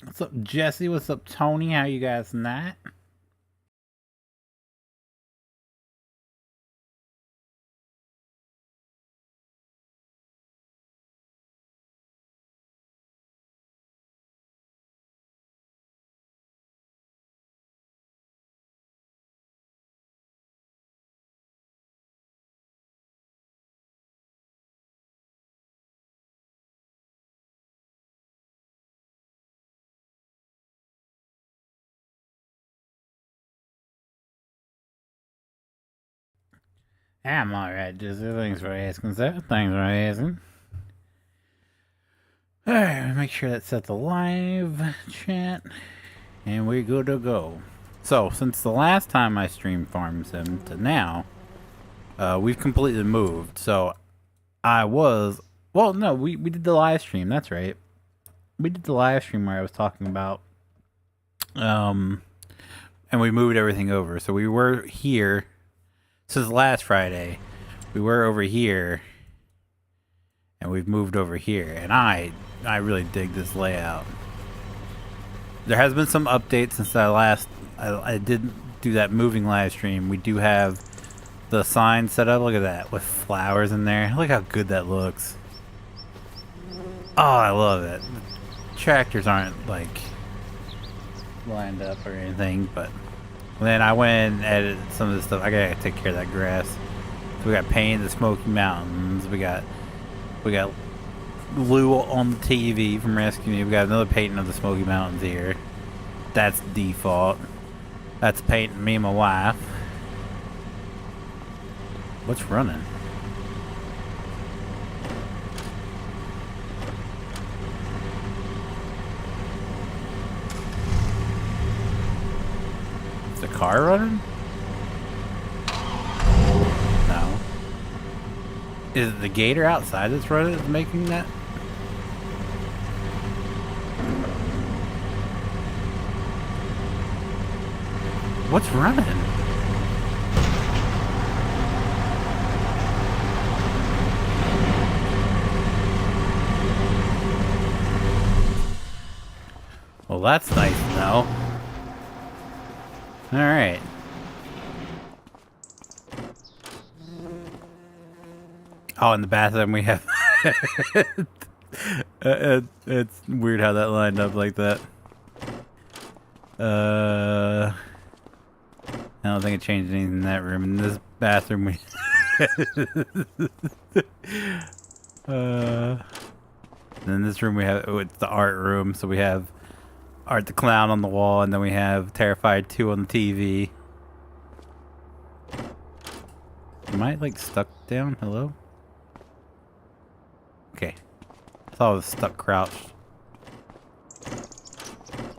What's up, Jesse? What's up, Tony? How you guys tonight? I'm alright, Jesse. Thanks for asking, sir. Thanks for asking. Alright, make sure that's set to live chat. And we're good to go. So, since the last time I streamed Farm Sim to now, we've completely moved. So, well, no, we did the live stream. That's right. We did the live stream where I was talking about, and we moved everything over. So, we were here. Since last Friday, we were over here, and we've moved over here, and I really dig this layout. There has been some updates since I did do that moving live stream. We do have the sign set up. Look at that, with flowers in there. Look how good that looks. Oh, I love it. The tractors aren't, like, lined up or anything, but then I went and edited some of this stuff. I gotta take care of that grass. So we got painted the Smoky Mountains. We got Lou on the TV from Rescue Me. We got another painting of the Smoky Mountains here. That's default. That's painting me and my wife. What's running? Is the car running? No. Is it the gator outside that's running that's making that? What's running? Well, that's nice to know. Alright. Oh, in the bathroom we have... it's weird how that lined up like that. I don't think it changed anything in that room. In this bathroom we... in this room we have... Oh, it's the art room, so we have Art the Clown on the wall, and then we have Terrified 2 on the TV. Am I, like, stuck down? Hello? Okay. I thought I was stuck crouched. I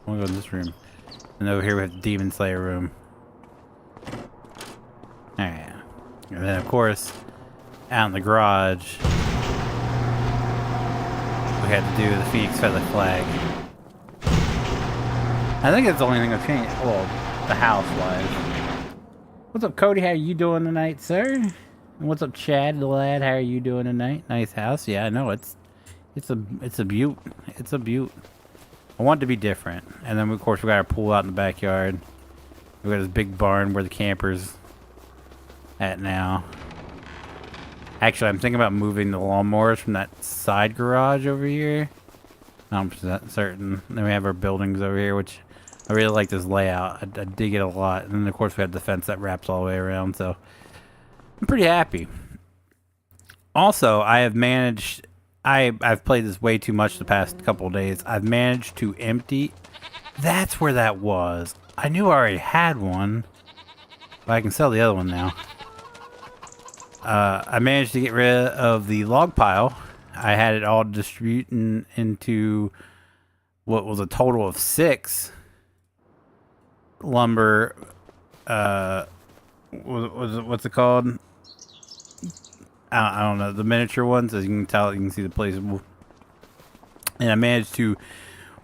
wanna go in this room. And over here we have the Demon Slayer room. Alright. And then, of course, out in the garage, we had to do the Phoenix Feather Flag. I think that's the only thing I've changed. Well, the house-wise. What's up, Cody? How are you doing tonight, sir? And what's up, Chad the lad? How are you doing tonight? Nice house. Yeah, I know it's a beaut. It's a beaut. I want it to be different. And then of course we got our pool out in the backyard. We got this big barn where the camper's at now. Actually, I'm thinking about moving the lawnmowers from that side garage over here. I'm certain. Then we have our buildings over here, which I really like this layout. I dig it a lot. And then of course we have the fence that wraps all the way around, so I'm pretty happy. Also, I have managed... I've played this way too much the past couple of days. I've managed to empty... That's where that was. I knew I already had one, but I can sell the other one now. I managed to get rid of the log pile. I had it all distributing into what was a total of 6 lumber... what's it called? I don't know, the miniature ones. As you can tell, you can see the placeable. And I managed to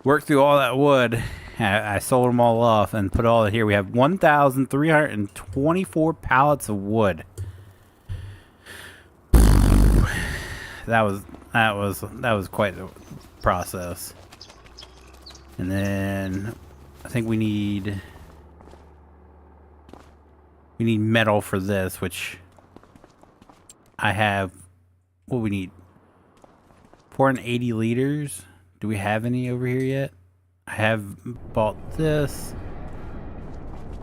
work through all that wood. I sold them all off and put all it here. We have 1,324 pallets of wood. That was quite a process. And then I think we need metal for this, which I have. What we need? 480 liters. Do we have any over here yet? I have bought this.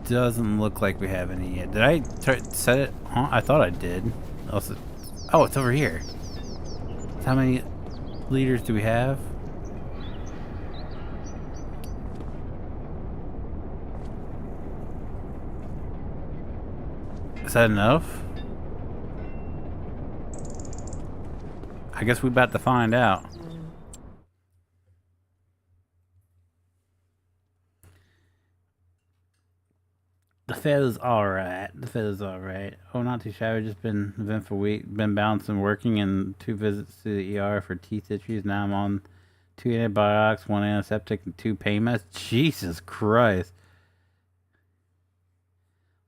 Doesn't look like we have any yet. Did I try to set it on? I thought I did. Also, oh, it's over here. How many liters do we have? Is that enough? I guess we're about to find out. The Fed is alright. The Fed is alright. Oh, not too shabby. Just been an eventful week. Been balancing working and 2 visits to the ER for teeth issues. Now I'm on 2 antibiotics, 1 antiseptic, and 2 pain meds. Jesus Christ.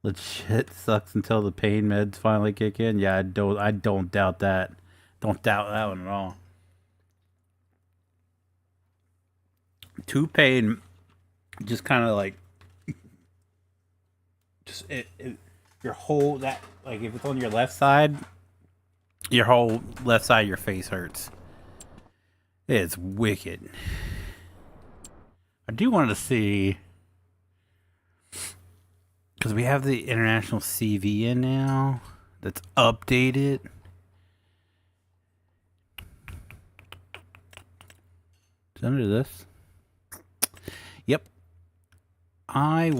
Legit sucks until the pain meds finally kick in. Yeah, I don't doubt that. Don't doubt that one at all. 2 pain, just kind of like, just your whole, that, like if it's on your left side, your whole left side of your face hurts. It's wicked. I do want to see, because we have the international CV in now that's updated. It's under this. Yep. I'm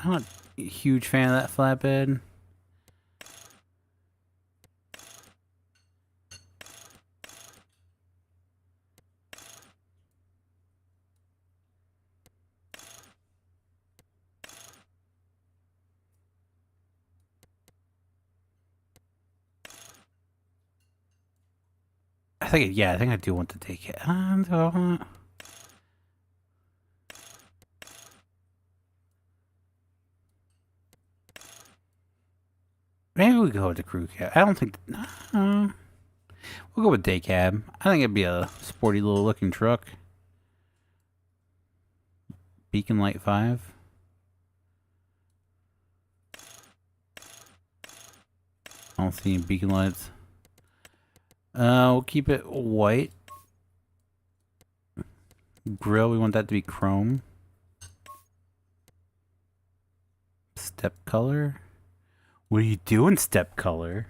not a huge fan of that flatbed. I think I do want to take it. Maybe we go with the crew cab. I don't think. We'll go with day cab. I think it'd be a sporty little looking truck. Beacon light 5. I don't see any beacon lights. We'll keep it white. Grill, we want that to be chrome. Step color. What are you doing, step color?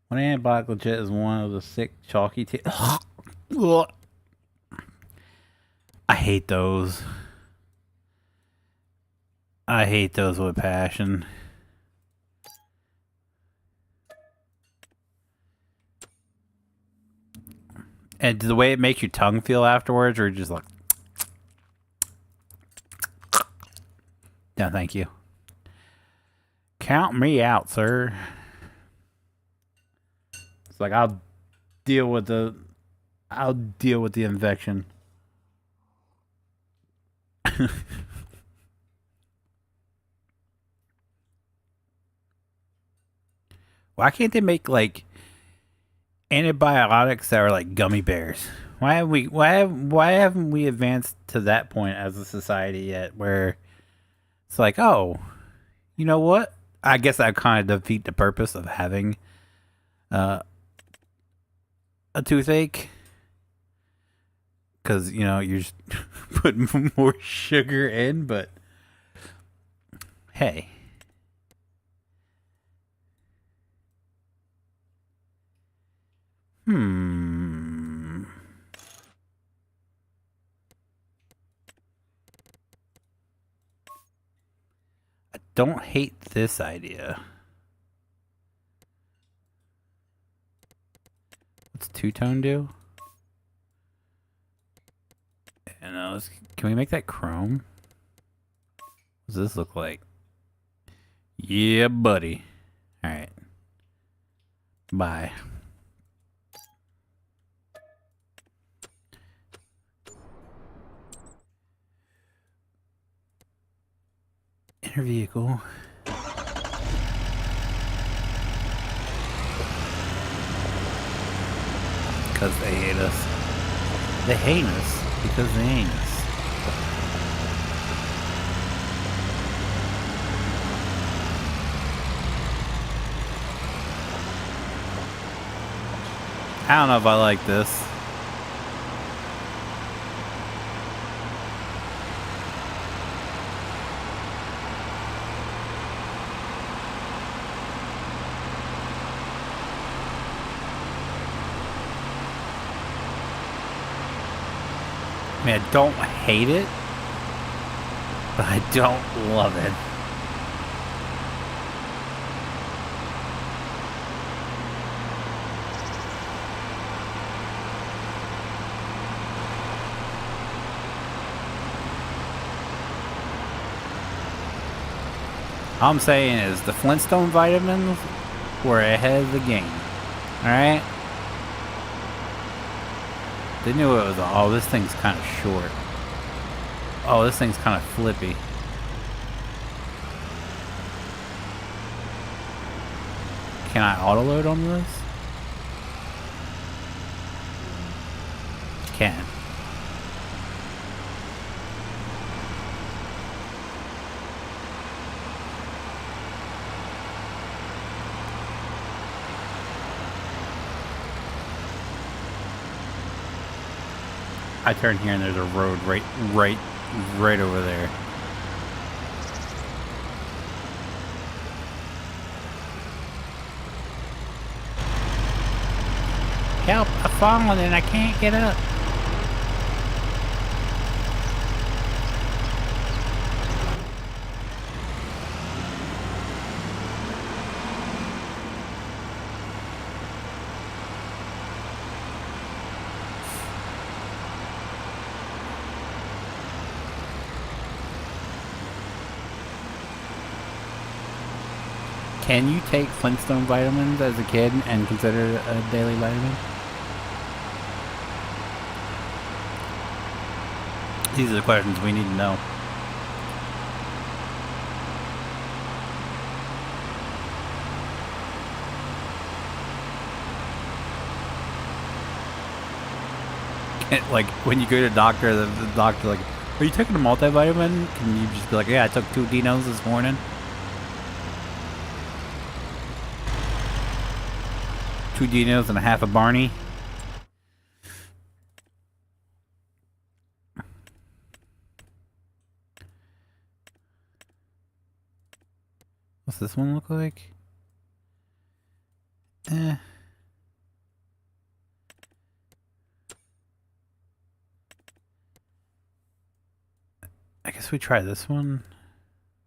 One antibiotic legit is one of the sick chalky I hate those. I hate those with passion. And the way it makes your tongue feel afterwards, or just like, no, thank you. Count me out, sir. It's like I'll deal with the infection. Why can't they make like antibiotics that are like gummy bears? Why haven't we advanced to that point as a society yet, where it's like, oh, you know what? I guess that kind of defeat the purpose of having a toothache, because you know you're just putting more sugar in. But hey. I don't hate this idea. What's two-tone do? And can we make that chrome? What does this look like? Yeah, buddy. All right. Bye. Inner vehicle. Because they hate us. They heinous because they heinous. I don't know if I like this. I mean, I don't hate it, but I don't love it. All I'm saying is the Flintstone vitamins were ahead of the game. Alright? They knew it was. Oh, this thing's kind of short. Oh, this thing's kind of flippy. Can I auto-load on this? Can. I turn here and there's a road right over there. Help, I've fallen and I can't get up. Can you take Flintstone vitamins as a kid and consider it a daily vitamin? These are the questions we need to know. Like, when you go to the doctor, the doctor like, are you taking a multivitamin? Can you just be like, yeah, I took 2 Dinos this morning. 2 Dinos and a half a Barney. What's this one look like? I guess we try this one.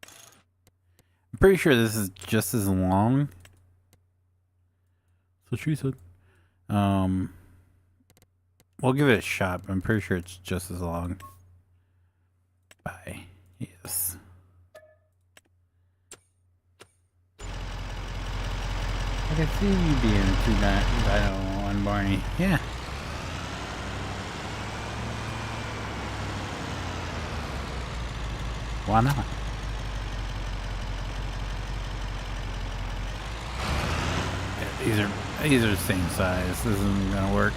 I'm pretty sure this is just as long. That's what she said. We'll give it a shot, but I'm pretty sure it's just as long. Bye. Yes. I can see you being 291 Barney. Yeah. Why not? Yeah, these are the same size. This isn't gonna work.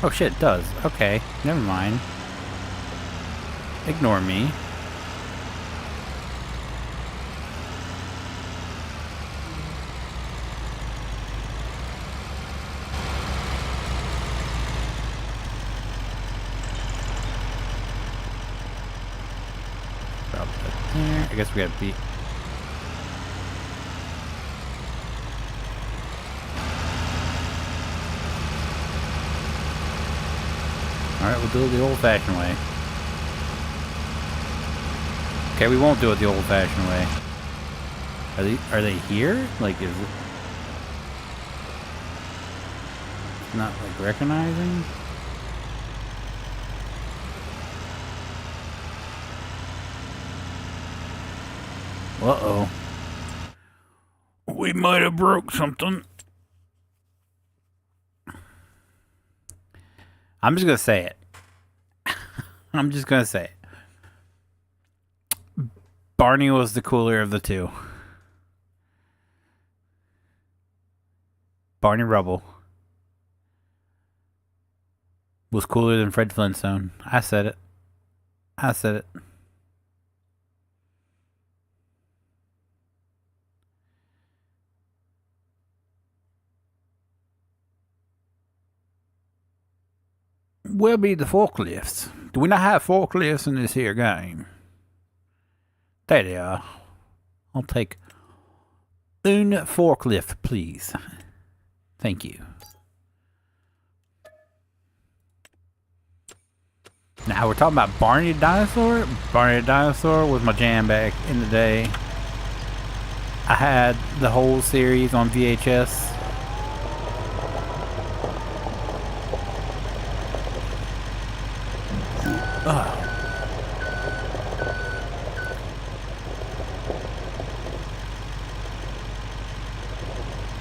Oh shit, it does. Okay, never mind. Ignore me. Drop that there. I guess we got beat. Alright, we'll do it the old-fashioned way. Okay, we won't do it the old-fashioned way. Are they here? Like, is it not, like, recognizing? Uh-oh. We might have broke something. I'm just gonna say it. I'm just gonna say it. Barney was the cooler of the two. Barney Rubble was cooler than Fred Flintstone. I said it. I said it. Where be the forklifts? Do we not have forklifts in this here game? There they are. I'll take un forklift, please. Thank you. Now we're talking about Barney the Dinosaur. Barney the Dinosaur was my jam back in the day. I had the whole series on VHS.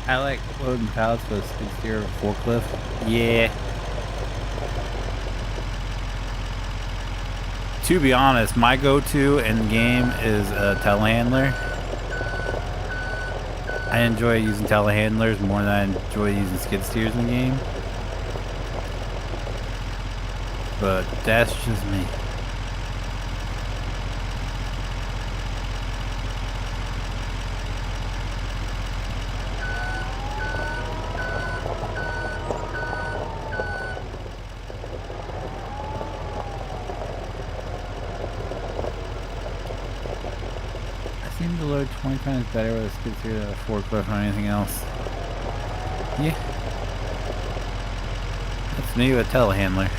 I like loading pallets with a skid steer or forklift. Yeah. To be honest, my go-to in the game is a telehandler. I enjoy using telehandlers more than I enjoy using skid steers in the game. But that's just me. I seem to load 20 times better with a skid steer than a forklift or anything else. Yeah. That's me with a telehandler.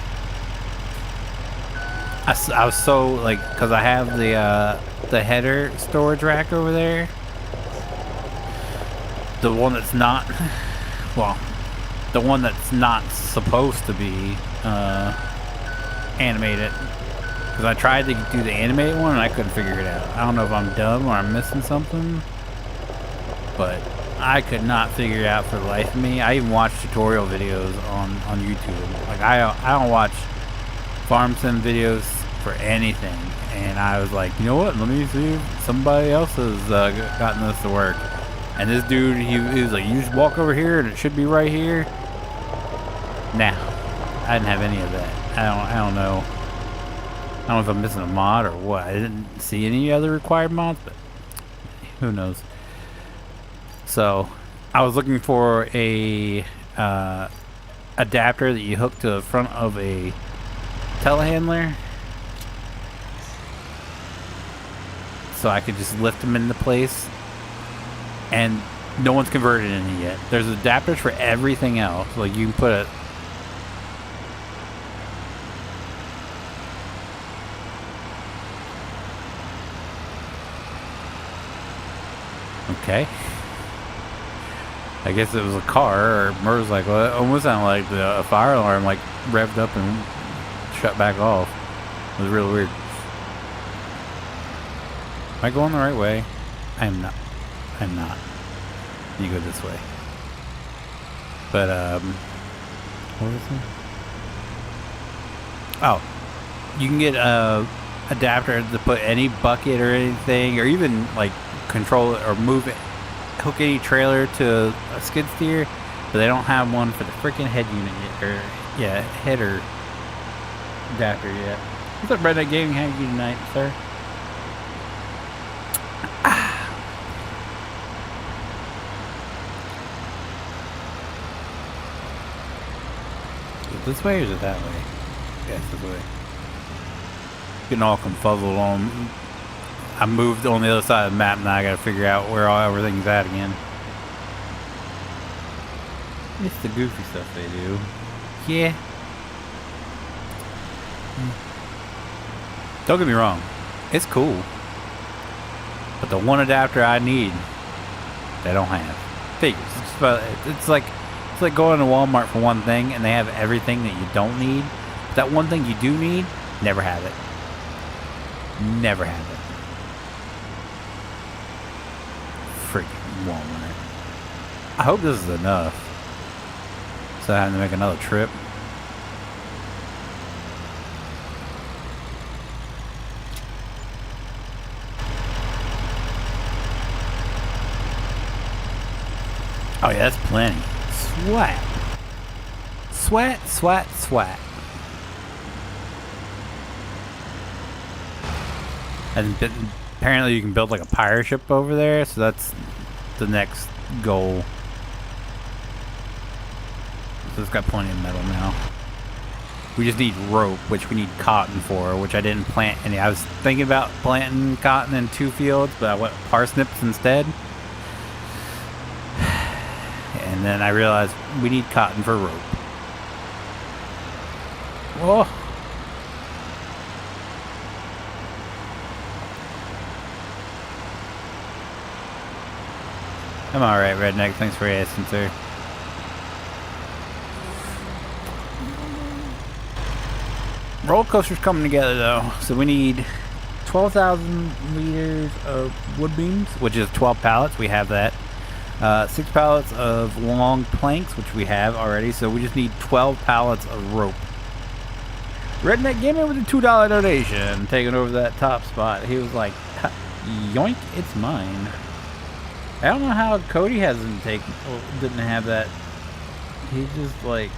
I was so, like, because I have the header storage rack over there. The one that's not, well, the one that's not supposed to be animated. Because I tried to do the animated one and I couldn't figure it out. I don't know if I'm dumb or I'm missing something. But I could not figure it out for the life of me. I even watched tutorial videos on YouTube. Like, I don't watch farm sim videos for anything, and I was like, you know what, let me see if somebody else has gotten this to work. And this dude, he was like, you just walk over here and it should be right here. Nah, I didn't have any of that. I don't know if I'm missing a mod or what. I didn't see any other required mods, but who knows. So I was looking for a adapter that you hook to the front of a telehandler, so I could just lift them into place, and no one's converted any yet. There's adapters for everything else. Like, you can put a okay. I guess it was a car or a motorcycle. It almost sounded like a fire alarm, like, revved up and shut back off. It was real weird. Am I going the right way? I am not. I'm not. You go this way. But, what was it? Oh, you can get a adapter to put any bucket or anything, or even, like, control it or move it, hook any trailer to a skid steer, but they don't have one for the freaking head unit yet, or, yeah, header adapter yet. What's up, Redneck Gaming? How are you tonight, sir? Is it this way or is it that way? Yeah, it's this way. Getting all confuzzled on. I moved on the other side of the map, and now I gotta figure out where everything's at again. It's the goofy stuff they do. Yeah. Don't get me wrong, it's cool. But the one adapter I need, they don't have. Figures. It's like going to Walmart for one thing, and they have everything that you don't need. But that one thing you do need, never have it. Never have it. Freaking Walmart. I hope this is enough, so I have to make another trip. Oh yeah, that's plenty. Sweat. Sweat, sweat, sweat. And apparently you can build like a pirate ship over there, so that's the next goal. So it's got plenty of metal now. We just need rope, which we need cotton for, which I didn't plant any. I was thinking about planting cotton in 2 fields, but I went parsnips instead. And then I realized we need cotton for rope. Whoa. I'm alright, Redneck. Thanks for asking, sir. Roller coaster's coming together, though. So we need 12,000 meters of wood beams, which is 12 pallets. We have that. 6 pallets of long planks, which we have already. So we just need 12 pallets of rope. Redneck Gamer with a $2 donation, taking over that top spot. He was like, yoink, it's mine. I don't know how Cody didn't have that. He just like,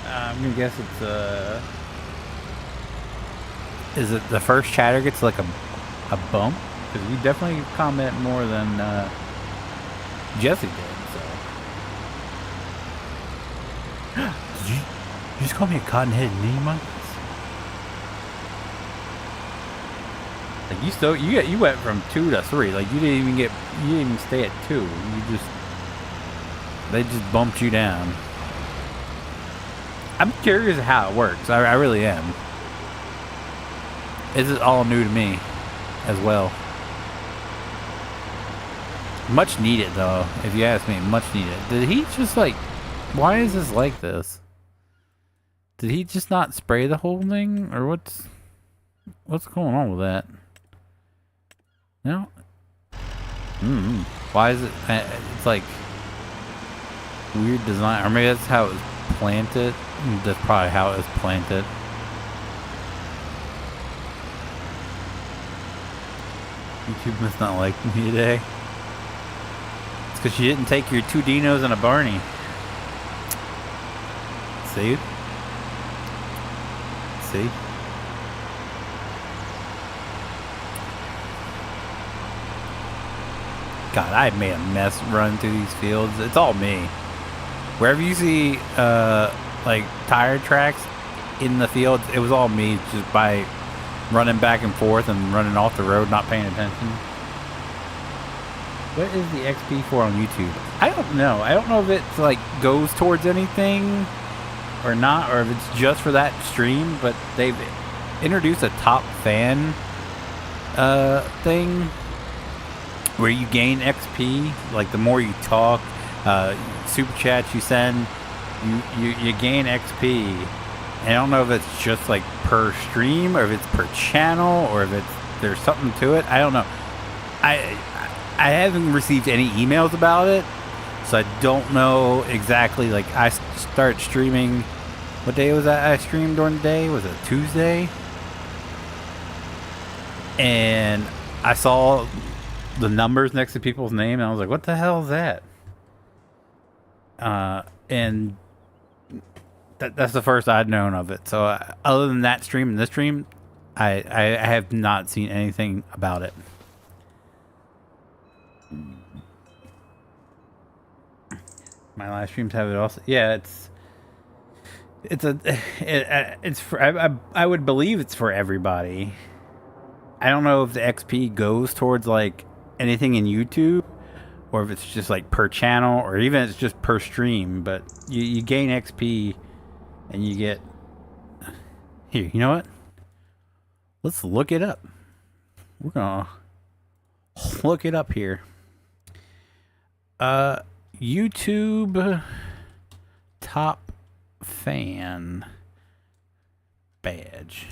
I'm gonna guess it's is it the first chatter gets like a bump? Because we definitely comment more than Jesse did. So did you just call me a cotton-headed Nemo? Like you went from 2 to 3. Like you didn't even stay at 2. They just bumped you down. I'm curious how it works. I really am. This is all new to me as well. Much needed though, if you ask me. Much needed. Did he just like? Why is this like this? Did he just not spray the whole thing, or what's going on with that? No. Why is it? It's like weird design, or maybe that's how it was planted. That's probably how it was planted. YouTube must not like me today. It's because you didn't take your 2 dinos and a Barney. See? See? God, I made a mess running through these fields. It's all me. Wherever you see like tire tracks in the fields, it was all me just by running back and forth and running off the road, not paying attention. What is the XP for on YouTube? I don't know. I don't know if it's like goes towards anything or not, or if it's just for that stream, but they've introduced a top fan thing where you gain XP. Like the more you talk, super chats you send, you gain XP. And I don't know if it's just like per stream, or if it's per channel, or if there's something to it. I don't know. I haven't received any emails about it, so I don't know exactly. Like I started streaming. What day was that? I streamed during the day. Was it Tuesday? And I saw the numbers next to people's name, and I was like, "What the hell is that?" And that's the first I'd known of it. So other than that stream and this stream, I have not seen anything about it. My live streams have it also. Yeah, it's for, I would believe it's for everybody. I don't know if the XP goes towards like anything in YouTube, or if it's just like per channel, or even it's just per stream. But you gain XP, and you get here. You know what? Let's look it up. We're gonna look it up here. YouTube top fan badge.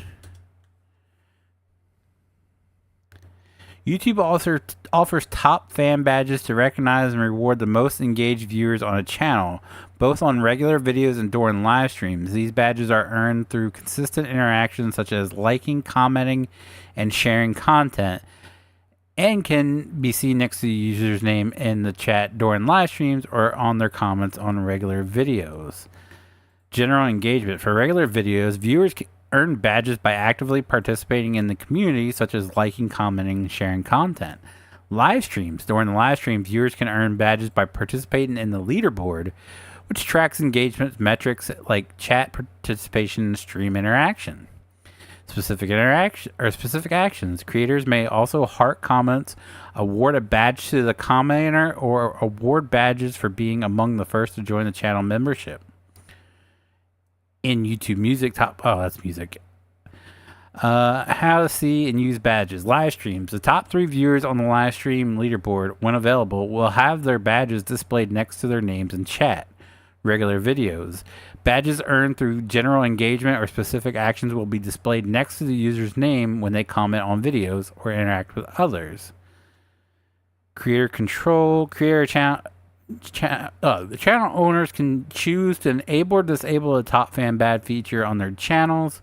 YouTube also offers top fan badges to recognize and reward the most engaged viewers on a channel, both on regular videos and during live streams. These badges are earned through consistent interactions such as liking, commenting, and sharing content. and can be seen next to the user's name in the chat during live streams or on their comments on regular videos. General engagement. For regular videos, viewers can earn badges by actively participating in the community, such as liking, commenting, and sharing content. Live streams. During the live stream, viewers can earn badges by participating in the leaderboard, which tracks engagement metrics like chat participation and stream interaction. Specific actions. Creators may also heart comments, award a badge to the commenter, or award badges for being among the first to join the channel membership. In YouTube Music, that's music. How to see and use badges. Live streams. The top 3 viewers on the live stream leaderboard, when available, will have their badges displayed next to their names in chat. Regular videos. Badges earned through general engagement or specific actions will be displayed next to the user's name when they comment on videos or interact with others. Creator control. The channel owners can choose to enable or disable the top fan badge feature on their channels.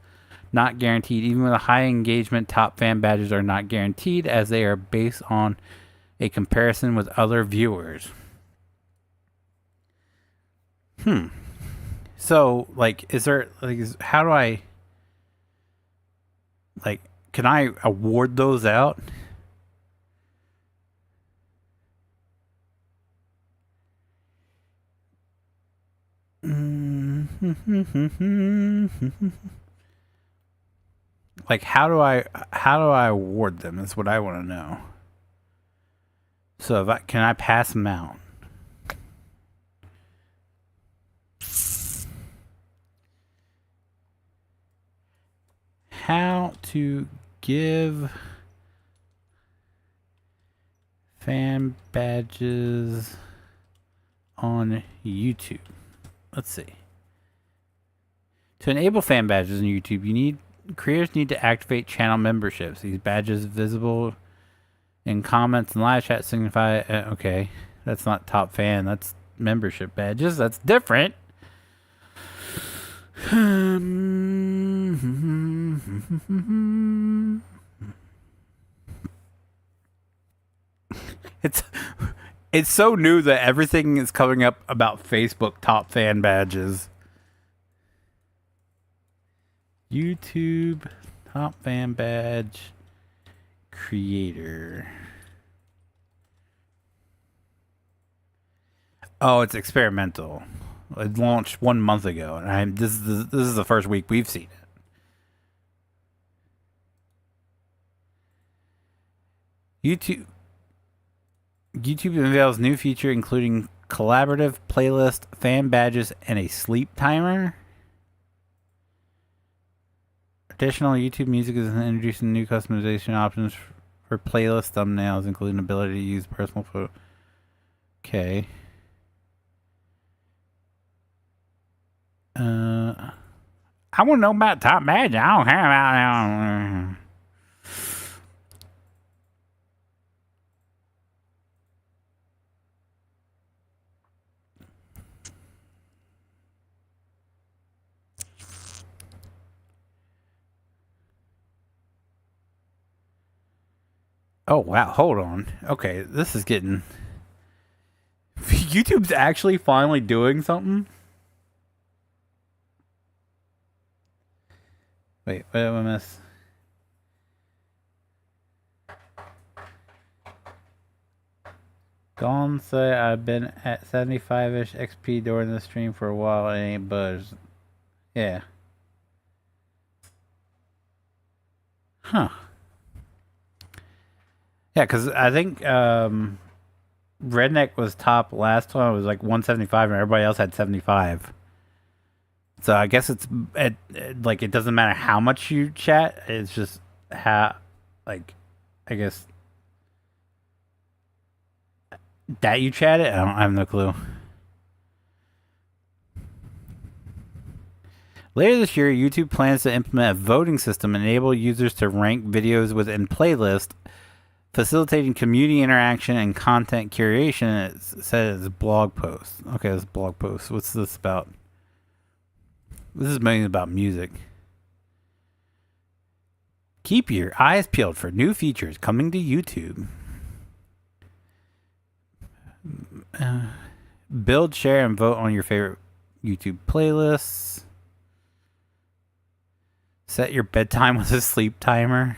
Not guaranteed. Even with a high engagement, top fan badges are not guaranteed as they are based on a comparison with other viewers. So, like, how do I, like, can I award those out? Like, how do I award them? That's what I want to know. So, can I pass them out? How to give fan badges on YouTube. Let's see. To enable fan badges on YouTube, creators need to activate channel memberships. These badges visible in comments and live chat signify. Okay, that's not top fan. That's membership badges. That's different. It's so new that everything is coming up about Facebook top fan badges. YouTube top fan badge creator. Oh, it's experimental. It launched 1 month ago, and this is the first week we've seen it. YouTube unveils new feature including collaborative playlist, fan badges, and a sleep timer. Additional YouTube Music is introducing new customization options for playlist thumbnails, including ability to use personal photo. Okay. I want to know about top badge. I don't care about. Oh, wow. Hold on. Okay, this is getting... YouTube's actually finally doing something? Wait, what did I miss? Gone say I've been at 75-ish XP during the stream for a while and ain't buzzed. Yeah. Huh. Yeah, because I think Redneck was top last time. It was like 175, and everybody else had 75. So I guess it doesn't matter how much you chat. It's just how, like, I guess that you chat it. I have no clue. Later this year, YouTube plans to implement a voting system and enable users to rank videos within playlists, facilitating community interaction and content curation. It says it's a blog post. Okay, it's a blog post. What's this about? This is mainly about music. Keep your eyes peeled for new features coming to YouTube. Build, share, and vote on your favorite YouTube playlists. Set your bedtime with a sleep timer.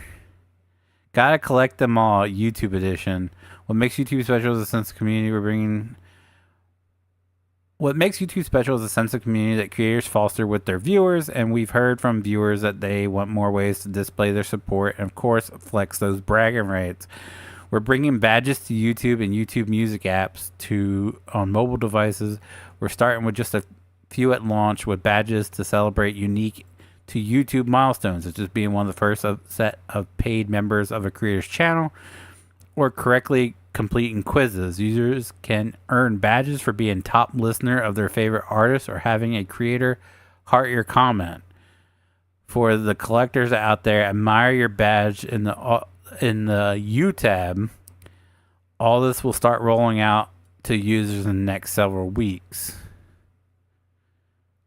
Gotta collect them all, YouTube edition. What makes YouTube special is a sense of community we're bringing. What makes YouTube special is a sense of community that creators foster with their viewers, and we've heard from viewers that they want more ways to display their support and, of course, flex those bragging rights. We're bringing badges to YouTube and YouTube music apps on mobile devices. We're starting with just a few at launch with badges to celebrate unique to YouTube milestones, such as being one of the first set of paid members of a creator's channel or correctly completing quizzes. Users can earn badges for being top listener of their favorite artist or having a creator heart your comment. For the collectors out there, admire your badge in the U tab. All this will start rolling out to users in the next several weeks.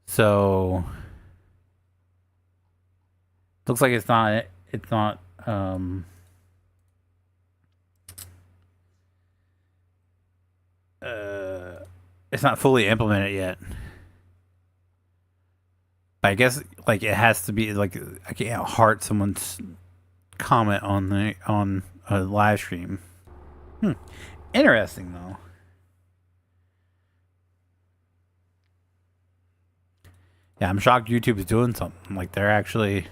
So looks like it's not fully implemented yet. But I guess like it has to be like I can't heart someone's comment on a live stream. Interesting though. Yeah, I'm shocked YouTube is doing something. Like they're actually,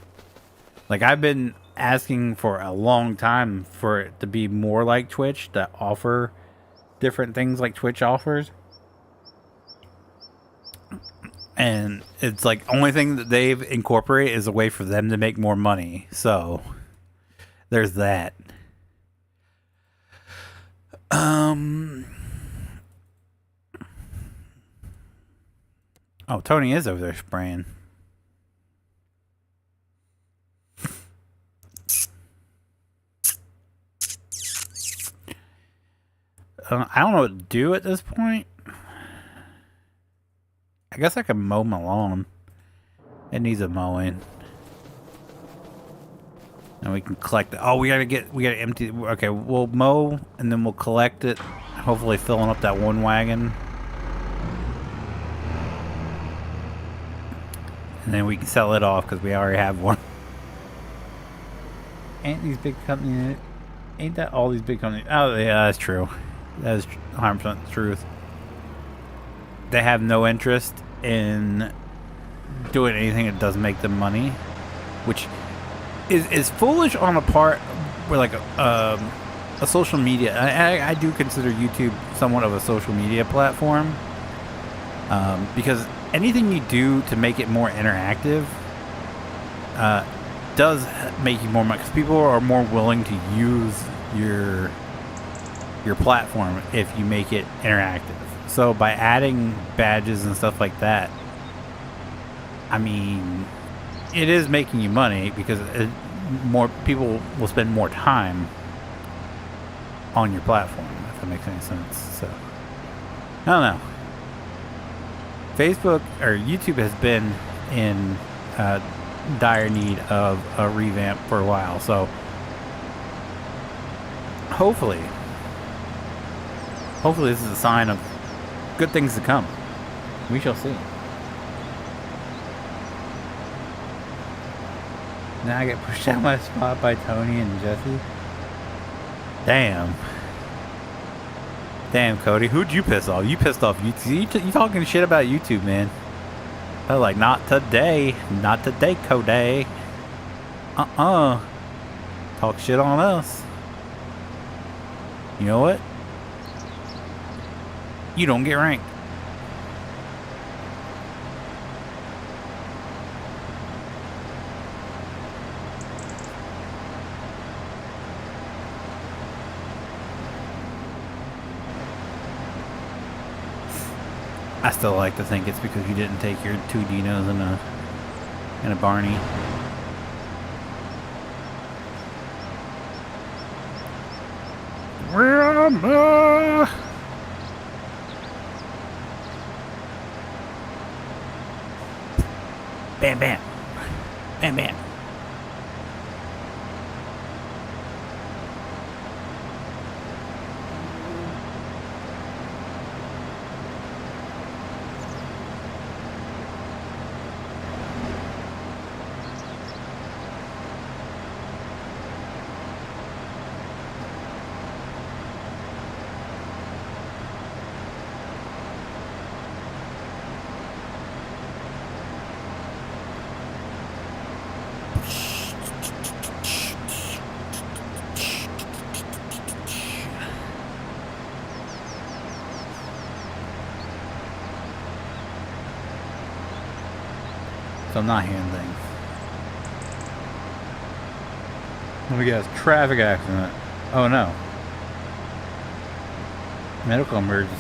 like I've been asking for a long time for it to be more like Twitch, to offer different things like Twitch offers. And it's like only thing that they've incorporated is a way for them to make more money. So there's that. Oh, Tony is over there spraying. I don't know what to do at this point. I guess I can mow my lawn. It needs a mowing. And we can collect it. Oh, we gotta empty. Okay, we'll mow and then we'll collect it. Hopefully filling up that one wagon. And then we can sell it off because we already have one. Ain't these big companies... Ain't that all these big companies... Oh, yeah, that's true. That is 100% the truth. They have no interest in doing anything that doesn't make them money. Which is foolish on a part where, like, a social media... I do consider YouTube somewhat of a social media platform. Because anything you do to make it more interactive does make you more money, because people are more willing to use your platform if you make it interactive. So by adding badges and stuff like that, I mean, it is making you money because more people will spend more time on your platform, if that makes any sense. So I don't know. Facebook or YouTube has been in dire need of a revamp for a while, so hopefully this is a sign of good things to come. We shall see. Now I get pushed out my spot by Tony and Jesse. Damn, Cody, who'd you piss off? You pissed off YouTube. You talking shit about YouTube, man. I was like, not today. Not today, Cody. Talk shit on us. You know what? You don't get ranked. I still like to think it's because you didn't take your 2 Dinos and a Barney. Where am I? Bam, bam. Bam, bam. So I'm not hearing things. We got a traffic accident. Oh no. Medical emergency.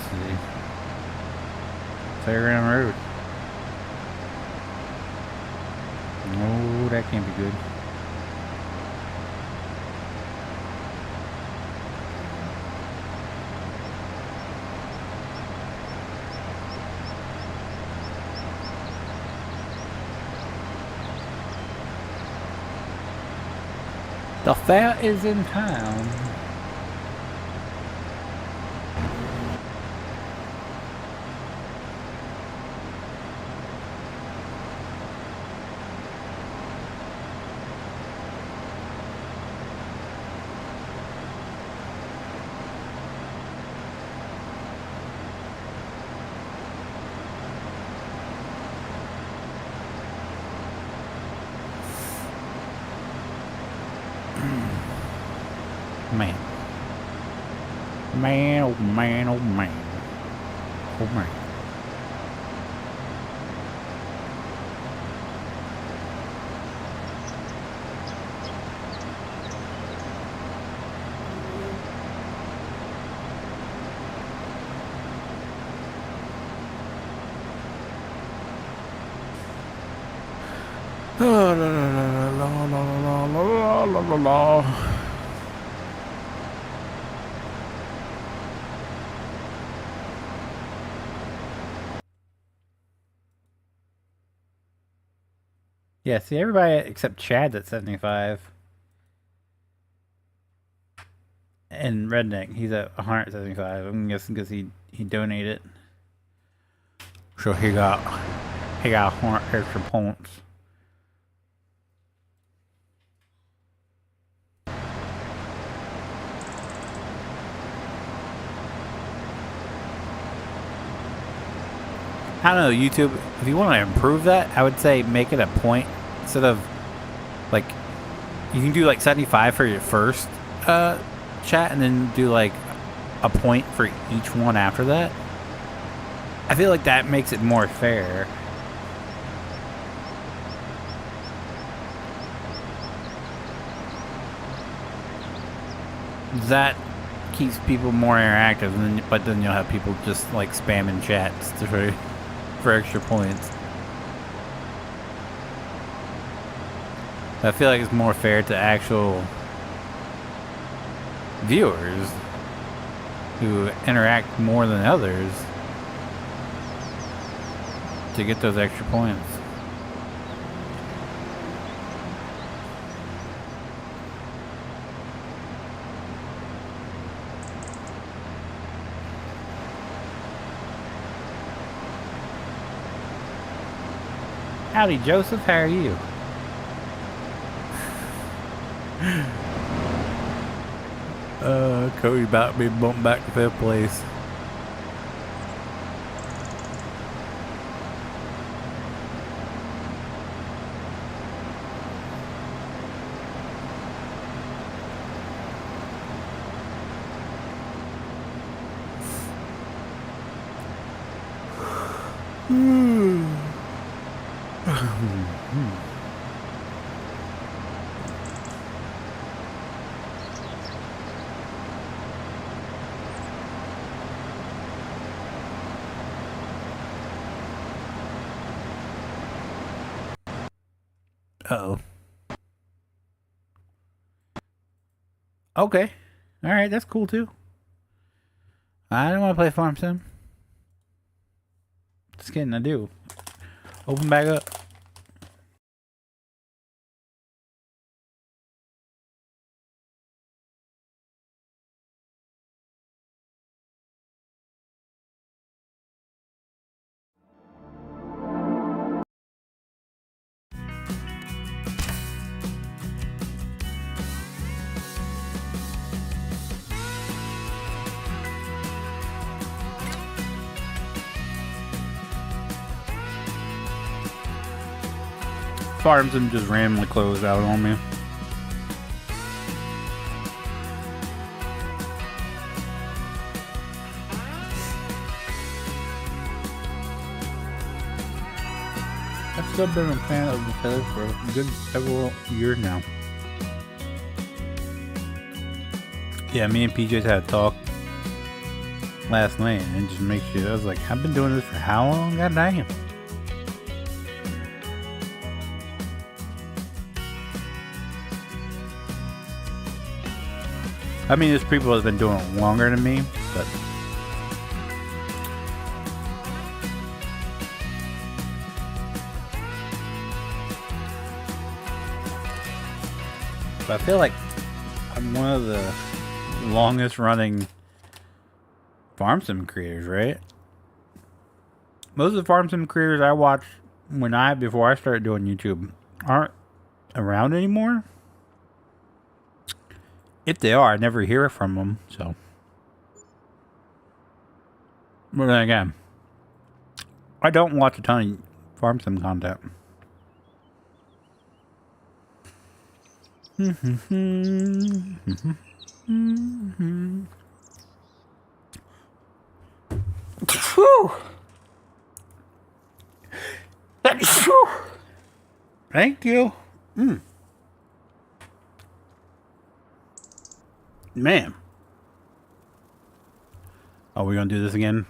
Fairground Road. No, that can't be good. The fair is in town. Man. Man, oh man, oh man. Oh man. La la la la la la la la la. Yeah, see, everybody except Chad's at 75. And Redneck, he's at 175. I'm guessing because he donated. So he got 100 extra points. I don't know, YouTube, if you want to improve that, I would say make it a point. Instead of, like, you can do, like, 75 for your first chat and then do, like, a point for each one after that. I feel like that makes it more fair. That keeps people more interactive, but then you'll have people just, like, spamming chats for extra points. I feel like it's more fair to actual viewers who interact more than others to get those extra points. Howdy, Joseph. How are you? Cody about to be bumped back to 5th place. Uh-oh. Okay. Alright, that's cool too. I don't want to play Farm Sim. Just kidding, I do. Open back up. Farms and just randomly closed out on me. I've still been a fan of the feather for a good several years now. Yeah, me and PJ's had a talk last night and just make sure. I was like, I've been doing this for how long? God damn. I mean, there's people that have been doing it longer than me, but I feel like I'm one of the longest running farm sim creators, right? Most of the farm sim creators I watched before I started doing YouTube aren't around anymore. If they are, I never hear from them, so. But then again, I don't watch a ton of farm sim content. Thank you. Man. Are we gonna do this again?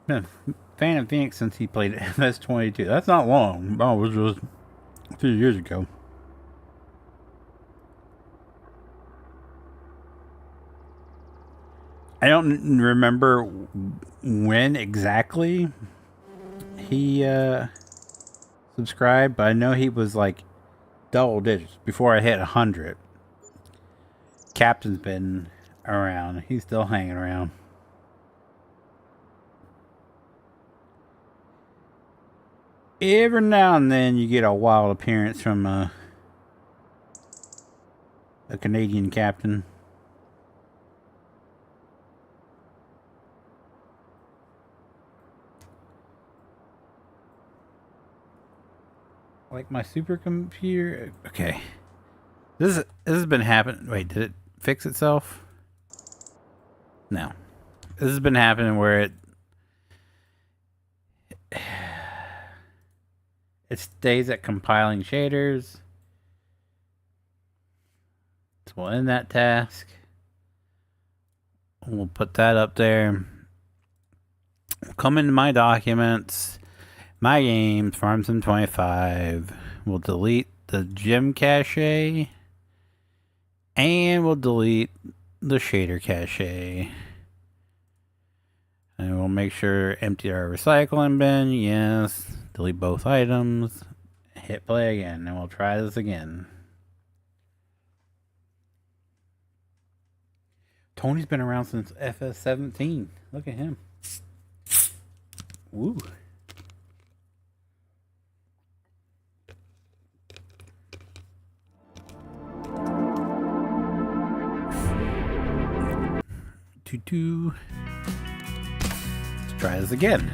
Been a fan of Vengence since he played MS-22. That's not long. Oh, it was just a few years ago. I don't remember when exactly he subscribed, but I know he was like double digits before I hit 100. Captain's been around. He's still hanging around. Every now and then you get a wild appearance from a Canadian captain. Like my supercomputer. Okay. This has been happening. Wait, did it fix itself? No. This has been happening where it stays at compiling shaders. So we'll end that task. We'll put that up there. We'll come into my documents, my games, Farm Sim 25. We'll delete the gem cache. And we'll delete the shader cache. And we'll make sure empty our recycling bin. Yes. Delete both items. Hit play again. And we'll try this again. Tony's been around since FS17. Look at him. Woo. Let's try this again.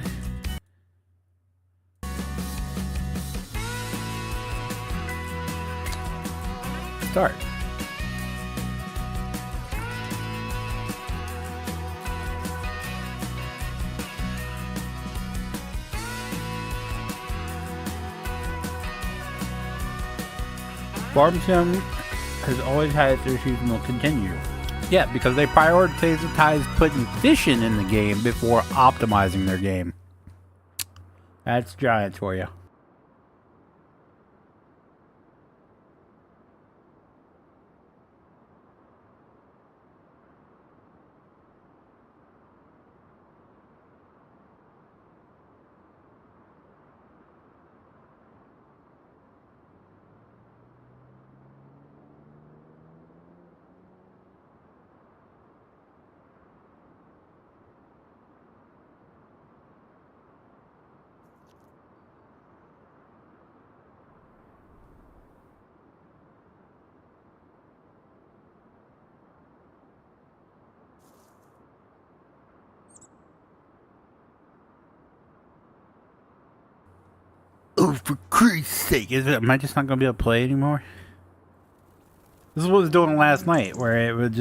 Start. Farm Sim has always had its issues and will continue. Yeah, because they prioritize putting fishing in the game before optimizing their game. That's giant for you. Oh, for Christ's sake. Am I just not going to be able to play anymore? This is what I was doing last night, where it would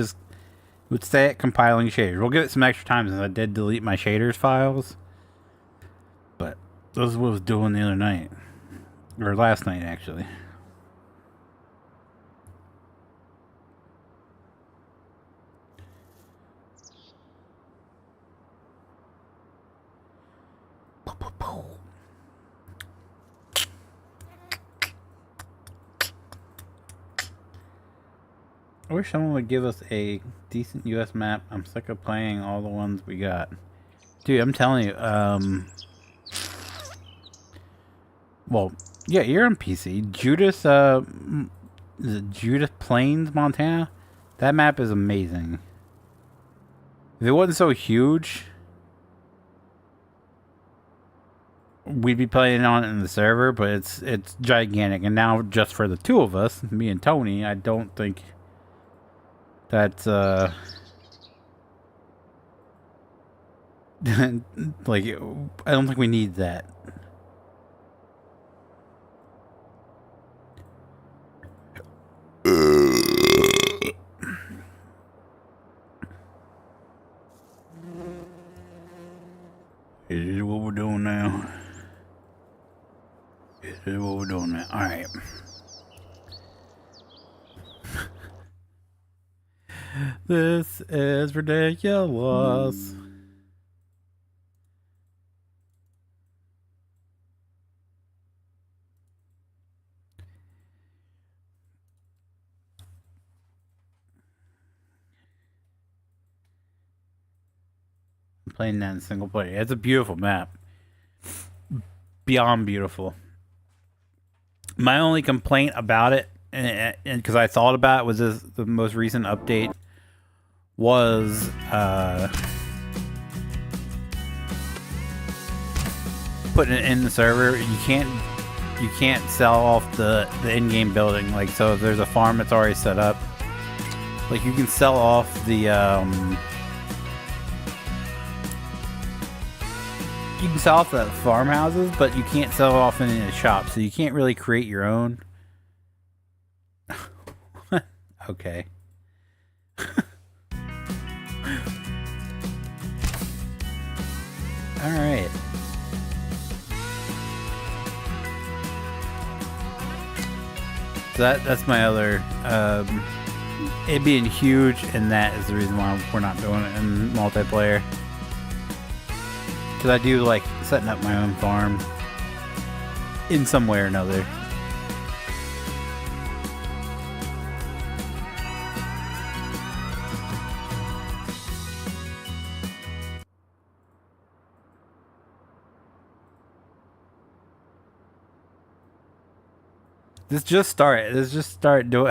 stay at compiling shaders. We'll give it some extra time since I did delete my shaders files. But this is what I was doing the other night. Or last night, actually. I wish someone would give us a decent US map. I'm sick of playing all the ones we got. Dude, I'm telling you, well, yeah, you're on PC. Judas, is it Judas Plains, Montana? That map is amazing. If it wasn't so huge, we'd be playing on it in the server, but it's gigantic. And now just for the two of us, me and Tony, I don't think that's like, I don't think we need that. This is what we're doing now. This is what we're doing now. Alright. This is ridiculous. I'm playing that in single player. It's a beautiful map. Beyond beautiful. My only complaint about it, and because I thought about it, was the most recent update was putting it in the server. You can't sell off the in-game building. Like, so if there's a farm that's already set up, like, you can sell off the you can sell off the farmhouses, but you can't sell off any of the shops, so you can't really create your own. Okay. Alright. So that's my other, it being huge, and that is the reason why we're not doing it in multiplayer. Because I do like setting up my own farm in some way or another. This just started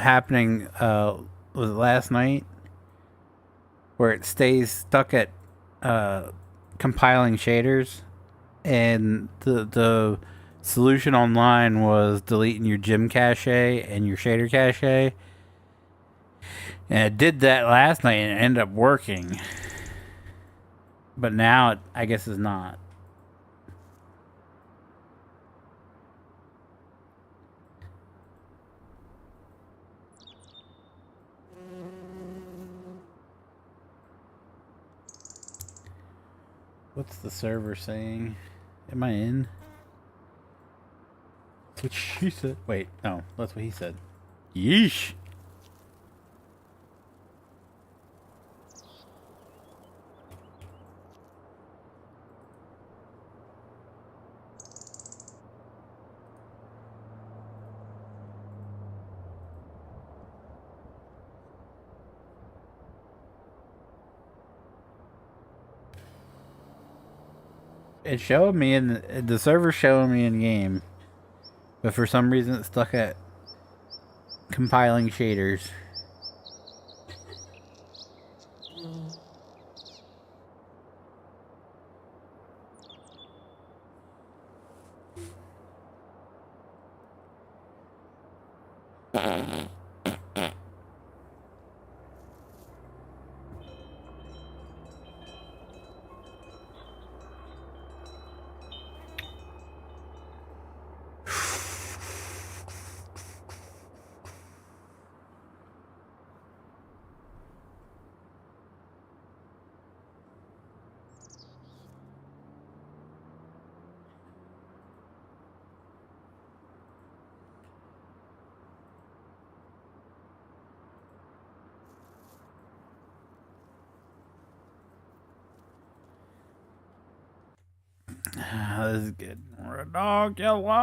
happening was it last night, where it stays stuck at compiling shaders, and the solution online was deleting your gem cache and your shader cache, and it did that last night and it ended up working, but now I guess it's not. What's the server saying? Am I in? That's what she said. Wait, no, that's what he said. Yeesh. It showed me in the server showing me in game, but for some reason it's stuck at compiling shaders. This is good. Ridiculous.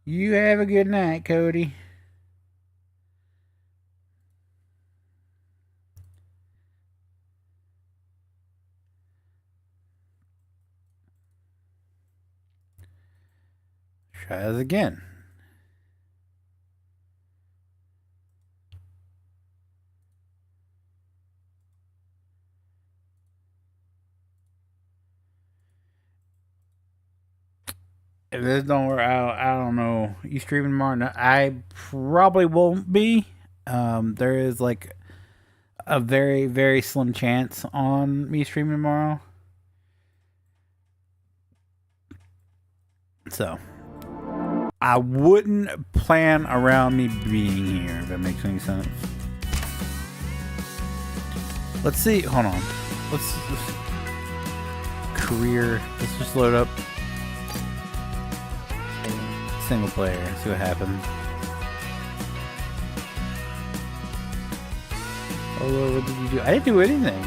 You have a good night, Cody. Try this again. If this don't work out, I don't know. You streaming tomorrow? No, I probably won't be. There is like a very, very slim chance on me streaming tomorrow. So, I wouldn't plan around me being here, if that makes any sense. Let's see. Hold on. Let's career. Let's just load up single player. See what happens. Oh, what did you do? I didn't do anything.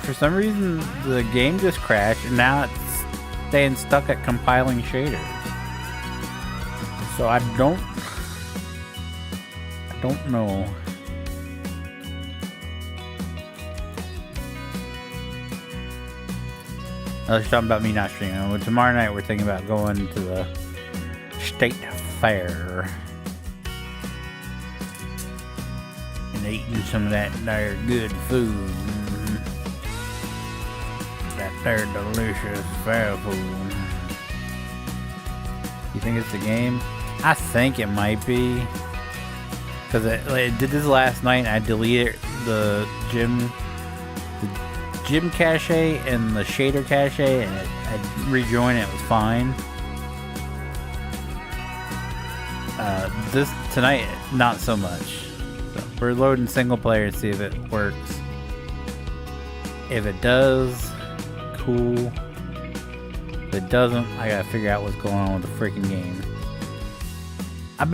For some reason, the game just crashed, and now it's staying stuck at compiling shaders. So I don't know. Let's talk about me not streaming. Well, tomorrow night we're thinking about going to the state fair and eating some of that there good food. That there delicious fair food. You think it's the game? I think it might be. Because it did this last night and I deleted the gym cache and the shader cache, and I rejoined it. It was fine. This tonight, not so much. So we're loading single player to see if it works. If it does, cool. If it doesn't, I gotta figure out what's going on with the freaking game. I've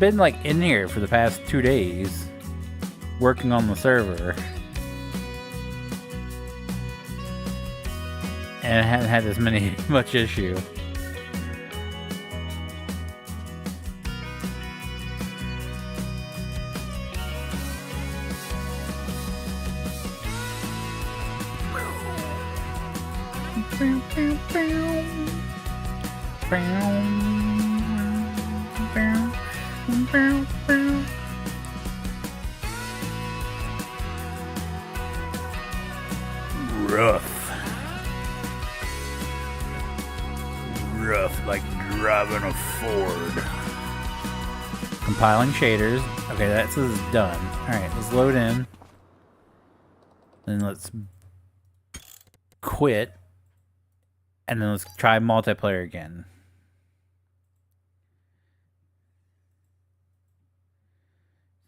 been like in here for the past 2 days, working on the server. And I haven't had this much issue. Rough like driving a Ford. Compiling shaders. Okay, that says done. Alright, let's load in. Then let's quit. And then let's try multiplayer again.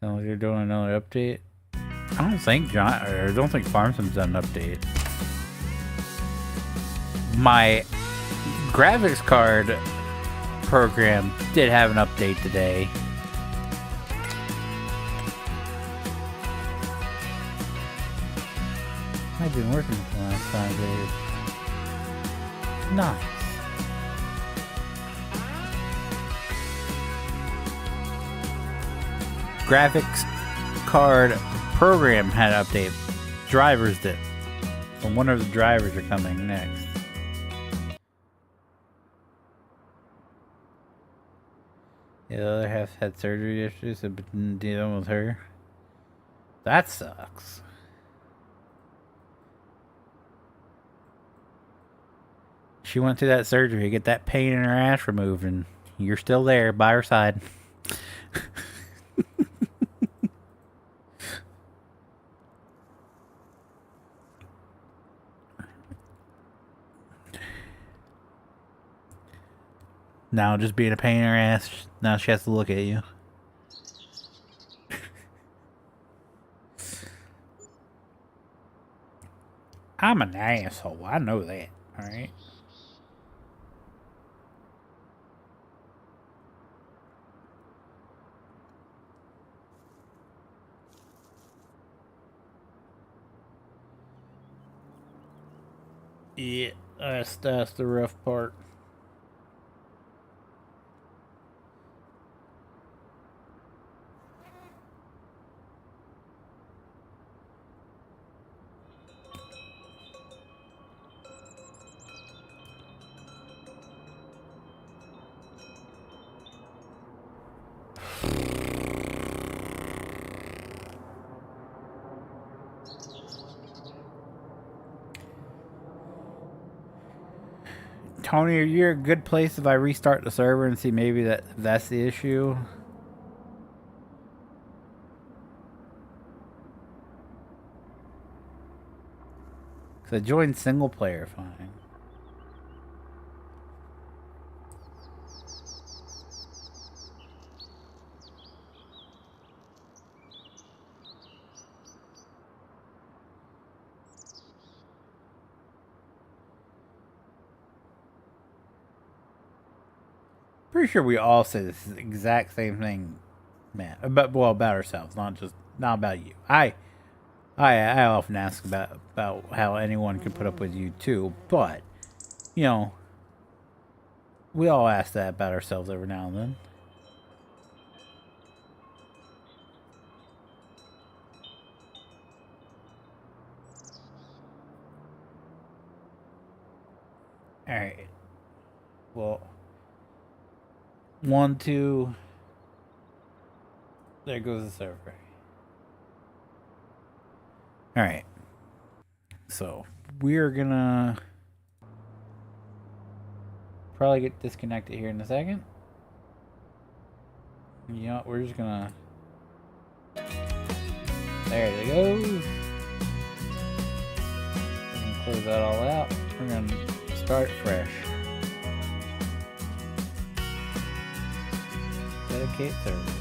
Sounds like you're doing another update. I don't think Farmsim's done an update. My graphics card program did have an update today. I've been working for the last 5 days. Nice. Graphics card program had an update. Drivers did. So I wonder if the drivers are coming next. The other half had surgery yesterday, so I've been dealing with her. That sucks. She went through that surgery to get that pain in her ass removed, and you're still there by her side. Now just being a pain in her ass, now she has to look at you. I'm an asshole. I know that. Alright. Yeah, that's the rough part. Tony, are you a good place if I restart the server and see maybe that's the issue? Because I joined single player fine. Pretty sure we all say this exact same thing, man. About ourselves, not about you. I often ask about how anyone can put up with you too, but you know, we all ask that about ourselves every now and then. All right. Well, 1, 2. There goes the server. All right. So we're gonna probably get disconnected here in a second. You know what? We're just gonna. There it goes. We're gonna close that all out. We're gonna start fresh. Dedicate server.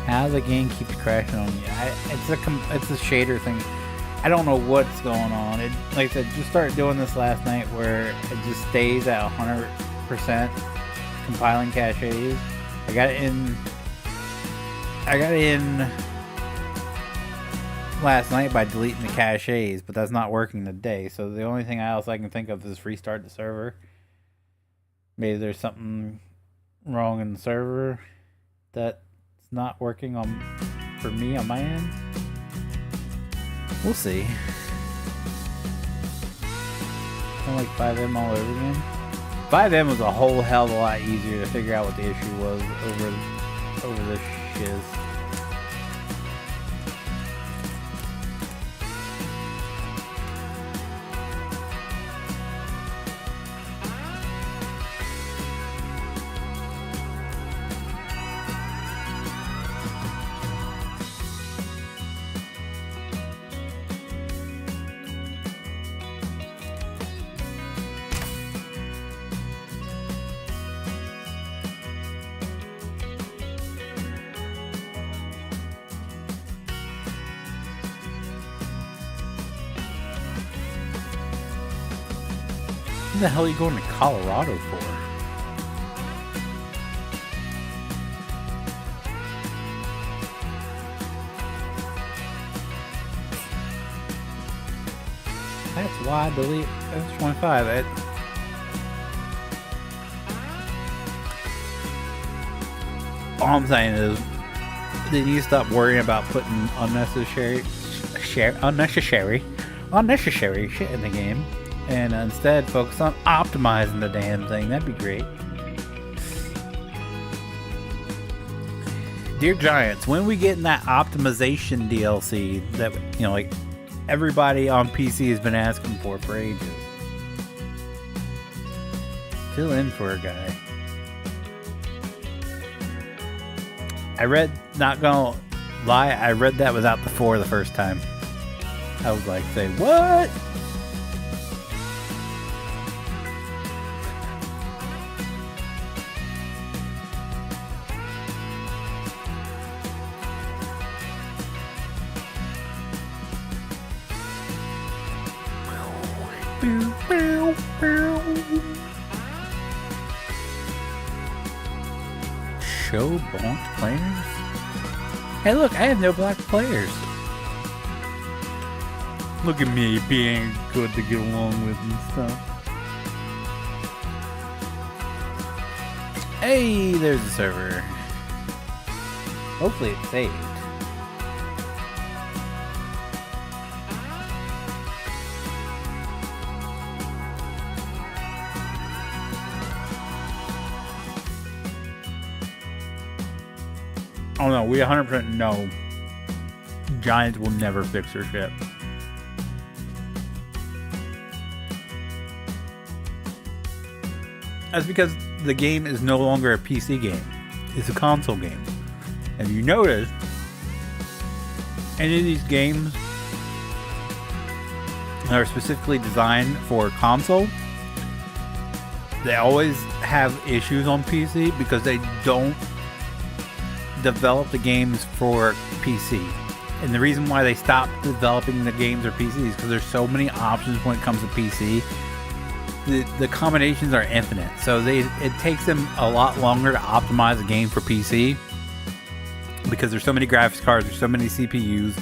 How the game keeps crashing on you? It's a shader thing. I don't know what's going on. It, like I said, just started doing this last night where it just stays at 100% compiling caches. I got it in last night by deleting the caches, but that's not working today. So the only thing else I can think of is restart the server. Maybe there's something wrong in the server that's not working for me on my end. We'll see. Kind of like 5M all over again. 5M was a whole hell of a lot easier to figure out what the issue was over this shiz. What the hell are you going to Colorado for? That's why I delete S25. All I'm saying is, they need to stop worrying about putting unnecessary shit in the game. And instead focus on optimizing the damn thing. That'd be great. Dear Giants, when we get in that optimization DLC that, you know, like everybody on PC has been asking for ages. Fill in for a guy. I read, not gonna lie, I read that without the 4 the first time. I was like, say, what? Show black players? Hey look, I have no black players. Look at me being good to get along with and stuff. Hey, there's the server. Hopefully it's saved. Oh no, we 100% know Giants will never fix their shit. That's because the game is no longer a PC game. It's a console game. And you notice, any of these games are specifically designed for console, they always have issues on PC because they don't develop the games for PC. And the reason why they stopped developing the games for PC is because there's so many options when it comes to PC. The combinations are infinite, so it takes them a lot longer to optimize a game for PC because there's so many graphics cards, there's so many CPUs,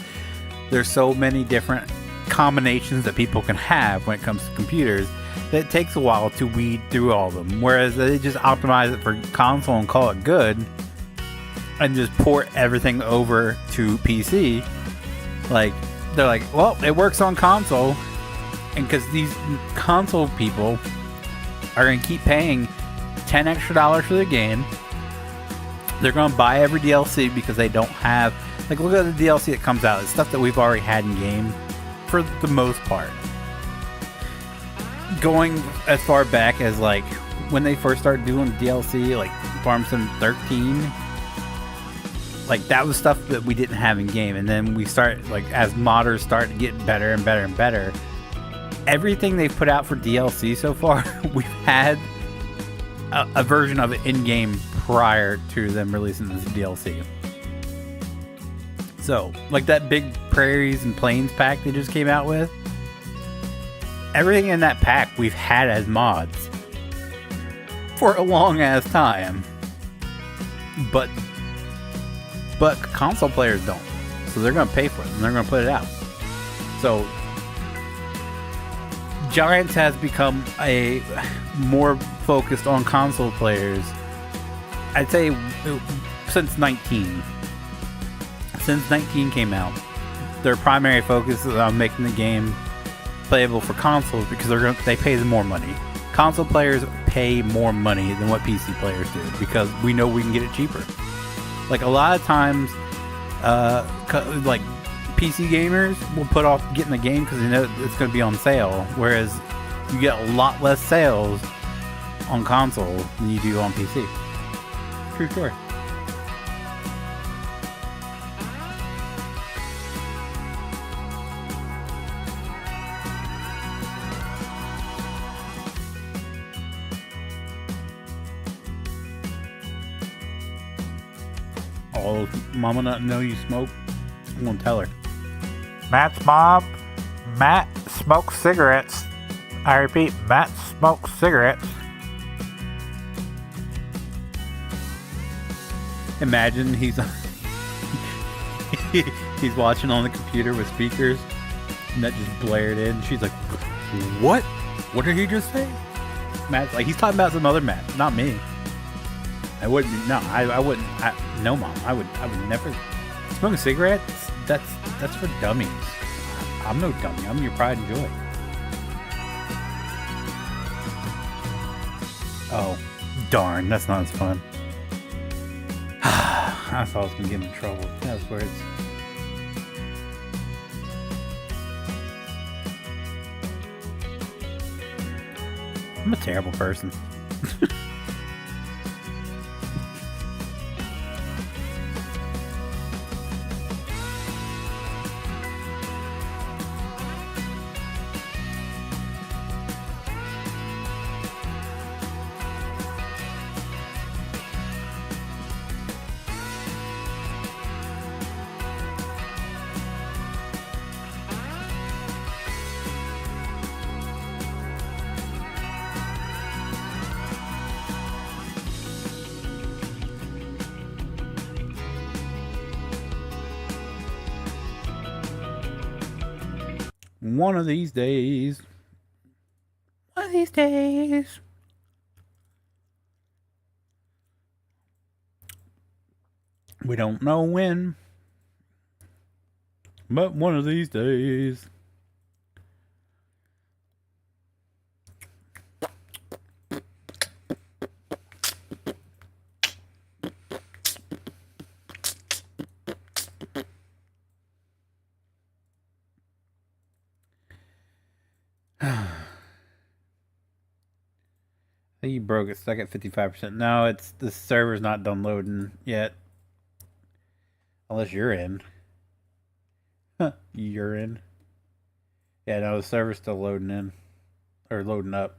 there's so many different combinations that people can have when it comes to computers that it takes a while to weed through all of them. Whereas they just optimize it for console and call it good and just port everything over to PC. Like, they're like, well, it works on console. And because these console people are going to keep paying $10 extra for the game, they're going to buy every DLC because they don't have, like, look at the DLC that comes out. It's stuff that we've already had in game for the most part. Going as far back as, like, when they first started doing DLC, like Farm Sim 13, like, that was stuff that we didn't have in game. And then we start, like, as modders start to get better and better and better, everything they've put out for DLC so far, we've had a version of it in-game prior to them releasing this DLC. So, like that big Prairies and Plains pack they just came out with, everything in that pack we've had as mods for a long-ass time. But console players don't. So they're going to pay for it, and they're going to put it out. So Giants has become a more focused on console players, I'd say, since 19. Since 19 came out, their primary focus is on making the game playable for consoles because they pay them more money. Console players pay more money than what PC players do because we know we can get it cheaper. Like, a lot of times, like, PC gamers will put off getting the game because they know it's going to be on sale, whereas you get a lot less sales on console than you do on PC. True story. Oh, Mama not know you smoke? I'm gonna tell her. Matt's mom, Matt smokes cigarettes. I repeat, Matt smokes cigarettes. Imagine he's watching on the computer with speakers, and that just blared in. She's like, "What? What did he just say?" Matt's like, he's talking about some other Matt, not me. I wouldn't. No, I wouldn't. No, Mom. I would never. Smoking cigarettes? That's for dummies. I'm no dummy. I'm your pride and joy. Oh, darn. That's not as fun. I thought I was gonna get him in trouble. That's where it's. I'm a terrible person. One of these days. One of these days. We don't know when. But one of these days. I think you broke it, stuck at 55%. No, it's the server's not done loading yet. Unless you're in. You're in. Yeah, no, the server's still loading in. Or loading up.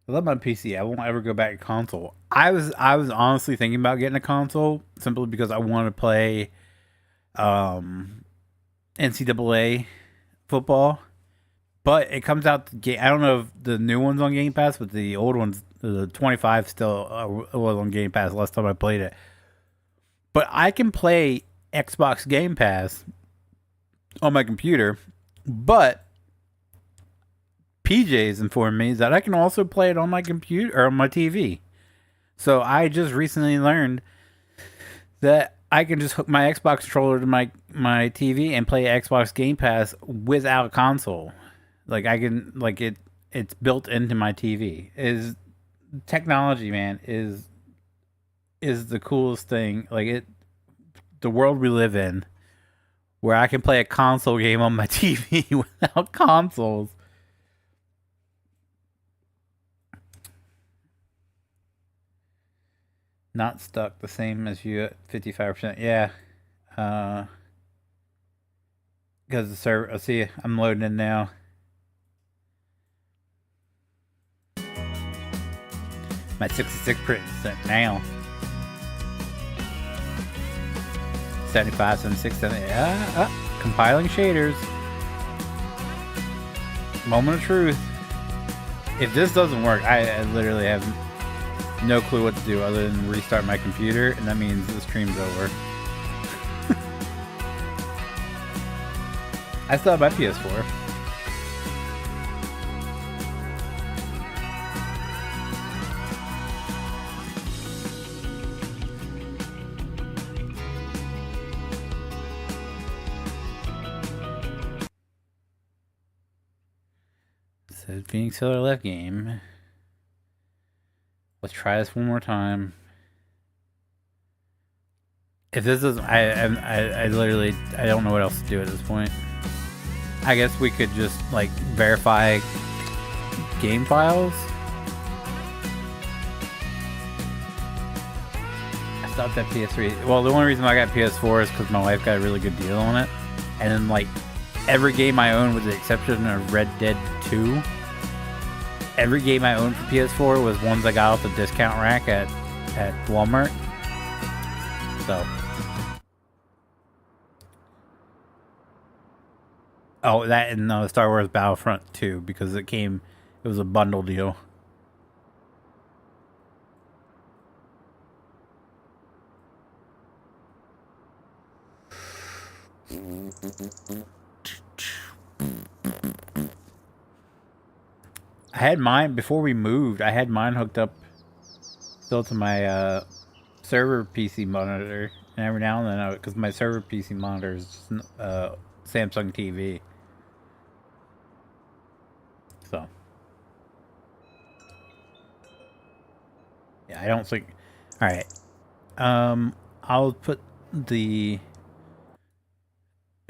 I love my PC. I won't ever go back to console. I was honestly thinking about getting a console simply because I want to play NCAA football. But it comes out the game. I don't know if the new one's on Game Pass, but the old ones, the 25 still was on Game Pass last time I played it. But I can play Xbox Game Pass on my computer, but PJ's informed me that I can also play it on my computer or on my TV. So I just recently learned that I can just hook my Xbox controller to my TV and play Xbox Game Pass without a console. Like I can, like it's built into my TV. Is technology, man, is the coolest thing. Like the world we live in, where I can play a console game on my TV without consoles. Not stuck, the same as you at 55%. Yeah. Because the server, I see, I'm loading in now. I'm at 66% now. 75, 76, 70. Compiling shaders. Moment of truth. If this doesn't work, I literally have no clue what to do other than restart my computer, and that means the stream's over. I still have my PS4. So Phoenix Killer left game. Let's try this one more time. If this is, I literally, I don't know what else to do at this point. I guess we could just like verify game files. I stopped at PS3. Well, the only reason I got PS4 is because my wife got a really good deal on it. And then like every game I own, with the exception of Red Dead 2, every game I owned for PS4 was ones I got off the discount rack at Walmart. So. Oh, that and Star Wars Battlefront 2, because it was a bundle deal. I had mine, before we moved, I had mine hooked up still to my server PC monitor. And every now and then, because my server PC monitor is just Samsung TV. So. Yeah, I don't think... Alright. I'll put the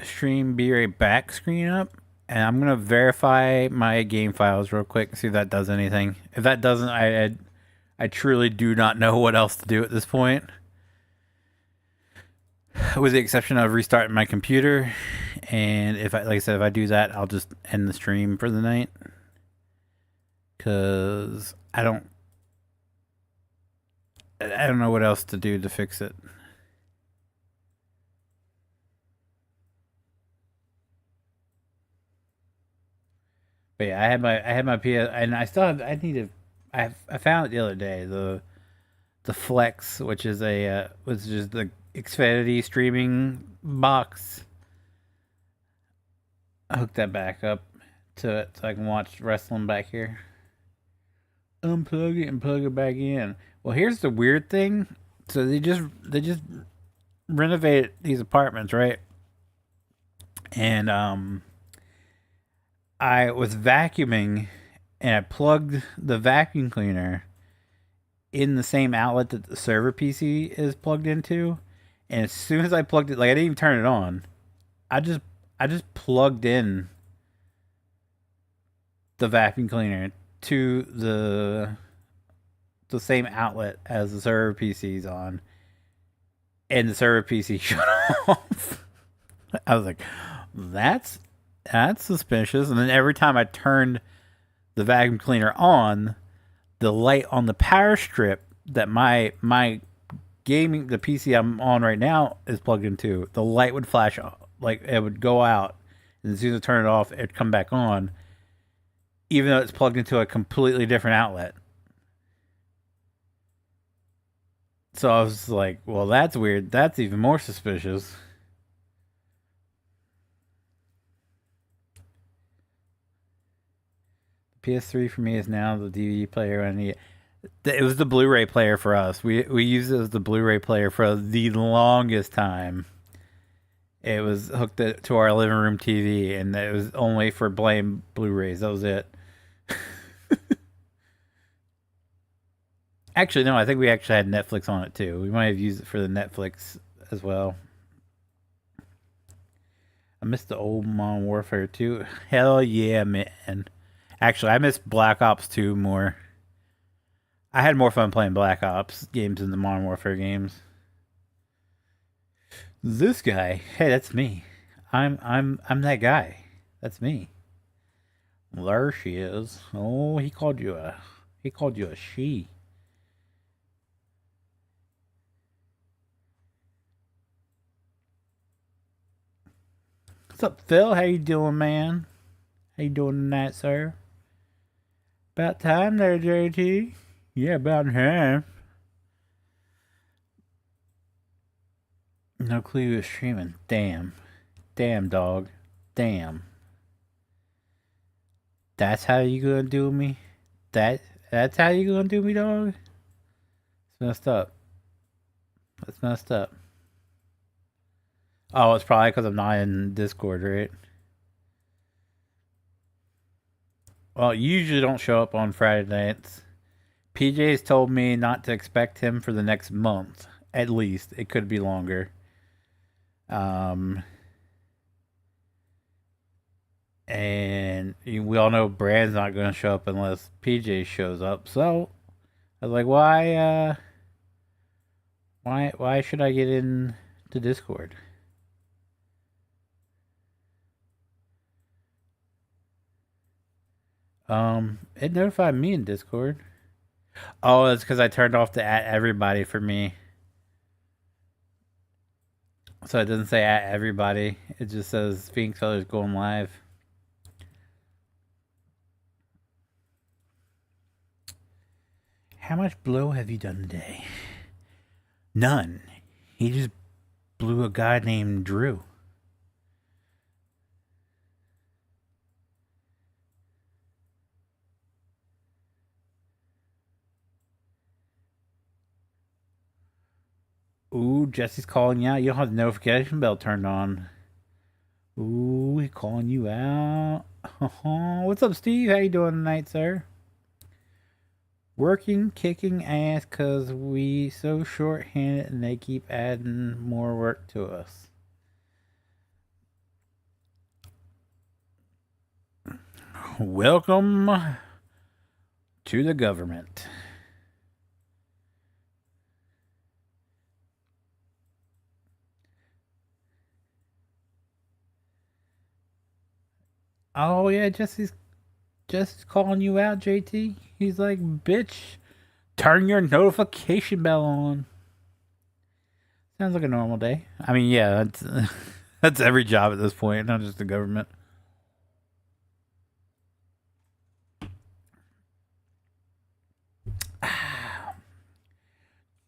stream be right back screen up. And I'm going to verify my game files real quick, see if that does anything. If that doesn't, I truly do not know what else to do at this point. With the exception of restarting my computer. And if like I said, if I do that, I'll just end the stream for the night. Because I don't know what else to do to fix it. But yeah, I had my PS, and I still have. I found it the other day. The Flex, which is the Xfinity streaming box. I hooked that back up to it so I can watch wrestling back here. Unplug it and plug it back in. Well, here's the weird thing. So they just renovated these apartments, right? And I was vacuuming and I plugged the vacuum cleaner in the same outlet that the server PC is plugged into. And as soon as I plugged it, like I didn't even turn it on. I just I just plugged in the vacuum cleaner to the same outlet as the server PC's on, and the server PC shut off. I was like, that's that's suspicious. And then every time I turned the vacuum cleaner on, the light on the power strip that my gaming the PC I'm on right now is plugged into, the light would flash off, like it would go out, and as soon as I turn it off, it'd come back on, even though it's plugged into a completely different outlet. So I was like, well, that's weird. That's even more suspicious. PS3 for me is now the DVD player I need. It was the Blu-ray player for us. We used it as the Blu-ray player for the longest time. It was hooked to our living room TV, and it was only for blame Blu-rays. That was it. Actually, no, I think we actually had Netflix on it too. We might have used it for the Netflix as well. I miss the old Modern Warfare 2. Hell yeah, man. Actually, I miss Black Ops 2 more. I had more fun playing Black Ops games than the Modern Warfare games. This guy, hey, that's me. I'm that guy. That's me. There she is. Oh, he called you a she. What's up, Phil? How you doing, man? How you doing tonight, sir? About time there, JT. Yeah, about time. No clue you was streaming. Damn. Damn, dog. Damn. That's how you gonna do me? That's how you gonna do me, dog? It's messed up. That's messed up. Oh, it's probably because I'm not in Discord, right? Well, you usually don't show up on Friday nights. PJ's told me not to expect him for the next month, at least. It could be longer. Um, and we all know Brand's not going to show up unless PJ shows up. So I was like, why should I get in to Discord? It notified me in Discord. Oh, it's because I turned off the at everybody for me. So it doesn't say at everybody. It just says Phoenix Feathers going live. How much blow have you done today? None. He just blew a guy named Drew. Ooh, Jesse's calling you out. You don't have the notification bell turned on. Ooh, he's calling you out. What's up, Steve? How you doing tonight, sir? Working, kicking ass cause we so short-handed and they keep adding more work to us. Welcome to the government. Oh yeah, Jesse's just calling you out, JT. He's like, bitch, turn your notification bell on. Sounds like a normal day. I mean, yeah, that's that's every job at this point, not just the government.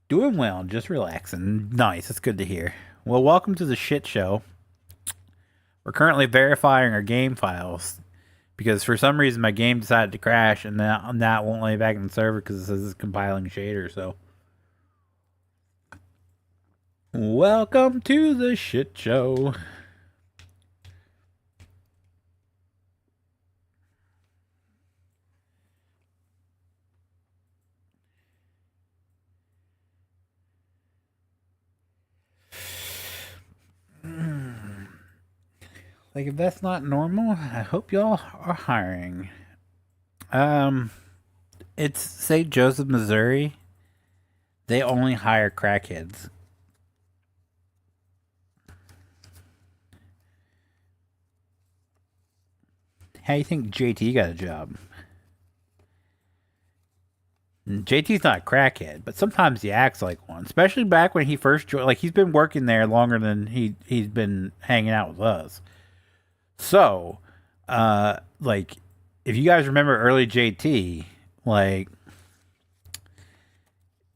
Doing well, just relaxing. Nice, that's good to hear. Well, welcome to the shit show. We're currently verifying our game files because for some reason my game decided to crash and that won't let me back in the server because it says it's compiling shader. So, welcome to the shit show. Like, if that's not normal, I hope y'all are hiring. It's St. Joseph, Missouri. They only hire crackheads. How do you think JT got a job? JT's not a crackhead, but sometimes he acts like one. Especially back when he first joined. Like, he's been working there longer than he's been hanging out with us. So, like, if you guys remember early JT, like,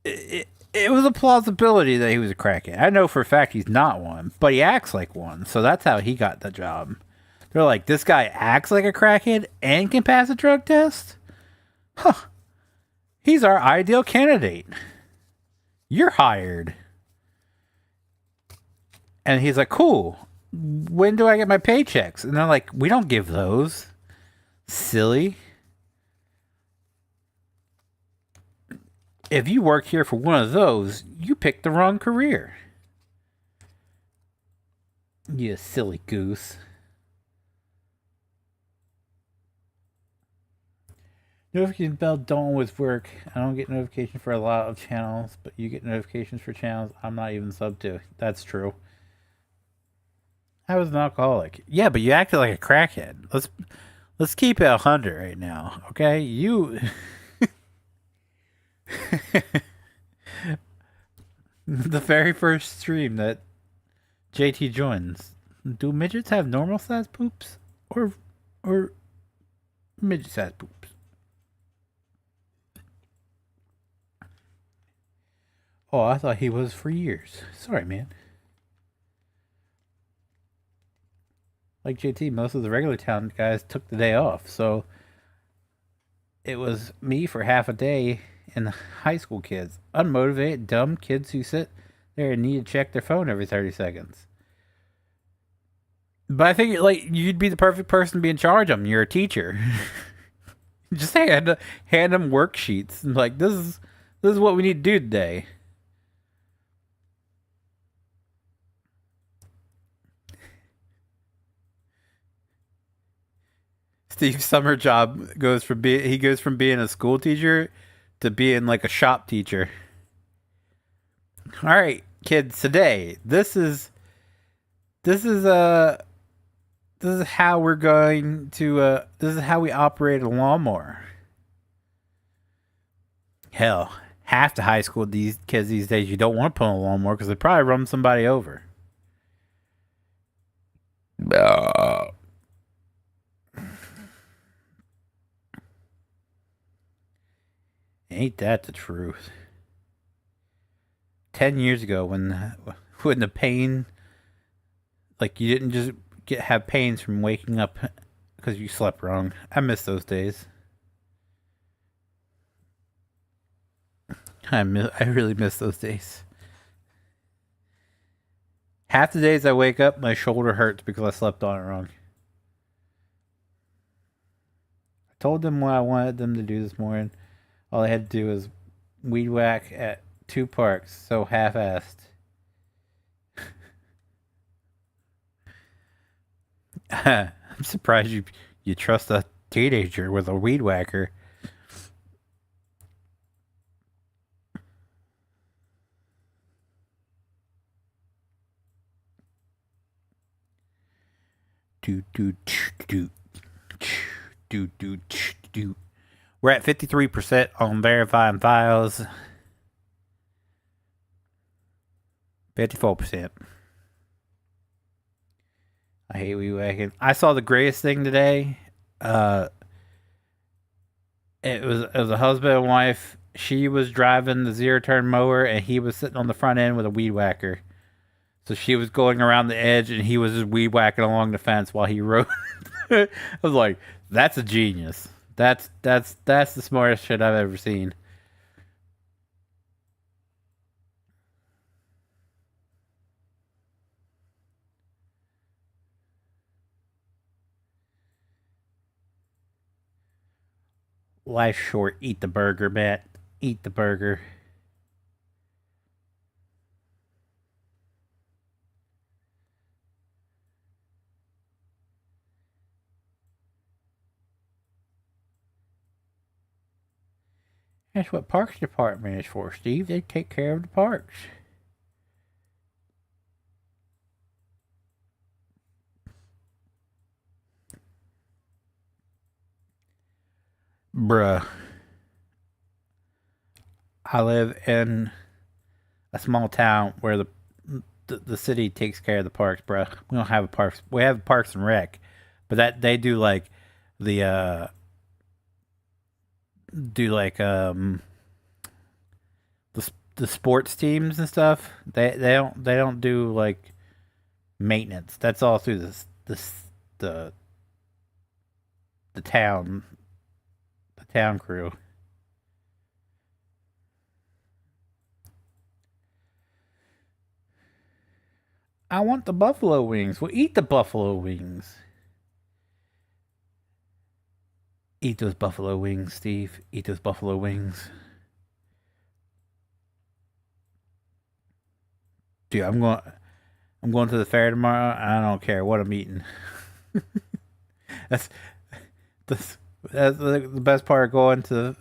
it was a plausibility that he was a crackhead. I know for a fact he's not one, but he acts like one. So that's how he got the job. They're like, this guy acts like a crackhead and can pass a drug test? Huh. He's our ideal candidate. You're hired. And he's like, cool. When do I get my paychecks? And they're like, we don't give those. Silly. If you work here for one of those, you picked the wrong career. You silly goose. Notification bell don't always work. I don't get notifications for a lot of channels, but you get notifications for channels I'm not even sub to. That's true. I was an alcoholic. Yeah, but you acted like a crackhead. Let's keep it 100 right now, okay? You the very first stream that JT joins. Do midgets have normal size poops or midget size poops? Oh, I thought he was for years. Sorry, man. Like JT, most of the regular town guys took the day off, so it was me for half a day and the high school kids. Unmotivated, dumb kids who sit there and need to check their phone every 30 seconds. But I think, like, you'd be the perfect person to be in charge of them. You're a teacher. Just hand them worksheets. Like, this is what we need to do today. Steve's summer job goes from being a school teacher to being like a shop teacher. All right, kids, today this is how we're going to this is how we operate a lawnmower. Hell, half the high school kids these days, you don't want to put on a lawnmower because they probably run somebody over. Ain't that the truth? 10 years ago, when the pain, like, you didn't just have pains from waking up because you slept wrong. I miss those days. I really miss those days. Half the days I wake up, my shoulder hurts because I slept on it wrong. I told them what I wanted them to do this morning. All I had to do was weed whack at 2 parks, so half-assed. I'm surprised you trust a teenager with a weed whacker. We're at 53% on verifying files. 54%. I hate weed whacking. I saw the greatest thing today. It was a husband and wife she was driving the zero turn mower and he was sitting on the front end with a weed whacker. So she was going around the edge and he was just weed whacking along the fence while he rode. I was like, that's a genius. That's the smartest shit I've ever seen. Life's short. Eat the burger, Matt. Eat the burger. That's what Parks Department is for, Steve. They take care of the parks. Bruh. I live in a small town where the city takes care of the parks, bruh. We don't have a parks. We have Parks and Rec, but that they do like the the sports teams and stuff. They don't do like maintenance. That's all through the the town the town crew. I want the buffalo wings. We'll eat the buffalo wings. Eat those buffalo wings, Steve. Eat those buffalo wings. Dude, I'm going to the fair tomorrow. I don't care what I'm eating. that's that's the best part of going to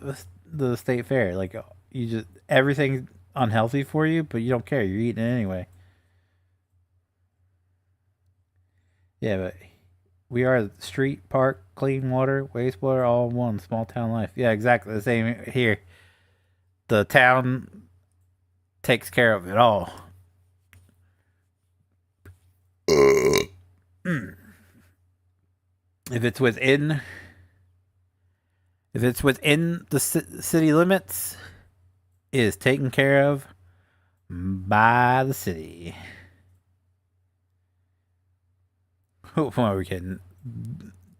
the state fair. Like you just everything's unhealthy for you, but you don't care. You're eating it anyway. Yeah, but we are street, park, clean water, wastewater, all in one. Small town life. Yeah, exactly the same here. The town takes care of it all. Mm. If it's within the city limits, it is taken care of by the city. Who are we kidding?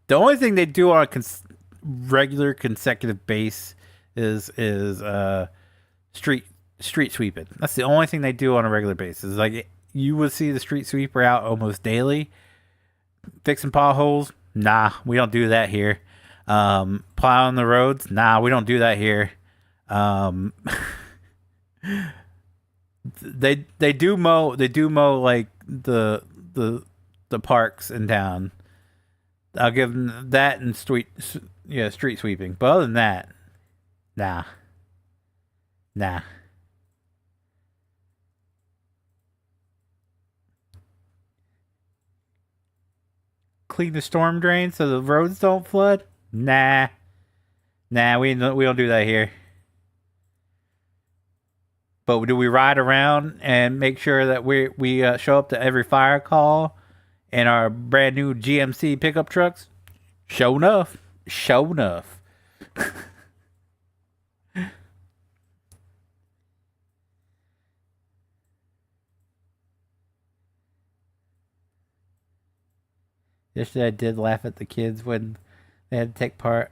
The only thing they do on a regular consecutive base is street sweeping. That's the only thing they do on a regular basis. Like you would see the street sweeper out almost daily, fixing potholes. Nah, we don't do that here. Plowing the roads. Nah, we don't do that here. Um, they do mow. They do mow like the parks in town. I'll give them that and street sweeping. But other than that, nah, nah. Clean the storm drain so the roads don't flood. Nah, nah. We don't do that here. But do we ride around and make sure that we show up to every fire call in our brand new GMC pickup trucks? Show enough. Show enough. Yesterday I did laugh at the kids when they had to take part.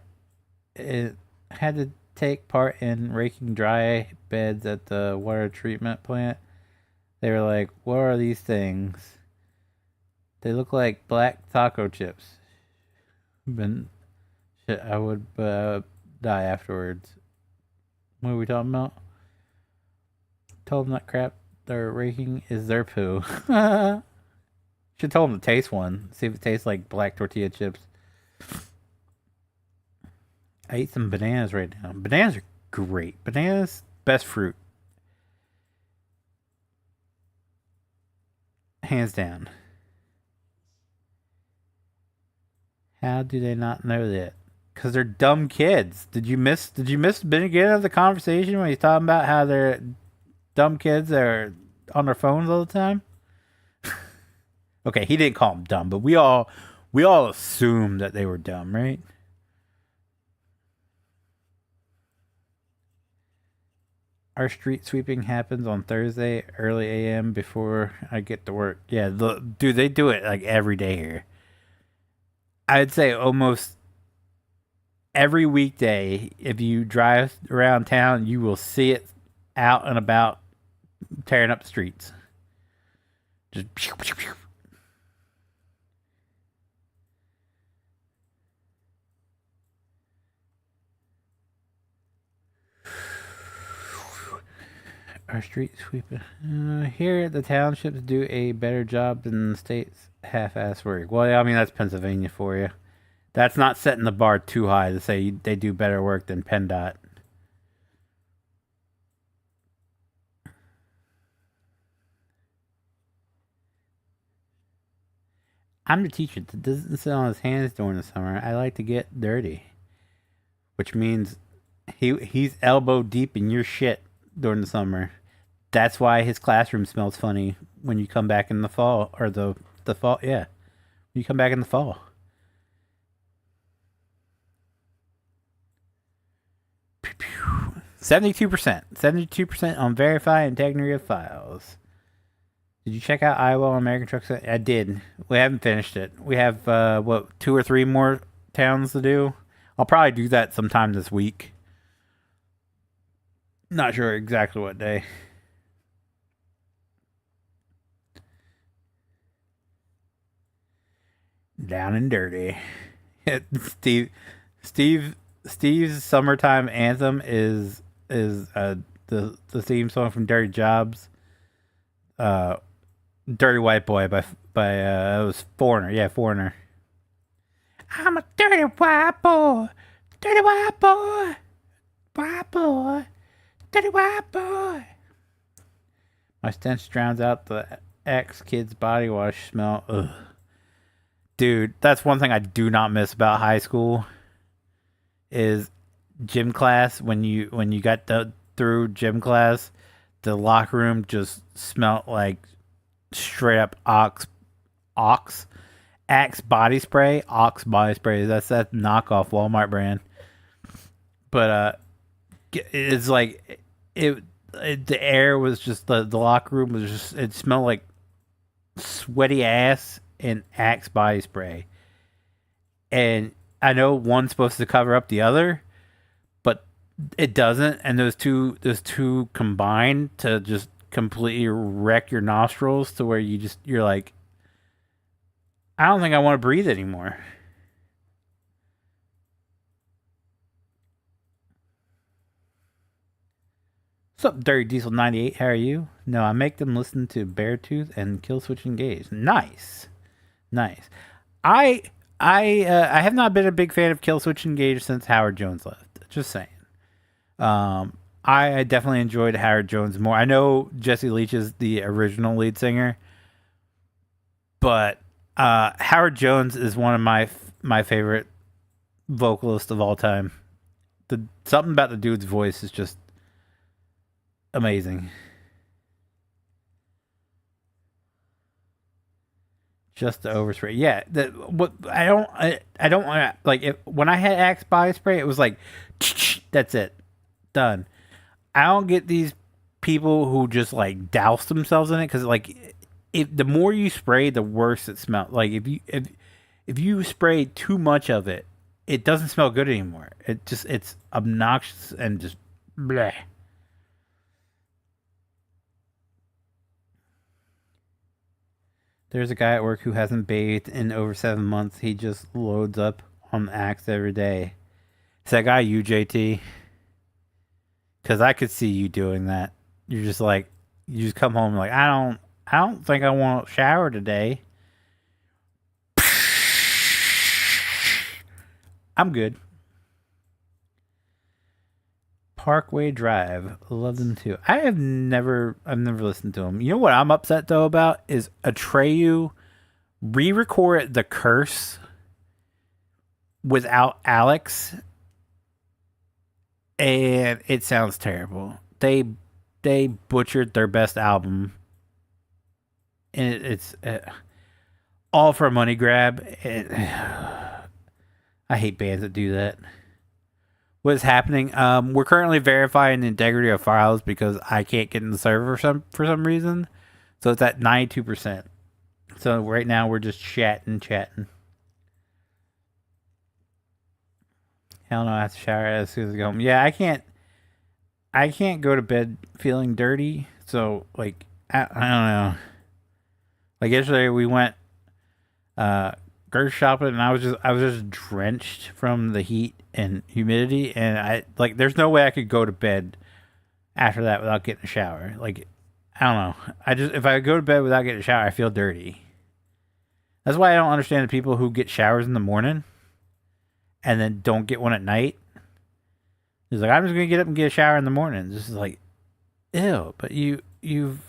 It had to take part in raking dry beds at the water treatment plant. They were like, "What are these things? They look like black taco chips." But shit, I would die afterwards. What are we talking about? Told them that crap they're raking is their poo. Should tell them to taste one. See if it tastes like black tortilla chips. I ate some bananas right now. Bananas are great. Bananas, best fruit. Hands down. How do they not know that? Because they're dumb kids. Did you miss the beginning of the conversation when he's talking about how they're dumb kids that are on their phones all the time? Okay, he didn't call them dumb, but we all assumed that they were dumb, right? Our street sweeping happens on Thursday, early AM before I get to work. Yeah, dude, they do it like every day here. I'd say almost every weekday, if you drive around town, you will see it out and about tearing up the streets. Just pew, pew, pew. Our street sweeping. Here, the townships do a better job than the state's half-ass work. Well, I mean, that's Pennsylvania for you. That's not setting the bar too high to say they do better work than PennDOT. I'm the teacher that doesn't sit on his hands during the summer. I like to get dirty, which means he's elbow deep in your shit during the summer. That's why his classroom smells funny when you come back in the fall, or the fall. Yeah, when you come back in the fall. 72% on verify integrity of files. Did you check out Iowa on American Truck? I did. We haven't finished it. We have, 2 or 3 more towns to do. I'll probably do that sometime this week. Not sure exactly what day. Down and dirty. Steve's summertime anthem is the theme song from Dirty Jobs. Dirty White Boy by it was Foreigner. Yeah, Foreigner. I'm a dirty white boy, dirty white boy, dirty white boy. My stench drowns out the ex-kid's body wash smell. Ugh. Dude, that's one thing I do not miss about high school is gym class. When you got through gym class, the locker room just smelled like straight up Axe body spray. Ox body spray. That's that knockoff Walmart brand. But it's like the air was just the locker room was just, it smelled like sweaty ass and Axe body spray. And I know one's supposed to cover up the other, but it doesn't. And those two combine to just completely wreck your nostrils to where you're like, I don't think I want to breathe anymore. What's up, Dirty Diesel 98? How are you? No, I make them listen to Beartooth and Killswitch Engage. Nice. I have not been a big fan of Killswitch Engage since Howard Jones left. Just saying. I definitely enjoyed Howard Jones more. I know Jesse Leach is the original lead singer, but Howard Jones is one of my favorite vocalists of all time. Something about the dude's voice is just amazing. Just the overspray. Yeah, I don't want to, like, when I had Axe body spray, it was like that's it. Done. I don't get these people who just like douse themselves in it, cuz like the more you spray, the worse it smells. Like if you spray too much of it, it doesn't smell good anymore. It's obnoxious and just bleh. There's a guy at work who hasn't bathed in over 7 months. He just loads up on the Axe every day. Is that guy you, JT? Because I could see you doing that. You're just like, you just come home like, I don't think I want to shower today. I'm good. Parkway Drive, love them too. I've never listened to them. You know what I'm upset though about is Atreyu re-recorded The Curse without Alex, and it sounds terrible. They butchered their best album, and it's all for a money grab. I hate bands that do that. what's happening. We're currently verifying the integrity of files because I can't get in the server for some reason. So it's at 92%. So right now we're just chatting. Hell no, I have to shower as soon as I go home. Yeah, I can't go to bed feeling dirty. So like I don't know. Like yesterday we went grocery shopping and I was just drenched from the heat and humidity, and I like there's no way I could go to bed after that without getting a shower. Like I don't know. If I go to bed without getting a shower, I feel dirty. That's why I don't understand the people who get showers in the morning and then don't get one at night. He's like, I'm just gonna get up and get a shower in the morning. This is like, ew. But you've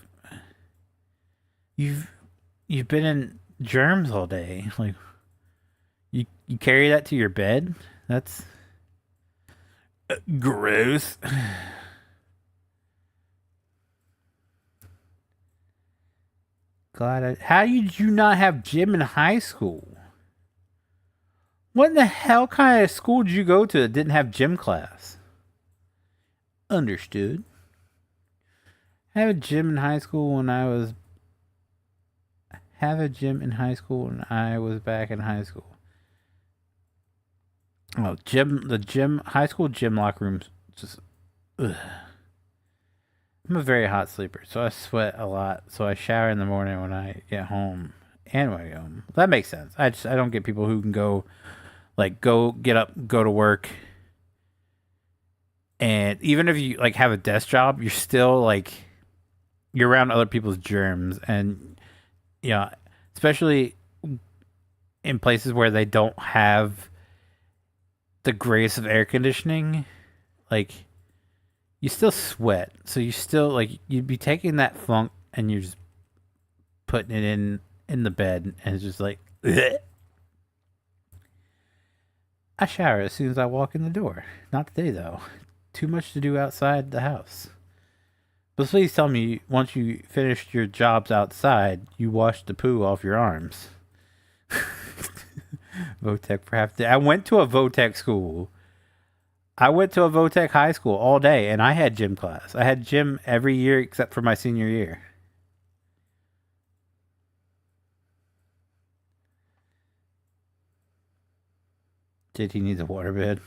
been in germs all day. Like you carry that to your bed. That's gross. God, how did you not have gym in high school? What in the hell kind of school did you go to that didn't have gym class? Understood. I have a gym in high school when I was back in high school. Oh, high school gym locker rooms just ugh. I'm a very hot sleeper, so I sweat a lot. So I shower in the morning when I get home and when I get home. That makes sense. I don't get people who can go get up, go to work, and even if you like have a desk job, you're still like you're around other people's germs, and especially in places where they don't have the grace of air conditioning, like. You still sweat, so you still like you'd be taking that funk and you're just putting it in the bed, and it's just like. Bleh. I shower as soon as I walk in the door. Not today though. Too much to do outside the house. But please tell me, once you finished your jobs outside, you washed the poo off your arms. Votech for half day. I went to a Votech school. I went to a Votech high school all day, and I had gym class. I had gym every year except for my senior year. JT needs a waterbed.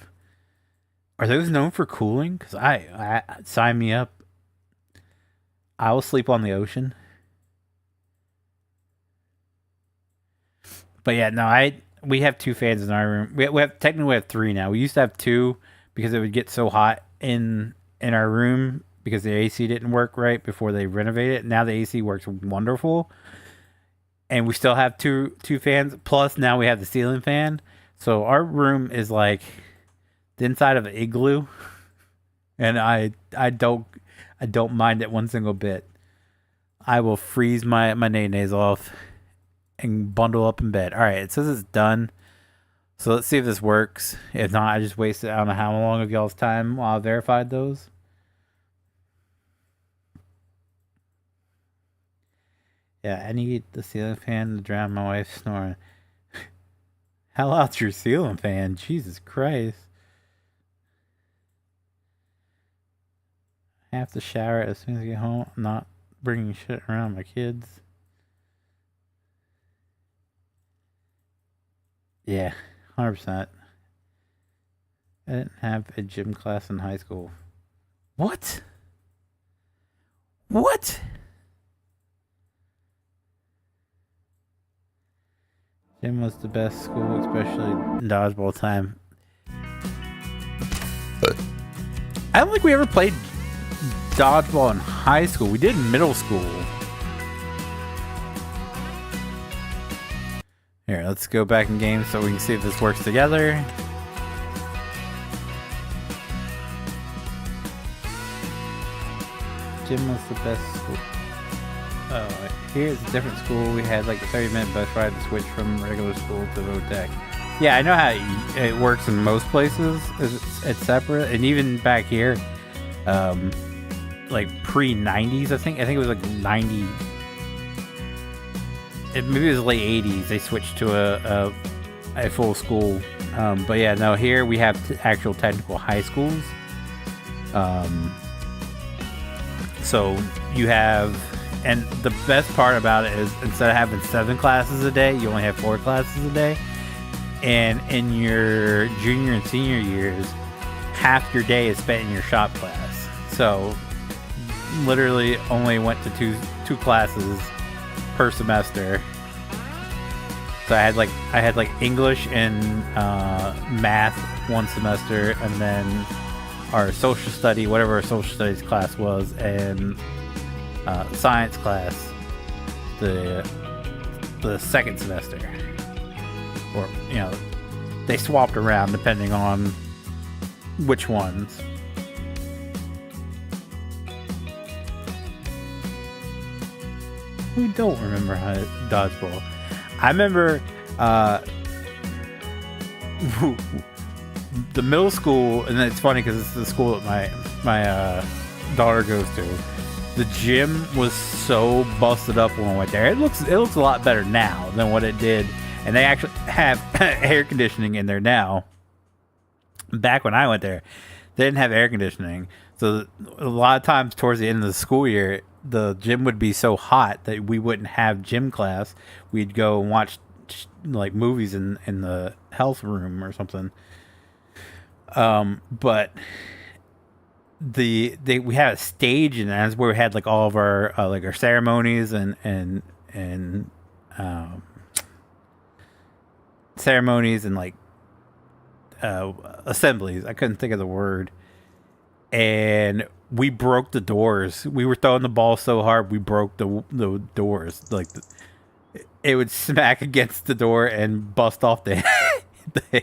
Are those known for cooling? Because I sign me up. I will sleep on the ocean. But yeah, no, we have 2 fans in our room. We have 3 now. We used to have 2. Because it would get so hot in our room because the AC didn't work right before they renovated it. Now the AC works wonderful. And we still have two fans. Plus now we have the ceiling fan. So our room is like the inside of an igloo. And I don't mind it one single bit. I will freeze my nays off and bundle up in bed. All right, it says it's done. So let's see if this works. If not, I just wasted I don't know how long of y'all's time while I verified those. Yeah, I need the ceiling fan to drown my wife's snoring. How loud's your ceiling fan? Jesus Christ. I have to shower as soon as I get home. I'm not bringing shit around my kids. Yeah. 100%. I didn't have a gym class in high school. What? What? Gym was the best school, especially in dodgeball time. I don't think we ever played dodgeball in high school. We did in middle school. Here, let's go back in game so we can see if this works together. Gym was the best school. Oh, here's a different school. We had like a 30-minute bus ride to switch from regular school to Votech. Yeah, I know how it works in most places. It's separate, and even back here, like pre-90s, I think it was like 90. Maybe it was late 80s. They switched to a full school. But yeah, no, here we have actual technical high schools. So you have, and the best part about it is instead of having 7 classes a day, you only have 4 classes a day. And in your junior and senior years, half your day is spent in your shop class. So literally only went to two classes per semester. So I had like English and math one semester, and then our social study, whatever our social studies class was, and science class the second semester. Or, you know, they swapped around depending on which ones. Who don't remember how to dodgeball? I remember the middle school, and it's funny because it's the school that my daughter goes to. The gym was so busted up when I went there. It looks a lot better now than what it did, and they actually have air conditioning in there now. Back when I went there, they didn't have air conditioning, so a lot of times towards the end of the school year, the gym would be so hot that we wouldn't have gym class. We'd go and watch like movies in the health room or something. But we had a stage, and that's where we had like all of our like our ceremonies and ceremonies and like assemblies. I couldn't think of the word. And we broke the doors. We were throwing the ball so hard we broke the doors. Like it would smack against the door and bust off the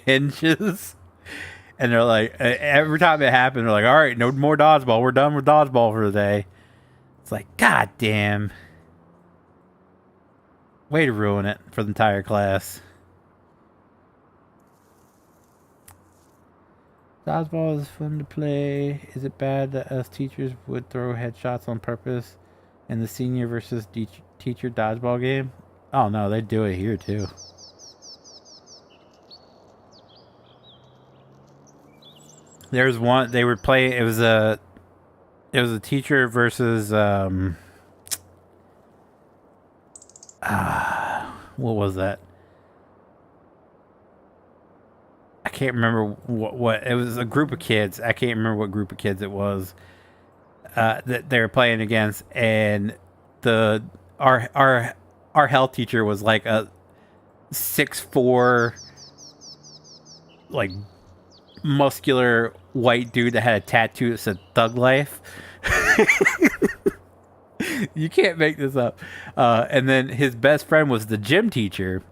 hinges. And they're like, every time it happened, they're like, all right, no more dodgeball. We're done with dodgeball for the day. It's like, god damn. Way to ruin it for the entire class. Dodgeball is fun to play. Is it bad that us teachers would throw headshots on purpose in the senior versus teacher dodgeball game? Oh no, they do it here too. There's one they were playing. It was a teacher versus what was that? I can't remember what it was. A group of kids. I can't remember what group of kids it was that they were playing against, and our health teacher was like a 6'4", like muscular white dude that had a tattoo that said "Thug Life." You can't make this up. And then his best friend was the gym teacher,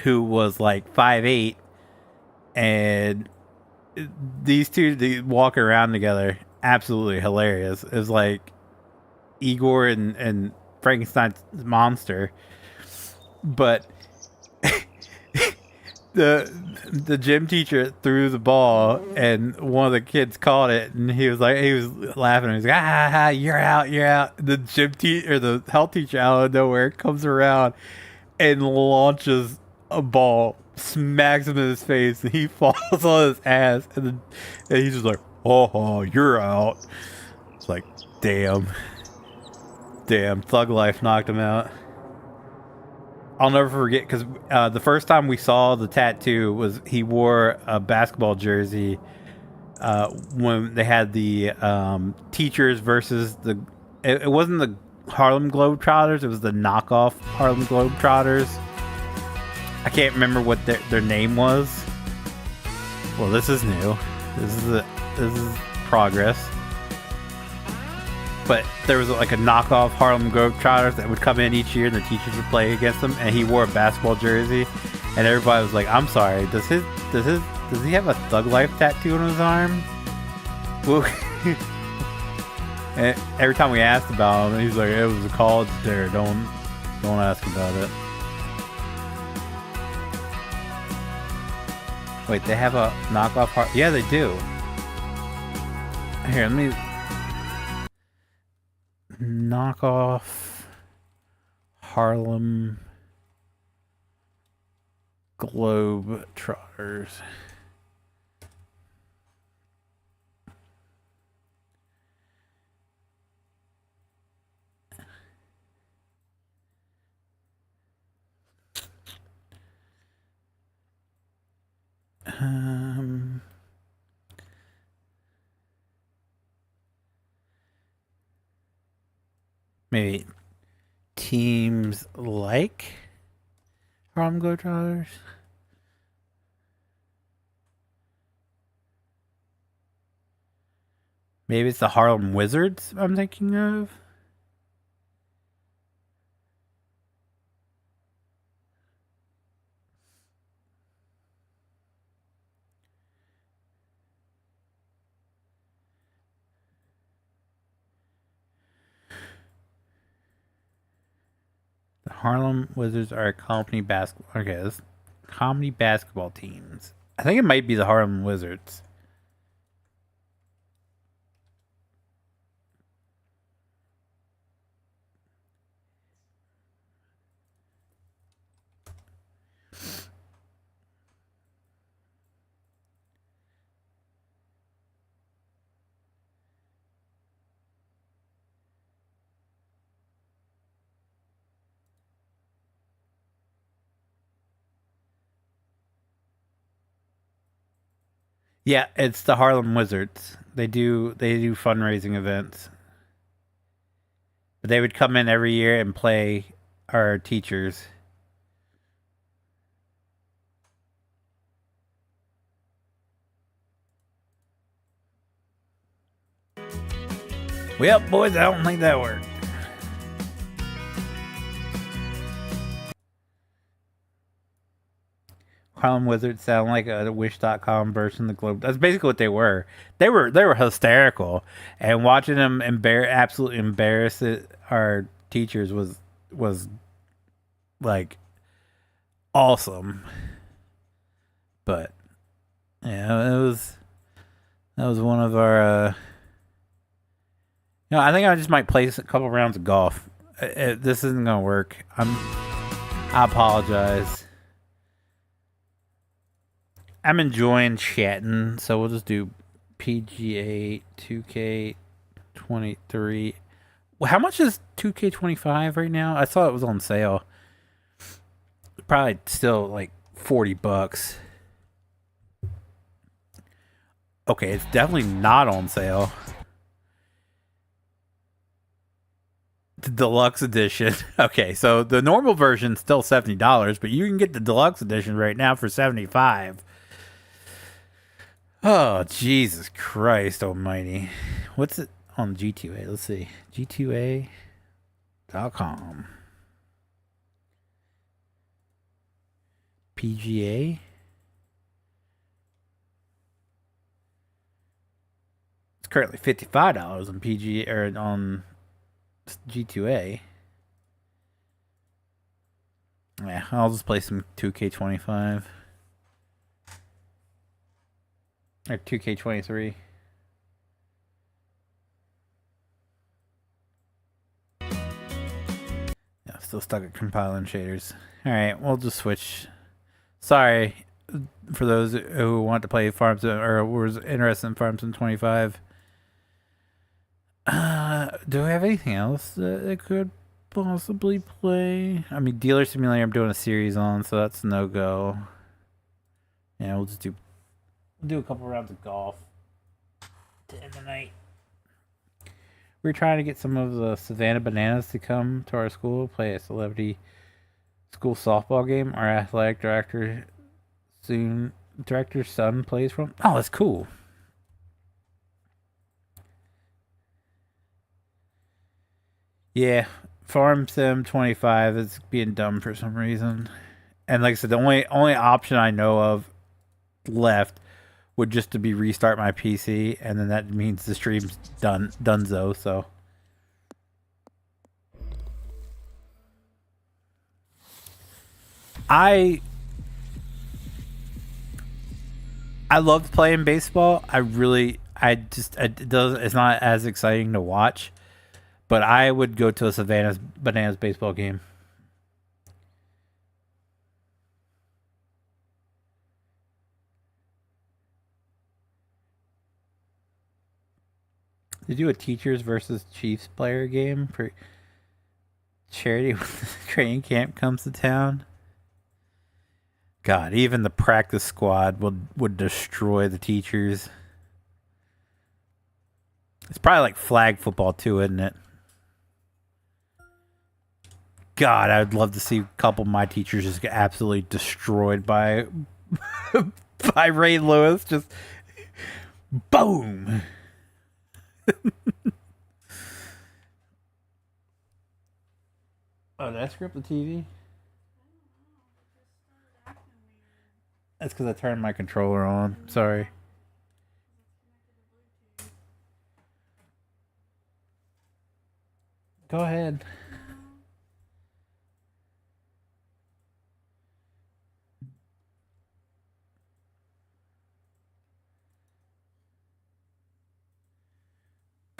who was like 5'8". And these two, they walk around together, absolutely hilarious. It was like Igor and Frankenstein's monster. But the gym teacher threw the ball, and one of the kids caught it, and he was laughing. He was like, you're out. The gym teacher, or the health teacher, out of nowhere comes around and launches a ball, smacks him in his face, and he falls on his ass, and he's just like, oh, you're out. It's like, damn, Thug Life knocked him out. I'll never forget, because the first time we saw the tattoo was he wore a basketball jersey when they had the teachers versus it wasn't the Harlem Globetrotters, it was the knockoff Harlem Globetrotters. I can't remember what their name was. Well, this is new. This is progress. But there was like a knockoff Harlem Globetrotters that would come in each year, and the teachers would play against them. And he wore a basketball jersey, and everybody was like, "I'm sorry, does he have a Thug Life tattoo on his arm?" And every time we asked about him, he's like, "It was a college dare. Don't ask about it." Wait, they have a knockoff heart? Yeah, they do. Here, let me... Knockoff Harlem Globe Trotters. Maybe teams like Harlem Globetrotters. Maybe it's the Harlem Wizards I'm thinking of. The Harlem Wizards are a company basketball. Okay, this comedy basketball teams. I think it might be the Harlem Wizards. Yeah, it's the Harlem Wizards. They do fundraising events. But they would come in every year and play our teachers. Well, boys, I don't think that worked. Harlem Wizards sound like a Wish.com version of the Globe. That's basically what they were. They were hysterical, and watching them absolutely embarrass our teachers was like awesome. But yeah, that was one of our. I think I just might play a couple rounds of golf. This isn't gonna work. I apologize. I'm enjoying chatting, so we'll just do PGA2k23. Well, how much is 2k25 right now? I saw it was on sale. Probably still like $40. Okay, it's definitely not on sale. The deluxe edition. Okay, so the normal version's still $70, but you can get the deluxe edition right now for $75. Oh, Jesus Christ almighty. What's it on G2A? Let's see. G2A.com. PGA. It's currently $55 on PGA or on G2A. Yeah, I'll just play some 2K25. Or 2K23. Yeah, still stuck at compiling shaders. Alright, we'll just switch. Sorry for those who want to play Farm Sim or was interested in Farm Sim 25. Do we have anything else that I could possibly play? I mean, Dealer Simulator I'm doing a series on, so that's no go. Yeah, we'll just do a couple rounds of golf to end the night. We're trying to get some of the Savannah Bananas to come to our school, play a celebrity school softball game. Our athletic director's son plays from. Oh, that's cool. Yeah, Farm Sim 25 is being dumb for some reason. And like I said, the only option I know of left would just to be restart my PC, and then that means the stream's donezo. So I loved playing baseball. It's not as exciting to watch, but I would go to a Bananas baseball game. They do a teachers versus Chiefs player game for charity when the training camp comes to town. God, even the practice squad would destroy the teachers. It's probably like flag football too, isn't it? God, I would love to see a couple of my teachers just get absolutely destroyed by by Ray Lewis. Just boom. Oh, did I screw up the TV? That's because I turned my controller on. Sorry. Go ahead.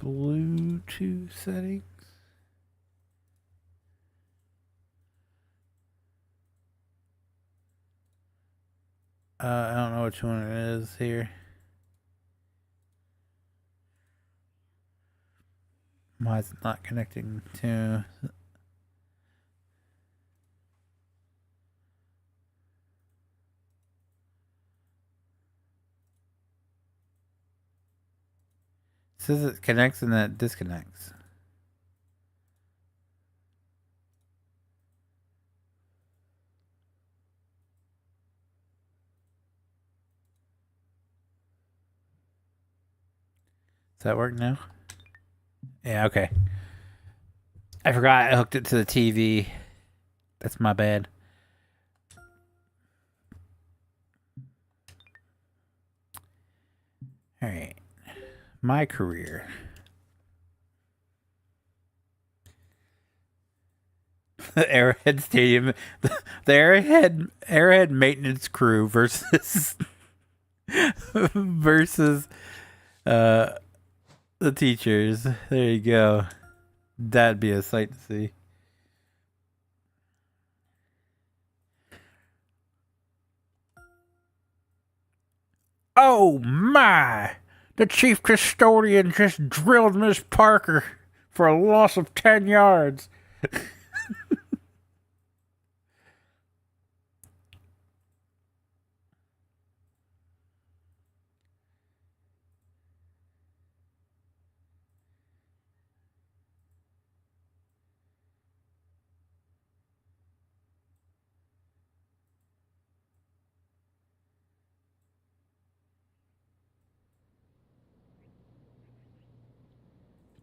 Bluetooth settings. I don't know which one it is here. Why is it not connecting to... It says it connects and then it disconnects. Does that work now? Yeah, okay. I forgot I hooked it to the TV. That's my bad. Alright. My career. The Arrowhead Stadium. The Arrowhead maintenance crew versus versus the teachers. There you go. That'd be a sight to see. Oh my! The chief custodian just drilled Miss Parker for a loss of 10 yards.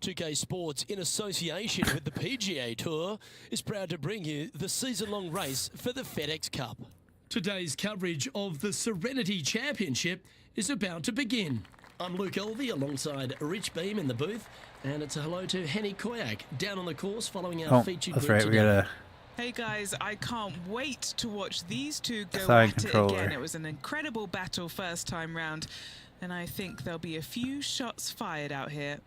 .2k Sports, in association with the PGA Tour, is proud to bring you the season-long race for the FedEx Cup. Today's coverage of the Serenity Championship is about to begin. I'm Luke Elvey alongside Rich Beam in the booth, and it's a hello to Henny Koyak down on the course following our featured that's group right. today. We gotta. Hey guys, I can't wait to watch these two go Side at controller. it again. It was an incredible battle first time round, and I think there'll be a few shots fired out here.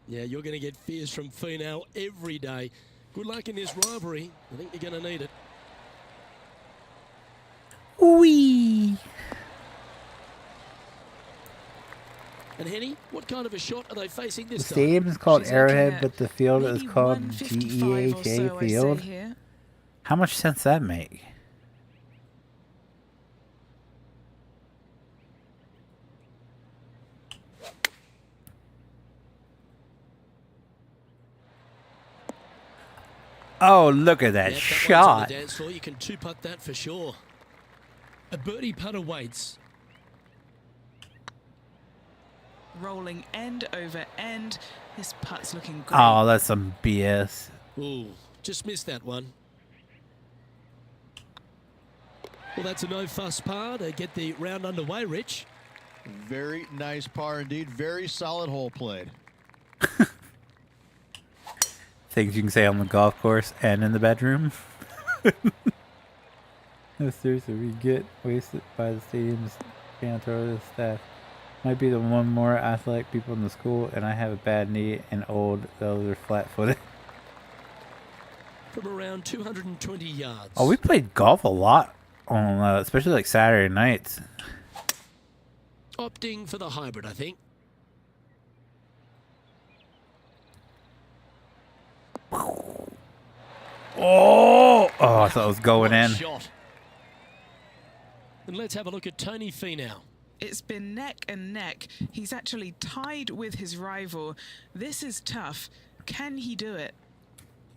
Yeah, you're going to get fears from Finau every day. Good luck in this rivalry. I think you're going to need it. Wee. And Henny, what kind of a shot are they facing The this time? stadium is called She's Arrowhead, looking but the field is maybe called 155 or GEHA so, I say Field. here. How much sense does that make? Oh, look at that Yep, shot. one's on the dance floor. You can two-putt that for sure. A birdie putt awaits. Rolling end over end. This putt's looking great. Oh, that's some BS. Ooh, just missed that one. Well, that's a no-fuss par to get the round underway, Rich. Very nice par indeed. Very solid hole played. Things you can say on the golf course and in the bedroom. No, seriously, we get wasted by the stadium's janitorial staff. Might be the one more athletic people in the school, and I have a bad knee and old. Those are flat-footed. From around 220 yards. Oh, we played golf a lot on, especially like Saturday nights. Opting for the hybrid, I think. Oh, I thought it was going What a in. shot. And let's have a look at Tony Finau. It's been neck and neck. He's actually tied with his rival. This is tough. Can he do it?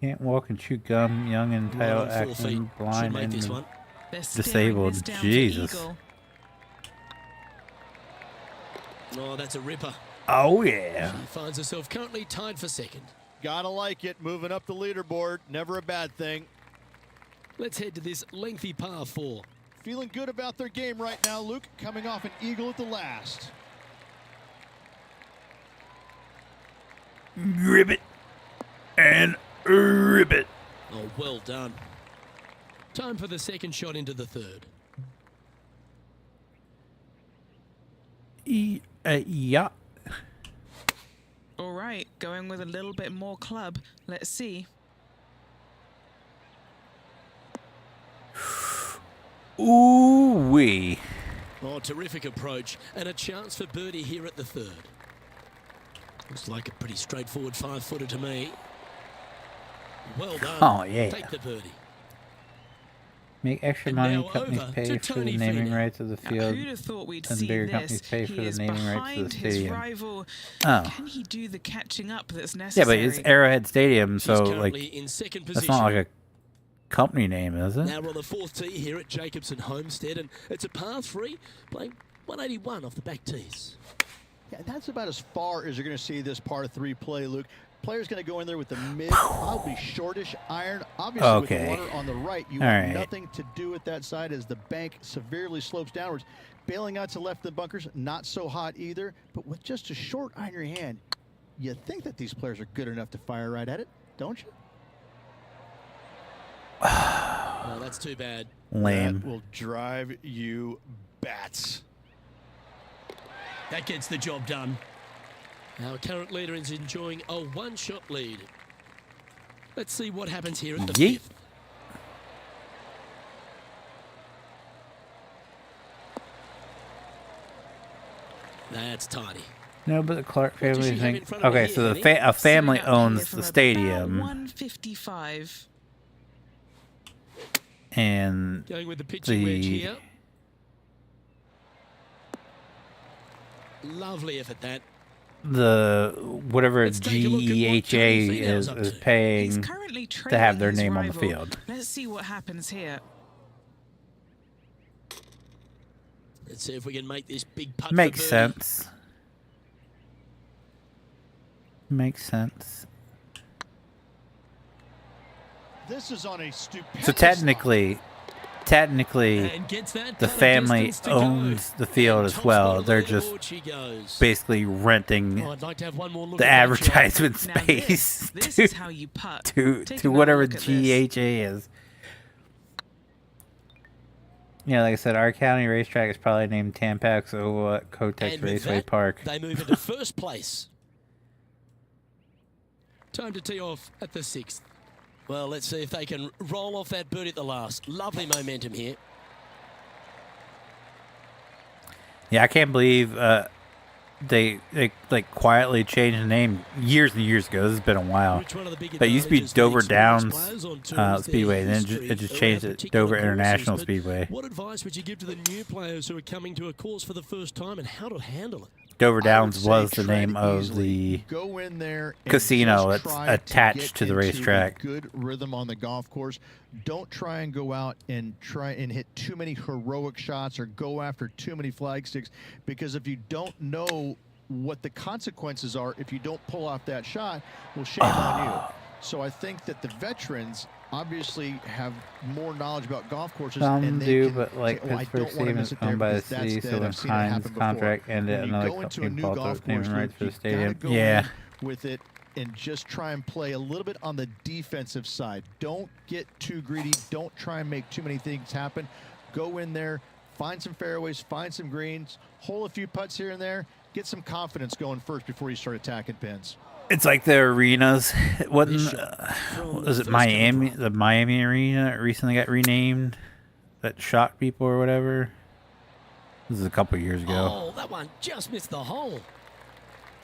Can't walk and chew gum, young and Right on entitled, 4 feet. acting, Should blind, make this and one. They're staring disabled. this down for Jesus. eagle. Oh, that's a ripper. Oh, yeah. She finds herself currently tied for second. Gotta like it. Moving up the leaderboard. Never a bad thing. Let's head to this lengthy par 4. Feeling good about their game right now, Luke. Coming off an eagle at the last. Ribbit. And ribbit. Oh, well done. Time for the second shot into the third. Yeah. All right, going with a little bit more club. Let's see. Ooh-wee. Oh, terrific approach. And a chance for birdie here at the third. Looks like a pretty straightforward 5-footer to me. Well done. Oh, yeah. Take the birdie. Make extra And money, now companies over pay to for the Tony naming Finau. rights of the Now, field, who'd have thought we'd and see bigger this? companies pay He for the is naming rights of behind the his stadium. rival. Oh. Can he do the catching up that's Yeah, necessary? but it's Arrowhead Stadium, She's so, currently like, in second that's position. not like a company name, is it? Now we're on the 4th tee here at Jacobson Homestead, and it's a par 3, playing 181 off the back tees. Yeah, that's about as far as you're going to see this par 3 play, Luke. Player's going to go in there with the mid, probably shortish iron. Obviously, Okay. with the water on the right, you All have right. nothing to do with that side as the bank severely slopes downwards. Bailing out to left the bunkers, not so hot either. But with just a short iron in your hand, you think that these players are good enough to fire right at it, don't you? Oh, that's too bad. Lame. That will drive you bats. That gets the job done. Our current leader is enjoying a 1-shot lead. Let's see what happens here at the Yeet. 5th. That's tidy. No, but the Clark What does family she have in think. front of her Okay, here, so Henny? a family Setting up owns here from the about stadium, 155. and Going with the pitching wedge the here. Lovely effort that. whatever Let's take a look at what Tony GEHA Finau's is up is to. He's paying currently to have their trailing his name on the rival. field. Let's see what happens here. Let's see if we can make this big putt. Makes for birdie. sense. Makes sense. This is on a stupendous So technically, And gets that the cut of family distance to go. owns the field And as top well. spot of They're the just leaderboard she goes. basically renting Oh, I'd like to have one more look the at that shot. advertisement Now space this to, is how you putt. to Take to another whatever look at this. GEHA is. Yeah, like I said, our county racetrack is probably named Tampax Kotex And with Raceway that, Park. They move into first place. Time to tee off at the 6th. Well, let's see if they can roll off that birdie at the last. Lovely momentum here. Yeah, I can't believe they like quietly changed the name years and years ago. This has been a while. Which one of the big But it used to be advantages for Dover experienced Downs players on tour is their Speedway, and then history it just around changed it particular Dover International courses. But Speedway. What advice would you give to the new players who are coming to a course for the first time and how to handle it? Dover I would Downs say was the tread name of easily. the Go in there and casino just that's try attached get to the into a racetrack. Good rhythm on the golf course. Don't try and go out and try and hit too many heroic shots or go after too many flag sticks, because if you don't know what the consequences are if you don't pull off that shot, well, shame on you. So I think that the veterans obviously have more knowledge about golf courses. Some and they do, can but like say, "Oh, I Pittsburgh don't wanna Stadium miss is it there owned by the because that's city, dead. so when I've seen it happen Hines before." contract ended, When you another go into a company new bought golf the naming course, rights Luke, for the you gotta stadium. go Yeah. in with it and just try and play a little bit on the defensive side. Don't get too greedy. Don't try and make too many things happen. Go in there, find some fairways, find some greens, hole a few putts here and there, get some confidence going first before you start attacking pins. It's like the arenas. It wasn't This shot from was the it first Miami? cover. The Miami Arena recently got renamed. That shocked people or whatever. This is a couple years ago. Oh, that one just missed the hole.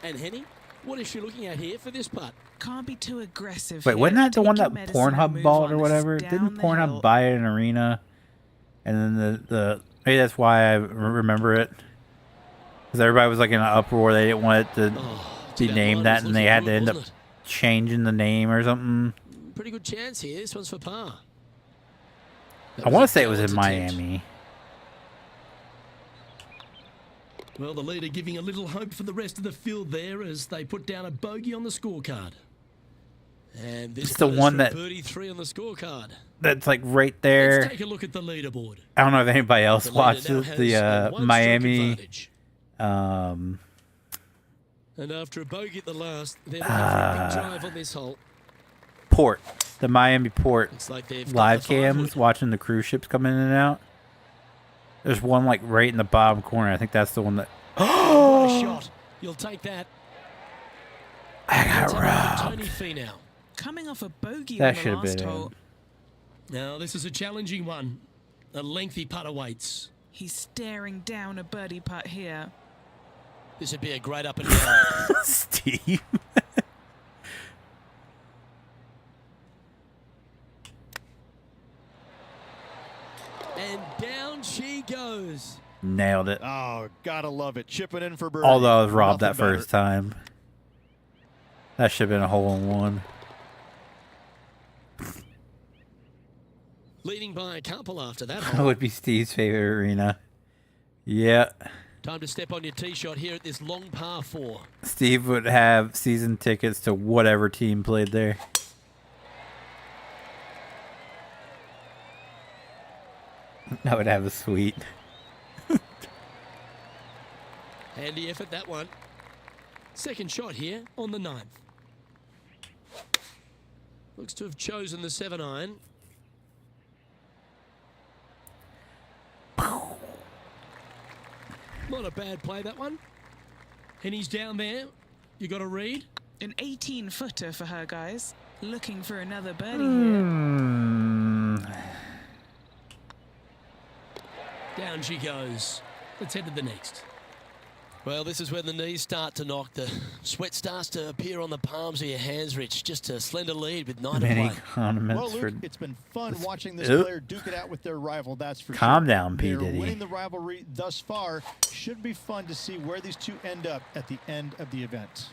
And Henny, what is she looking at here for this putt? Can't be too aggressive. Wait, here. wasn't that the Take one your that medicine and Pornhub move bought on. or This is whatever? down Didn't the Pornhub hill. buy an arena? And then the maybe that's why I remember it. Because everybody was like in an uproar. They didn't want it to be named that, and they had to end up changing the name or something. Pretty good chance here. This one's for par. I want to say it was in Miami. Well, the leader giving a little hope for the rest of the field there as they put down a bogey on the scorecard. And this It's the one that birdie 3 on the scorecard. that's like right there. Let's take a look at the leaderboard. I don't know if anybody else The leader now watches has the a one-stroke Miami. advantage. Um, And after a bogey at the last, they're looking for a big drive on this hole. Port, the Miami Port Looks like they've got live the cams, firewood. watching the cruise ships come in and out. There's one like right in the bottom corner. I think that's the one that. What a shot. You'll take that. I got Let's have a look at robbed. Tony Finau. Coming off a bogey That on the should have last been hole. in. Now, this is a challenging one. A lengthy putt awaits. He's staring down a birdie putt here. This would be a great up and down. Steve. And down she goes. Nailed it. Oh, gotta love it. Chipping in for birdie. Although I was robbed Nothing that first time. That should have been a hole in one. Leading by a couple after that That hole. would be Steve's favorite arena. Yeah. Time to step on your tee shot here at this long par 4. Steve would have season tickets to whatever team played there. I would have a suite. Handy effort, that one. Second shot here on the 9th. Looks to have chosen the 7-iron. Not a bad play, that one. And he's down there. You got to read. An 18-footer for her, guys. Looking for another birdie here. Down she goes. Let's head to the next. Well, this is when the knees start to knock. The sweat starts to appear on the palms of your hands, Rich. Just a slender lead with 9 to Many play. condiments Well, Luke, for. it's been fun watching this Oop. player duke it out with their rival, that's for Calm sure. down, P. They're Diddy. winning the rivalry thus far. Should be fun to see where these two end up at the end of the event.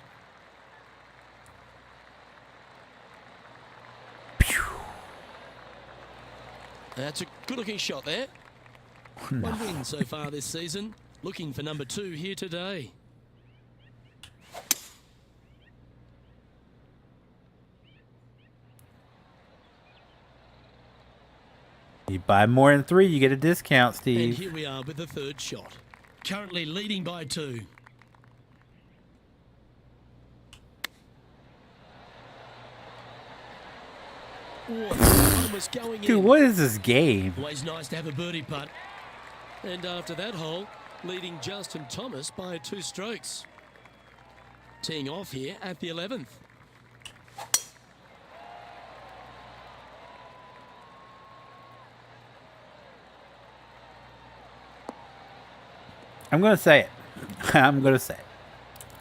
That's a good-looking shot there. No. One win so far this season. Looking for number 2 here today. You buy more than 3, you get a discount, And Steve. here we are with the 3rd shot. Currently leading by 2. Oh, almost going Dude, in. what is this game? Always nice to have a birdie putt. And after that hole, leading Justin Thomas by 2 strokes. Teeing off here at the 11th. I'm going to say it. I'm going to say it.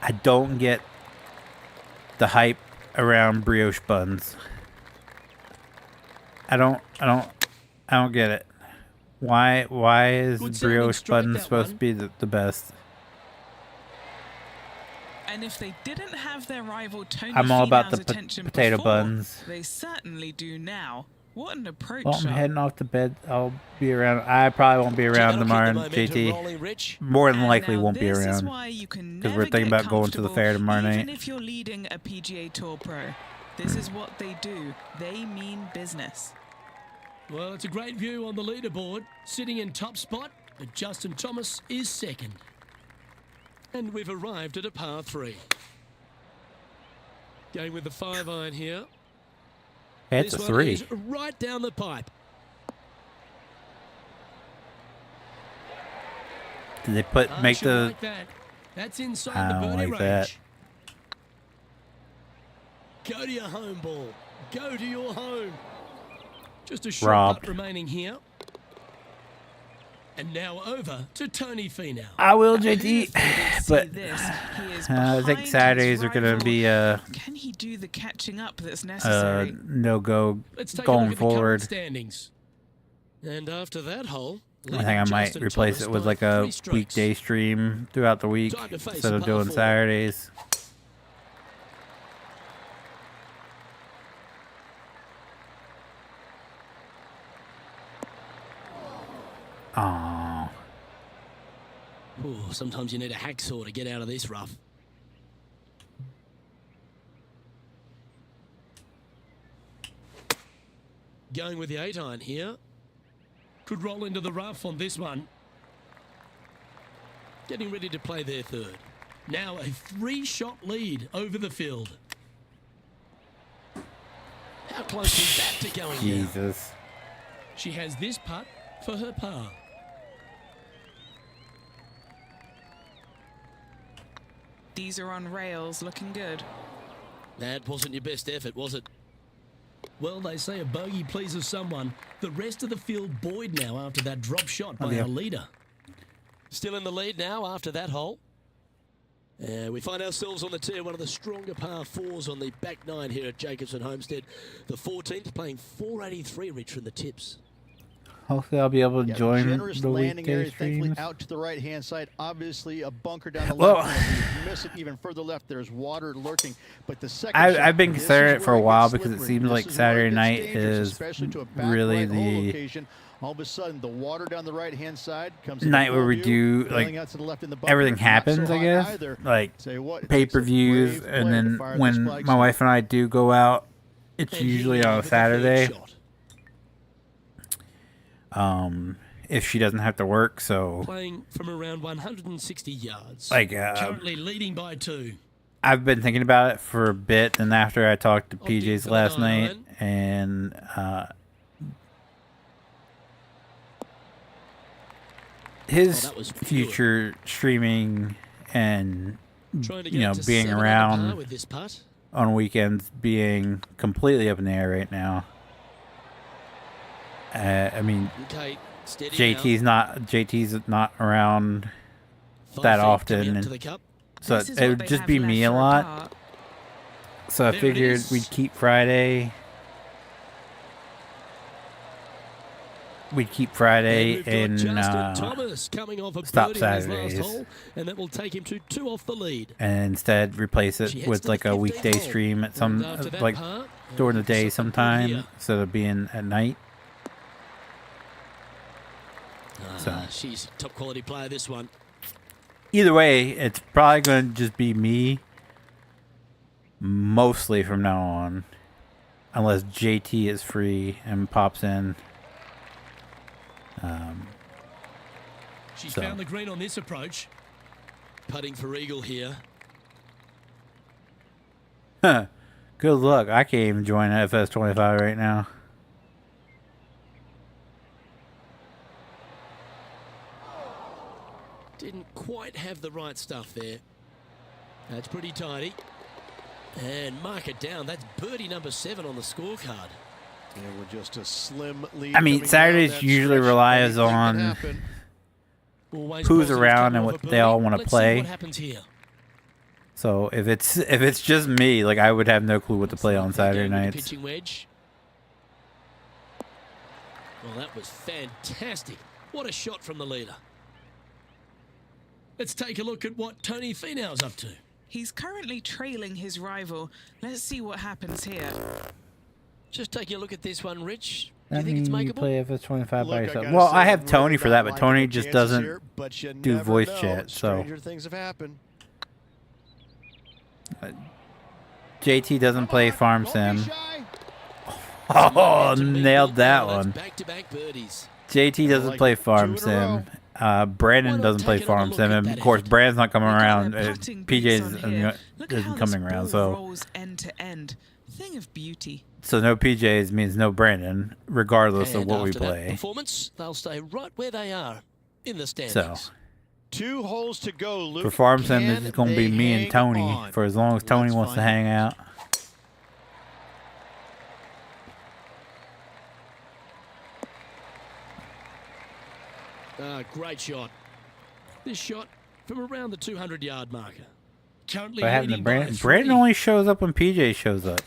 I don't get the hype around brioche buns. I don't get it. Why is Good sounding brioche strike, bun that supposed one. to be the best? And if they didn't have their rival Tony I'm all about Finau's the attention potato before, buns. they certainly do now. What an approach Well, I'm shot. heading off to bed. I'll be around. I probably won't be around tomorrow, JT. More than And likely now won't be this is around. why you can 'Cause never we're thinking get about going to the fair tomorrow comfortable, night. Even if you're leading a PGA Tour Pro, this is what they do. They mean business. Well, it's a great view on the leaderboard. Sitting in top spot, but Justin Thomas is 2nd. And we've arrived at a par 3. Going with the 5-iron here. Hey, it's a This one 3. is right down the pipe. Did they put make Should the? like that. That's inside I the don't birdie like range. that. Go to your home ball. Go to your home. Just a short Robbed. putt remaining here. And now over to Tony Finau. I will, Who JT. didn't see But this? He is I think behind his Saturdays are going to rival. be Can he do the catching up that's necessary? no-go Let's take a going look at the current forward. standings. And after that hole, I think I might replace it with like a weekday stream throughout the week Time to face instead of par doing four. Saturdays. Oh, Ooh, sometimes you need a hacksaw to get out of this rough. Going with the 8-iron here. Could roll into the rough on this one. Getting ready to play their third. Now a 3-shot lead over the field. How close is that to going down? Jesus. She has this putt for her par. These are on rails, looking good. That wasn't your best effort, was it? Well, they say a bogey pleases someone. The rest of the field buoyed now after that drop shot by our leader. Still in the lead now after that hole. We find ourselves on the tee, one of the stronger par 4s on the back 9 here at Jacobson Homestead. The 14th playing 483, Rich, from the tips. Hopefully I'll be able to join generous the landing weekday area, thankfully streams. out to the right hand side. Obviously a bunker down the Well, left. And if you miss it even further left, there's water lurking. But the second I've been shot, considering this it is for a where while gets because it slippery. seems This like is where it Saturday gets night dangerous, is especially to a back really right hole the location. All of a sudden, the water down the right hand side comes night where we do like everything happens. I guess like pay-per-views, and then when my wife and I do go out, it's And usually here on a with the third Saturday. shot. If she doesn't have to work, so Playing from around 160 yards. like Currently leading by 2. I've been thinking about it for a bit, and after I talked to Opting PJ's for the last 9 night, iron. and his that was pure. future streaming and Trying to you get know it to being 7 under par around with this putt. on weekends being completely up in the air right now. I mean, Okay, steady JT's not around, now. 5 that feet often, coming up and to the cup. so This is it what would they just have be left me a for lot. par. So I There it figured is. we'd keep Friday. We'd keep Friday And we've got in Justin Thomas coming off a stop birdie in his last Saturdays. hole, and that will take him to 2 off the lead. and instead replace it She heads with to like the a 15th weekday hole. stream at And some after that like par, during the day something sometime here. instead of being at night. So. She's top quality player, this one. Either way, it's probably going to just be me mostly from now on, unless JT is free and pops in. She's So. found the green on this approach. Putting for eagle here. Good luck. I can't even join FS25 right now. Didn't quite have the right stuff there. That's pretty tidy. And mark it down. That's birdie number 7 on the scorecard. And we're just a slim lead. I mean, coming Saturdays down that usually stretch. relies Anything can on happen. Always who's positive around coming and off what a they all birdie. wanna Let's play. See what happens here. So if it's just me, like I would have no clue what to play on Saturday Again with the nights. Pitching wedge. Well, that was fantastic. What a shot from the leader. Let's take a look at what Tony Finau's up to. He's currently trailing his rival. Let's see what happens here. Just taking a look at this one, Rich. Do I you think it's mean, you makeable? play FS25 by Look, I yourself. gotta Well, say, I have I'm Tony really for that, not but Tony liking the just chances doesn't here, but you do never voice know. chat, so. Stranger things have happened. JT doesn't play Farm Don't Sim. be shy. Oh, Momentum being nailed built that now. That's one. Back-to-back birdies. JT doesn't like play 2 Farm in a row. Sim. Brandon Why not doesn't play take another Farm look Sim, at and that of course effort? Brandon's not coming Look at around. their putting PJ's beats on here. Look at how isn't coming this around, ball so rolls end to end. Thing of beauty. no PJs means no Brandon, regardless of And what we after that play. performance, they'll stay right where they are in the So standings. 2 holes to go, Luke. for Farm Sim, Can it's going to be they me and hang Tony on? for as long as Tony Let's wants to find hang out. Great shot. This shot from around the 200-yard marker. Currently What happened to leading by Brandon? 3. Brandon only shows up when PJ shows up.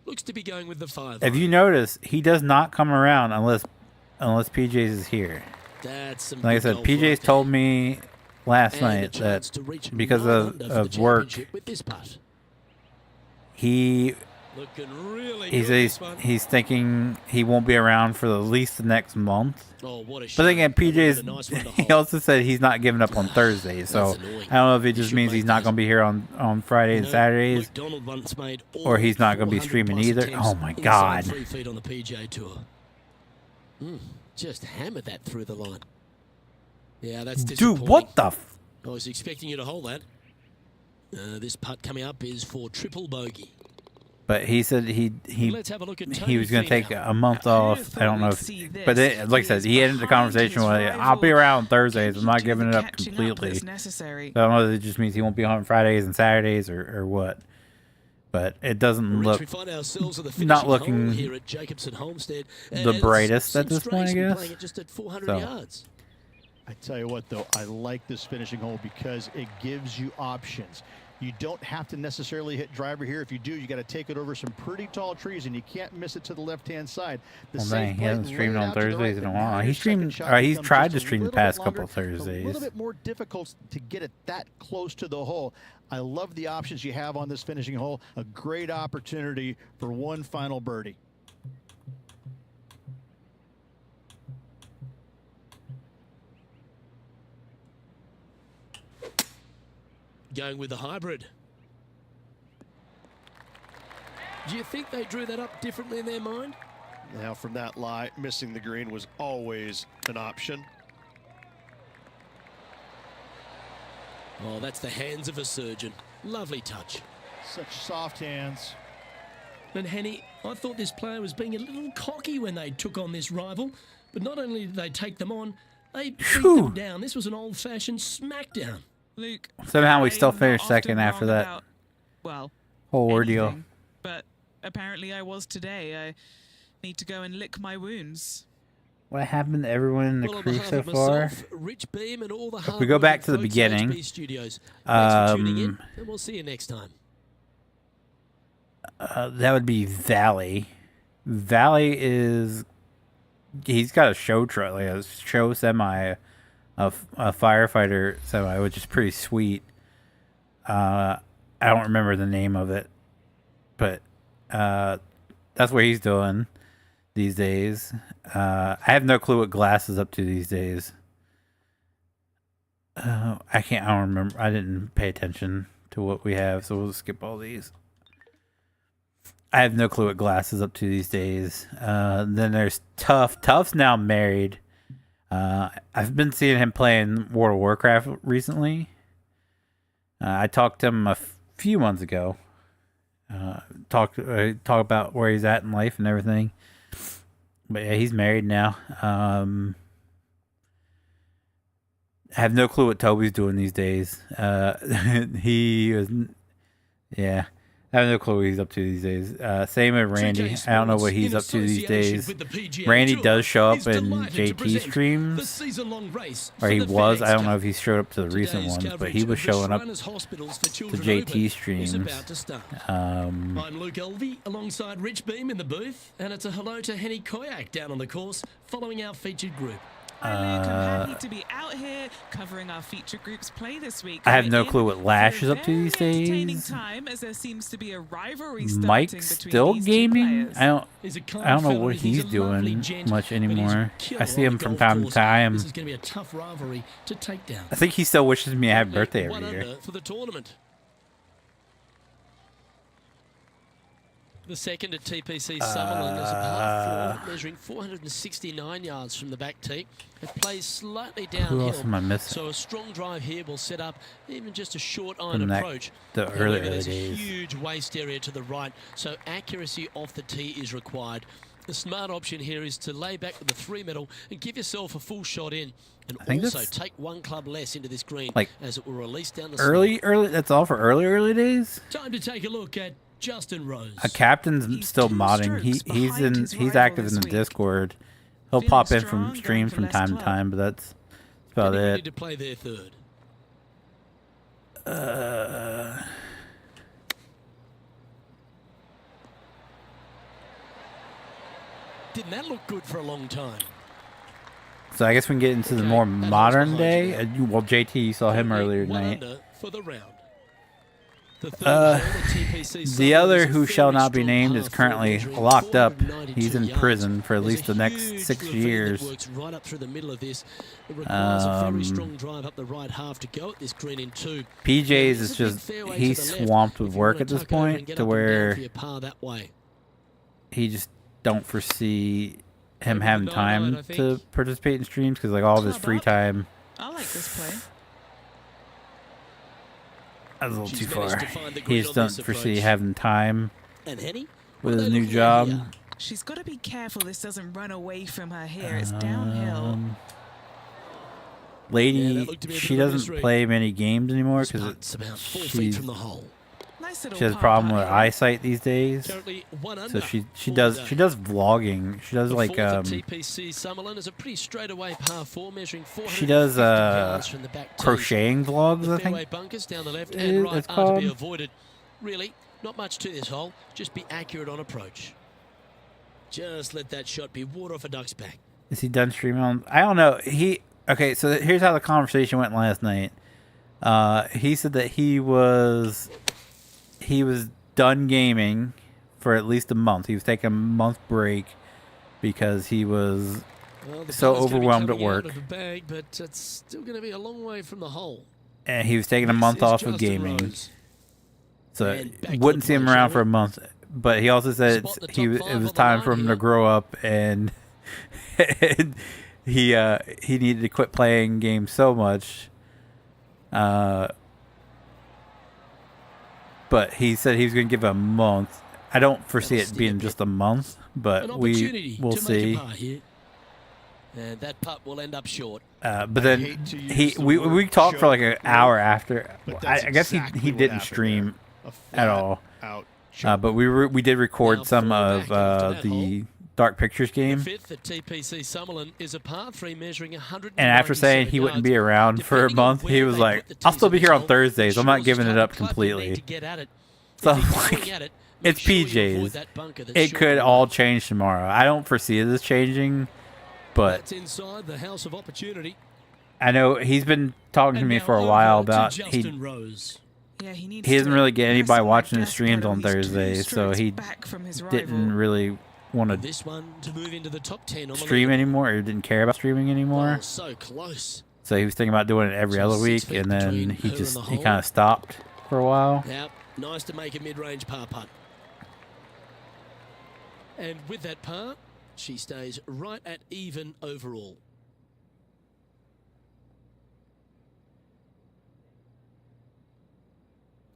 Looks to be going with the 5. If you notice, he does not come around unless PJ's is here. That's some Like I good said, golf PJ's right told there. me last And a night chance that to reach because 9 under for the of work, championship with this putt. he Looking really he's good, this one. he's thinking he won't be around for at least the next month. Oh, what a But shot. then again, That would've PJ's been a nice one to he hold. also said he's not giving up on Thursdays. So That's annoying. I don't know if it He just should means make he's not that. going to be here on Friday and You know, Saturdays, McDonald once made all or he's not going to be 400 streaming plus either. attempts Oh my inside God. 3 feet on the PGA Tour. Just hammered that through the line. Yeah, that's disappointing. Dude, what the? I was expecting you to hold that. This putt coming up is for triple bogey. But he said Let's have a look at he was going to Tony take Finau. a month off. I don't know if, but it, like I said, he ended the conversation with, "I'll be around Thursdays. I'm not giving it up completely." So I don't know if it just means he won't be on Fridays and Saturdays or what. But it doesn't Rich, look we find ourselves at the not finishing looking hole here at Jacobson Homestead. the brightest at this point, I guess. Playing it just at 400 So. yards. I tell you what, though, I like this finishing hole because it gives you options. You don't have to necessarily hit driver here. If you do, you got to take it over some pretty tall trees, and you can't miss it to the left-hand side. The Well, safe dang, he play, hasn't lay streamed it on out to the Thursdays right, in a but now while. your He's streamed, second shot or he's becomes tried just to a stream the little past bit couple longer, Thursdays. A little bit more difficult to get it that close to the hole. I love the options you have on this finishing hole. A great opportunity for one final birdie. Going with the hybrid. Do you think they drew that up differently in their mind? Now from that lie, missing the green was always an option. Oh, that's the hands of a surgeon. Lovely touch. Such soft hands. And Henny, I thought this player was being a little cocky when they took on this rival. But not only did they take them on, they beat Phew. them down. This was an old-fashioned smackdown. Luke, Somehow we I'm still not finished often second after wrong that about, well, whole ordeal. anything, but apparently I was today. I need to go and lick my wounds. What happened to everyone in the Well, on crew behalf so of far? myself, Rich Beam and all the If we go back to the hard-working beginning, folks at HB Studios, thanks for tuning in, and we'll see you next time. That would be Valley. Valley is he's got a show truck, like a show semi, a firefighter semi, which is pretty sweet. I don't remember the name of it, but that's what he's doing these days. I have no clue what Glass is up to these days. I don't remember. I didn't pay attention to what we have, so we'll skip all these. I have no clue what Glass is up to these days. Then there's Tough. Tough's now married. I've been seeing him playing World of Warcraft recently. I talked to him a few months ago. Talk about where he's at in life and everything. But yeah, he's married now. I have no clue what Toby's doing these days. He was, yeah. I have no clue what he's up to these days. Same with Randy. I don't know what he's up to these days. Randy does show up in JT streams, or he was. I don't know if he showed up to the recent ones, but he was showing up to JT streams. I'm Luke Elvey alongside Rich Beam in the booth, and it's a hello to Henny Koyak down on the course following our featured group. Hi, Luke. I'm happy to be out here covering our feature group's play this week. I have We're no in clue what Lash for is a up to these very entertaining days. time, as there seems to be a rivalry starting Mike's between still these two gaming. players. I don't know what he's doing much anymore. I see him from time to time. This is going to be a tough rivalry to take down. I think he still wishes me a happy birthday every 1 year. under for the tournament. The second at TPC Summerlin is a par 4, measuring 469 yards from the back tee. It plays slightly Who else am I downhill, missing? so a strong drive here will set up even just a short From iron that- approach. the However, early there's a days. huge waste area to the right, so accuracy off the tee is required. The smart option here is to lay back with the 3 metal and give yourself a full shot in, and I think also that's- take 1 club less into this green, Like, as it will release down the Early. That's all for early days. slope. Time to take a look at Justin Rose. A captain's He's still 2 modding. strokes He's behind his he's rival active in this the week. Discord. He'll Feeling pop in strong, from going streams for from less time to club. time, but that's about Getting ready it. to play their third. Didn't that look good for a long time? So I guess we can get into the Okay, more that hole's modern behind you day. Well, JT, you saw him Currently earlier one tonight. under for the round. The third hole, TPC The Summerlin other is a who shall very not be strong named par is four currently measuring locked up. 492 He's in yards. prison for at There's least a the next huge 6 ravine that years. works right up through the middle of this. It requires a very strong drive up the right half to go at this green in two. PJ's There's is a big just, fairway he's to the left swamped if with you work wanna at this tuck over and point get to up and down where for your par that way. he just don't foresee him Over having the 9-9, time I think. to participate in streams because like all of his Club free up. time. I like this play. That's a little She's too managed far. to find the He green just on this doesn't foresee approach. having time And Henny? with What are his they new looking at job. here? She's got to be careful this doesn't run away from her here. It's downhill. Yeah, Lady, that looked to be a she bit of a doesn't misread. play many games anymore This because putt's about 4 feet she's from the hole. Nice little she has a par problem putt with here. eyesight these days. Currently one So under she for does the she day. does vlogging. She does The like fourth at TPC Summerlin is a pretty straightaway par 4 measuring 450 she does yards from the back tees. crocheting vlogs, The I fairway think. bunkers down the left it- and right it's are to be called. avoided. Really, not much to this hole. Just be accurate on approach. Just let that shot be water off a duck's back. Is he done streaming on? I don't know. Okay, so here's how the conversation went last night. He said that he was done gaming for at least a month. He was taking a month break because he was Well, the so ball's gonna be overwhelmed at coming out work. of the bag, but it's still going to be a long way from the hole. and he was taking a This month is off of Justin gaming. Rose. So And back to wouldn't the see him play, around shall for a we? month. But he also said Spot the it top was five on the time line for him to here. grow up, and, and he needed to quit playing games so much. But he said he was going to give it a month. I don't foresee That'll it being steer just a month, An but opportunity we'll to make see. a par here. And that putt will end up short. But I then hate to use the we word talked for like an choke, hour after. but I that's guess exactly he what didn't happened stream there. A at all. flat-out choke. But we did record Now some four of back after that the Dark Pictures game. The fifth at TPC Summerlin is a par 3 measuring 100. And after saying he wouldn't be around for a month, he was like, "I'll still be here on Thursdays. I'm not giving it up completely." So I'm like, it's PJ's. It could all change tomorrow. I don't foresee this changing, but That's inside the house of opportunity. I know he's been talking to And me now for a over while to about Justin Rose. Yeah, he needs he doesn't to really get press anybody on that watching his gas streams pedal. on He's two Thursdays, so strokes he back from his didn't rival. really want to This one to move into the top 10 on the stream leaderboard. anymore, or didn't care about streaming anymore. Oh, so close. So he was thinking about doing it every Just other 6 week, feet and then between he her and the hole. kind of stopped for a while. Now, nice to make a mid-range par putt. And with that par, she stays right at even overall.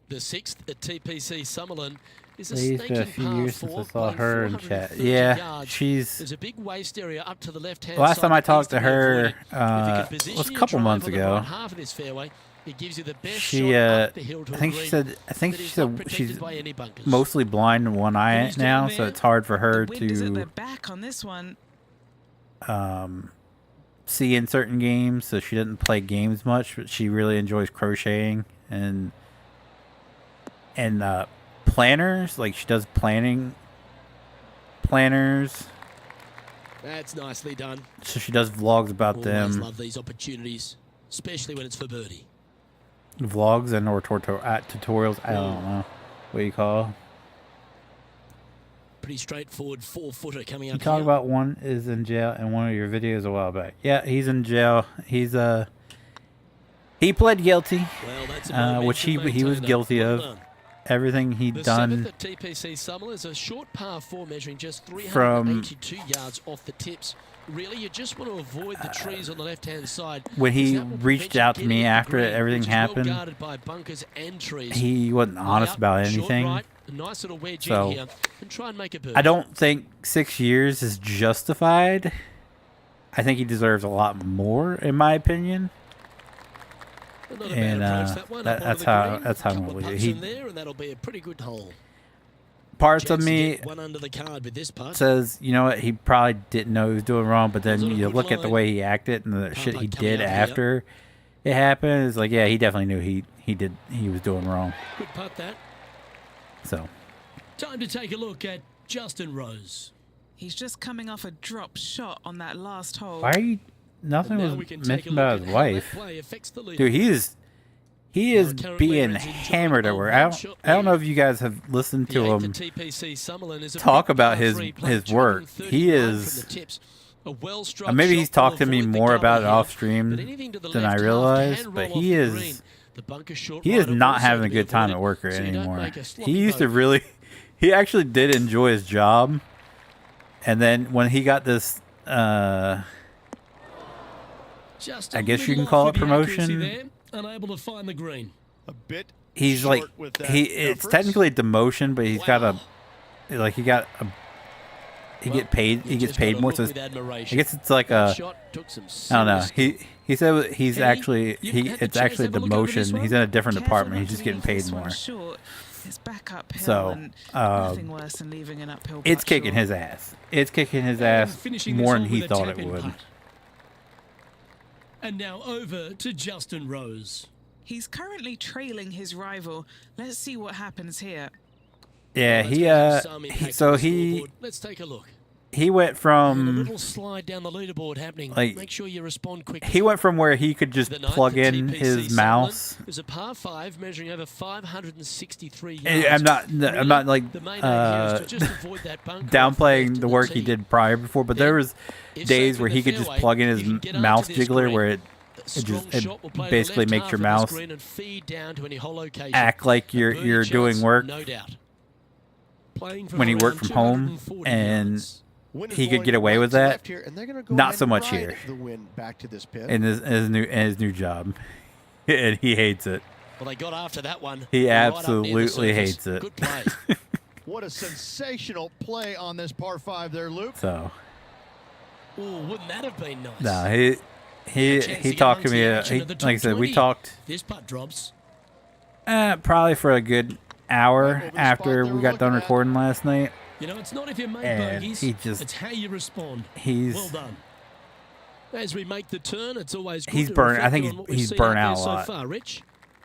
The sixth at TPC Summerlin is a It's been a snaking few par years since I 4 saw playing her in chat. 430 Yeah, yards. she's. There's a big waste area up to the left-hand Last side time I that needs talked to be her avoided. If you can was position a your couple drive months on the ago. right half of this fairway, it gives you the best She, shot up the hill to I a think she green said. I think that she is not said protected she's by any bunkers. mostly blind in one eye He's now, down so there. it's hard for her The wind is at their to back on this one. see in certain games. So she didn't play games much, but she really enjoys crocheting and planners. Like she does planners. That's nicely done. So she does vlogs about Always them, love these opportunities, especially when it's for birdie. vlogs and or tutorials. I don't know what you call. Pretty straightforward 4-footer coming You up talk here. about one is in jail in one of your videos a while back. Yeah, he's in jail. He pled guilty. Well, that's a Which he was momentum guilty maintainer. of. Well done. Everything he'd The done. seventh at TPC Summerlin is a short par 4 measuring just 382 yards off the tips. Really, you just want to avoid the trees on the left-hand side. When he because that will reached prevent you out to me getting the after green, everything which is well happened, guarded by bunkers and trees. he wasn't honest Layup, about short anything. right, a nice little wedge So, in here, and try and make a birdie. I don't think 6 years is justified. I think he deserves a lot more, in my opinion. Not a bad And approach, that one, up onto that's the how green. that's how I'm Couple gonna of leave it. putts He in there, and that'll be a pretty good hole. parts Chance of to me get one under the card with this putt. says, you know what, he probably didn't know he was doing wrong, but then Was it a you good look at the line? way he acted and the Putt shit he putt coming did up here. after it happened. It's like, yeah, he definitely knew he was doing wrong. Good putt that. So Time to take a look at Justin Rose. He's just coming off a drop shot on that last hole. why are you? Nothing And now was we can take a mentioned look about at his how that wife. play affects the lead. Dude, he is current being leader is enjoying hammered a over. one-shot I don't know lead. if you guys have listened The to eighth him at TPC Summerlin is a talk big about par his three, playing work. He 239 is. from the tips. A well-struck Maybe shot he's talked will to me avoid the more cover about it here, off stream but anything to the than I left half realized, can but roll he off the is. green. The bunker short He is right not also having to a be good time avoided, at work so you don't anymore. make a sloppy He used to bogey. really. He actually did enjoy his job, and then when he got this. Just I a guess you little can call off it with the accuracy promotion. there, unable to find the green. A bit He's short like with that it's efforts. technically a demotion, but he's got Wow. a like he got a he Well, get paid you he gets just gotta paid more. look So with it's- I admiration. guess it's like That a shot took some I don't know. serious He said he's Kenny, actually you've he had the it's chance actually to have a look over this demotion. one? He's in a different Careful department. not He's to just getting leave paid this one more. short. It's back uphill So, and nothing worse than leaving an uphill It's putt kicking short. his ass. It's kicking his And ass finishing this more than off he with a thought it tap-in would. putt. And now over to Justin Rose. He's currently trailing his rival. Let's see what happens here. Yeah, Well, that's gonna have some he impact so on the he scoreboard. Let's take a look. he went And a from little slide down the leaderboard happening. like, Make sure you respond quickly. he went from where he could just The ninth plug at in TPC his Summerlin mouse. is a par 5 measuring over 563 And yards. I'm not like the main aim here is to just avoid that bunker downplaying left the of work he tee. did prior before, but there was If days safe where in he the could just fairway, plug in you his can get mouse onto this jiggler green. where it A just strong it shot will play the basically left makes half your of this mouse green and feed down to any hole location. act like A you're birdie doing chance, work no doubt. Playing when he around worked from home, 240 and yards. Wind is he could blowing get away right with to that. left here, and they're gonna go Not ahead so and much ride here. The wind back to this pin. in his new job, and he hates it. Well, they got after that one. He right up near the absolutely surface. hates it. Good play. What a sensational play on this par 5 there, Luke. So Ooh, wouldn't that have been nice? no, A chance he get talked to amongst me. the action of the Like I said, we top 20. talked This putt drops. probably for a good hour Right over the after spot they we were got done looking at. recording last night. You know, it's not if you make And bogeys, he just- it's how you respond. He's Well done. As we make the turn, it's always good He's to burnt- I reflect think on he's- what we've he's seen burnt out out there a lot. So far, Rich.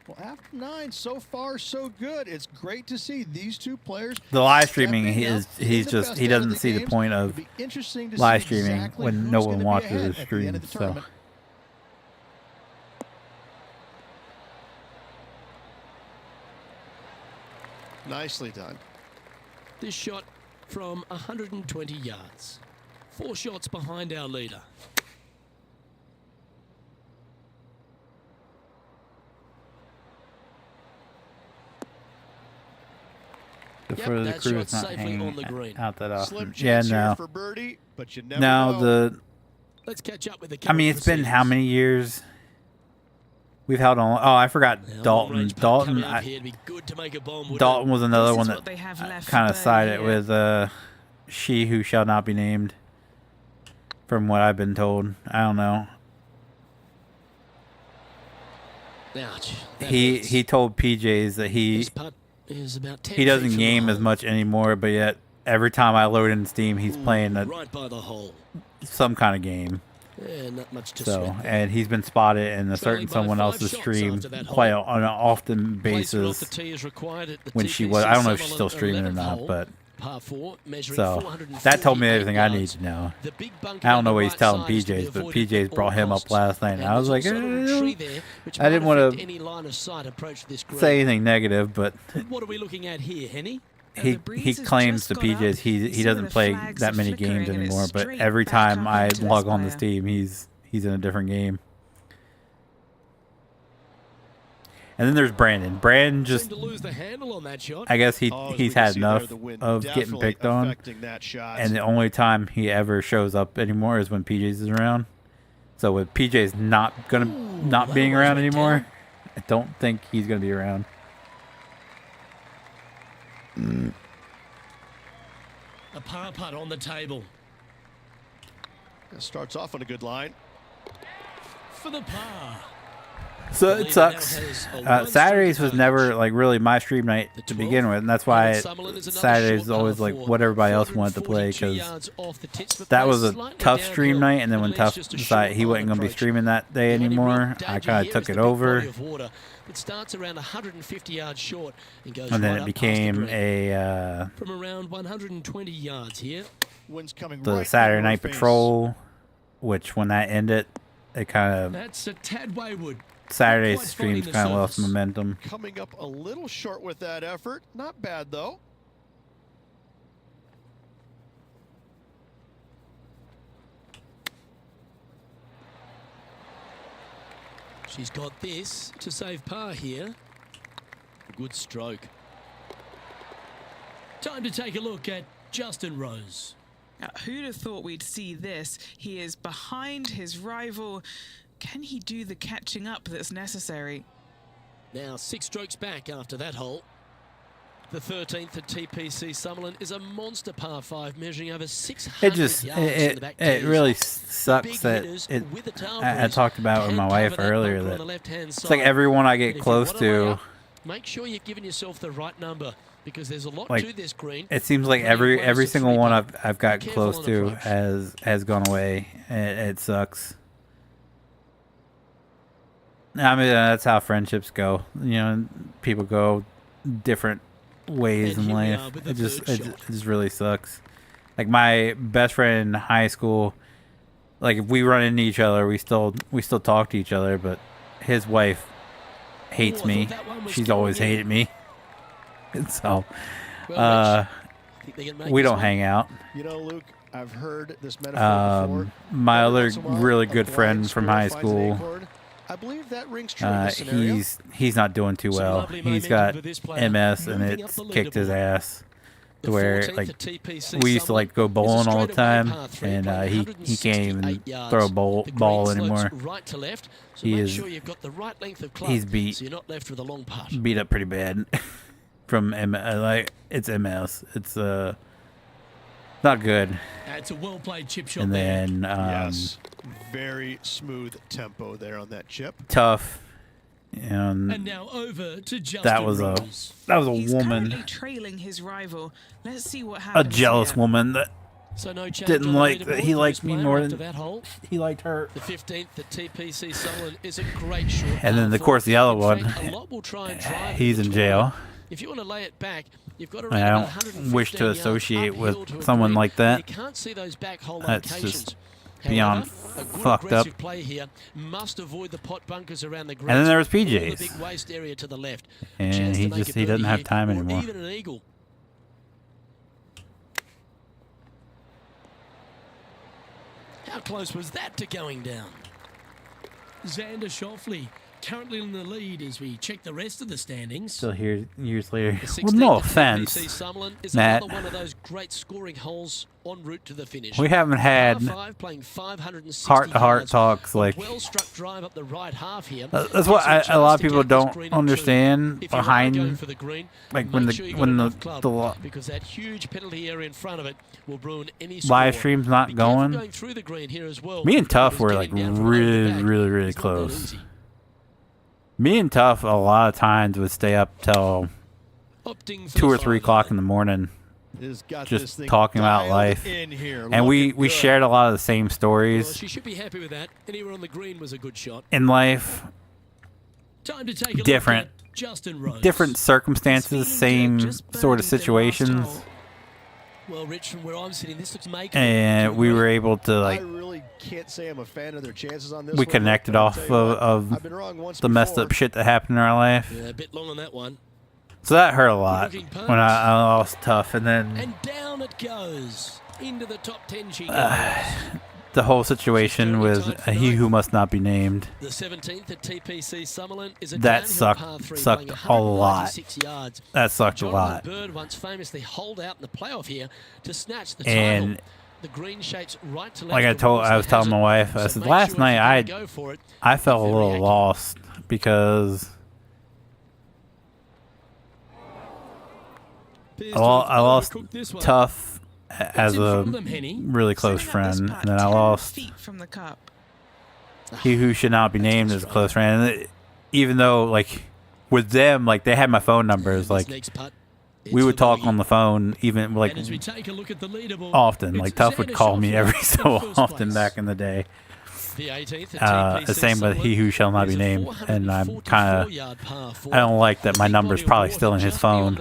Well, after 9, so far so good. It's great to see these two players. the live streaming. stepping He's up in he's the just best he out of doesn't see the games. point It'll of be interesting to live see streaming exactly when who's no gonna one be watches ahead the at the end stream. of the So tournament. Nicely done. This shot from 120 yards. 4 shots behind our leader. the Yep, foot of the that crew shot's is not safely hanging on the green. out that often. Slim Yeah, chance here no, for birdie, but you never no. know. The Let's catch up with the I mean, current it's been how proceedings. many years we've held on? Oh, I forgot Now, Dalton. long-range putt Dalton. coming up here to be good to make a bomb, wouldn't Dalton it? was another This one is that what they have left for kind of birdie sided here. with she who shall not be named. From what I've been told, I don't know. Ouch. That He hurts. he told PJs that This putt is about 10 he feet doesn't from game the as hole. much anymore, but yet every time I load in Steam, he's playing Right by the hole. some kind of game. Yeah, not much to So, sweat there. and he's been spotted in a certain Trailing by someone 5 else's shots stream after that play hole. on an often Placement off basis the tee is required at the when she TPC was. I don't know if she's Summerlin still streaming or 11th not, hole. but Par 4, measuring so 448 that told me everything I need yards. to know. The big bunker I on don't know the what he's right telling side is to be PJs, but avoided PJs at brought all him up costs. last night, and I was like, there's also a little tree eh, there, which I might didn't wanna affect any line of sight approach to this green. say anything negative, but What are we looking at here, Henny? And he the breeze he has claims just to got up. PJs he See where doesn't the play flags that are many flickering games and it's anymore, but straight every back time up I into this log on to player. Steam, he's in a different game. And then there's Brandon. Brandon just, Seemed to lose the handle on that shot. I guess Oh, as we he's can had see there, enough the wind of getting definitely picked on. affecting that shot. And the only time he ever shows up anymore is when PJ's is around. So with PJ's not that being almost around went anymore, down. I don't think he's gonna be around. A par putt on the table. Starts off on a good line. For the par. So it sucks. Saturdays was never like really my stream night to begin with, and that's why Saturdays is always like what everybody else wanted to play, because that was a Tough stream night, and then when Tough decided he wasn't going to be streaming that day anymore, I kind of took it over. It starts around 150 yards short and goes And then right it up became past the green. a From around 120 yards here. Wind's coming the right Saturday in our Night face. Patrol, which when that ended, it kind of That's a tad wayward. Saturday's Quite streams finding the kind of lost surface. momentum. Coming up a little short with that effort. Not bad, though. She's got this to save par here. A good stroke. Time to take a look at Justin Rose. Now, who'd have thought we'd see this? He is behind his rival. Can he do the catching up that's necessary? Now 6 strokes back after that hole. The 13th at TPC Summerlin is a monster par 5 measuring over 600 It just yards in the back it tees. really Big sucks that hitters it. with the tail I breeze talked about it with can my wife cover that earlier bunker on that the left-hand it's like side. everyone I And get if you close want to lay to, up, make sure you're giving yourself the right number, because there's a lot like, to this green. it seems like Plenty of ways every to single one three-putt. I've got Be careful close on to approach. has gone away. It sucks. I mean, that's how friendships go. You know, people go different ways And in here we are life. with the It just third it shot. just really sucks. Like my best friend in high school, like if we run into each other, we still talk to each other, but his wife hates Ooh, I me. thought that one was She's going always in. hated me. And so Well, Rich, I think they can make we this don't one. hang out. You know, Luke, I've heard this metaphor before. My Every other once in a while, really a good blind friend from squirrel high finds an school, acorn. I believe that rings true in this scenario. he's not doing too Some well. lovely He's momentum got for this player, MS and moving up it's the kicked his leaderboard. ass. The To where 14th like at TPC we used to like go Summerlin is a bowling all the straightaway time, par 3 and playing he can't even 168 throw a yards. ball The ball green slopes anymore. right to left, so He make is- sure you've got the right length of club. he's beat. So you're not left with a long putt. Beat up pretty bad from like it's MS. It's not good. It's a well-played chip shot And there. then Yes. Very smooth tempo there on that chip. Tough. And And now over to Justin that was Rose. He's woman, currently trailing his rival. Let's see what a happens. jealous here. woman that So no change didn't on the like leaderboard that he for liked this me player more after than that hole. he liked her. The 15th at TPC Summerlin is a great short. And then, par of course, the other four. In one, fact, a lot will try and drive he's it in to jail. If you want to lay it back, you've got to I run don't about 115 wish to yards associate with uphill to a someone green. like that. You can't see those back hole That's locations. just beyond However, a good fucked up. aggressive play here. Must avoid the pot bunkers around the greens. And then there was or the PJs. big waste area to the left. And Chance to he make just a he doesn't birdie have here, time or anymore. even an eagle. How close was that to going down? Xander Schauffele currently in the lead as we check the rest of the standings. Still here years later. The Well, 16th no at offense, TPC Summerlin is Matt. another one of those great scoring holes en route to the finish. We haven't had Par 5 playing 560 heart-to-heart yards. talks A like well-struck drive up the right half here. that's what Gives you a lot of chance to people get this don't green up understand too. If you are behind going for the green, like when make the sure you got when enough the club, the lo- because that huge penalty area in front of it will ruin any live score. stream's not Be careful going. through the green here as well. Me and Tough because were like getting down from over the really back really is not that close. easy. Me and Tough a lot of times would stay up till Opting for 2 the or 3 fine o'clock line. in the morning, Has got just this thing talking about dialed life. in here, and we looking good. shared a lot of the same Well, stories she should be happy with that. Anywhere on the green was a good shot. in life. Time to take a Different- look at Justin Rose. Different circumstances, same sort of situations, Well, Rich, from where I'm sitting, this looks makeable. and we were able to I like really can't say I'm a fan of their chances on this. we one, connected but I'll off tell you what, of I've been wrong once the messed before. up shit that happened in our life. Yeah, a bit long on that one. So that hurt a lot Looking when I lost Tough, and then And down it goes. Into the top 10 she goes. the whole situation with he who must not be named. The 17th at TPC Summerlin is a That downhill par 3 sucked playing a lot. 196 yards. That sucked a Jonathan lot. Bird once famously holed out in the playoff here to snatch the And title. The green shapes right to left. like I was telling my wife, I said last night I felt a little lost because I lost Tough as a really close Setting up this friend, putt and then I 10 lost feet from the cup. he who should not be named as a close friend. And even though like with them, like they had my phone numbers, like we would talk on the phone, even like often. Like Tuff would call me every so often back in the day. The same with He Who Shall Not Be Named, and I'm kind of, I don't like that my number's probably still in his phone.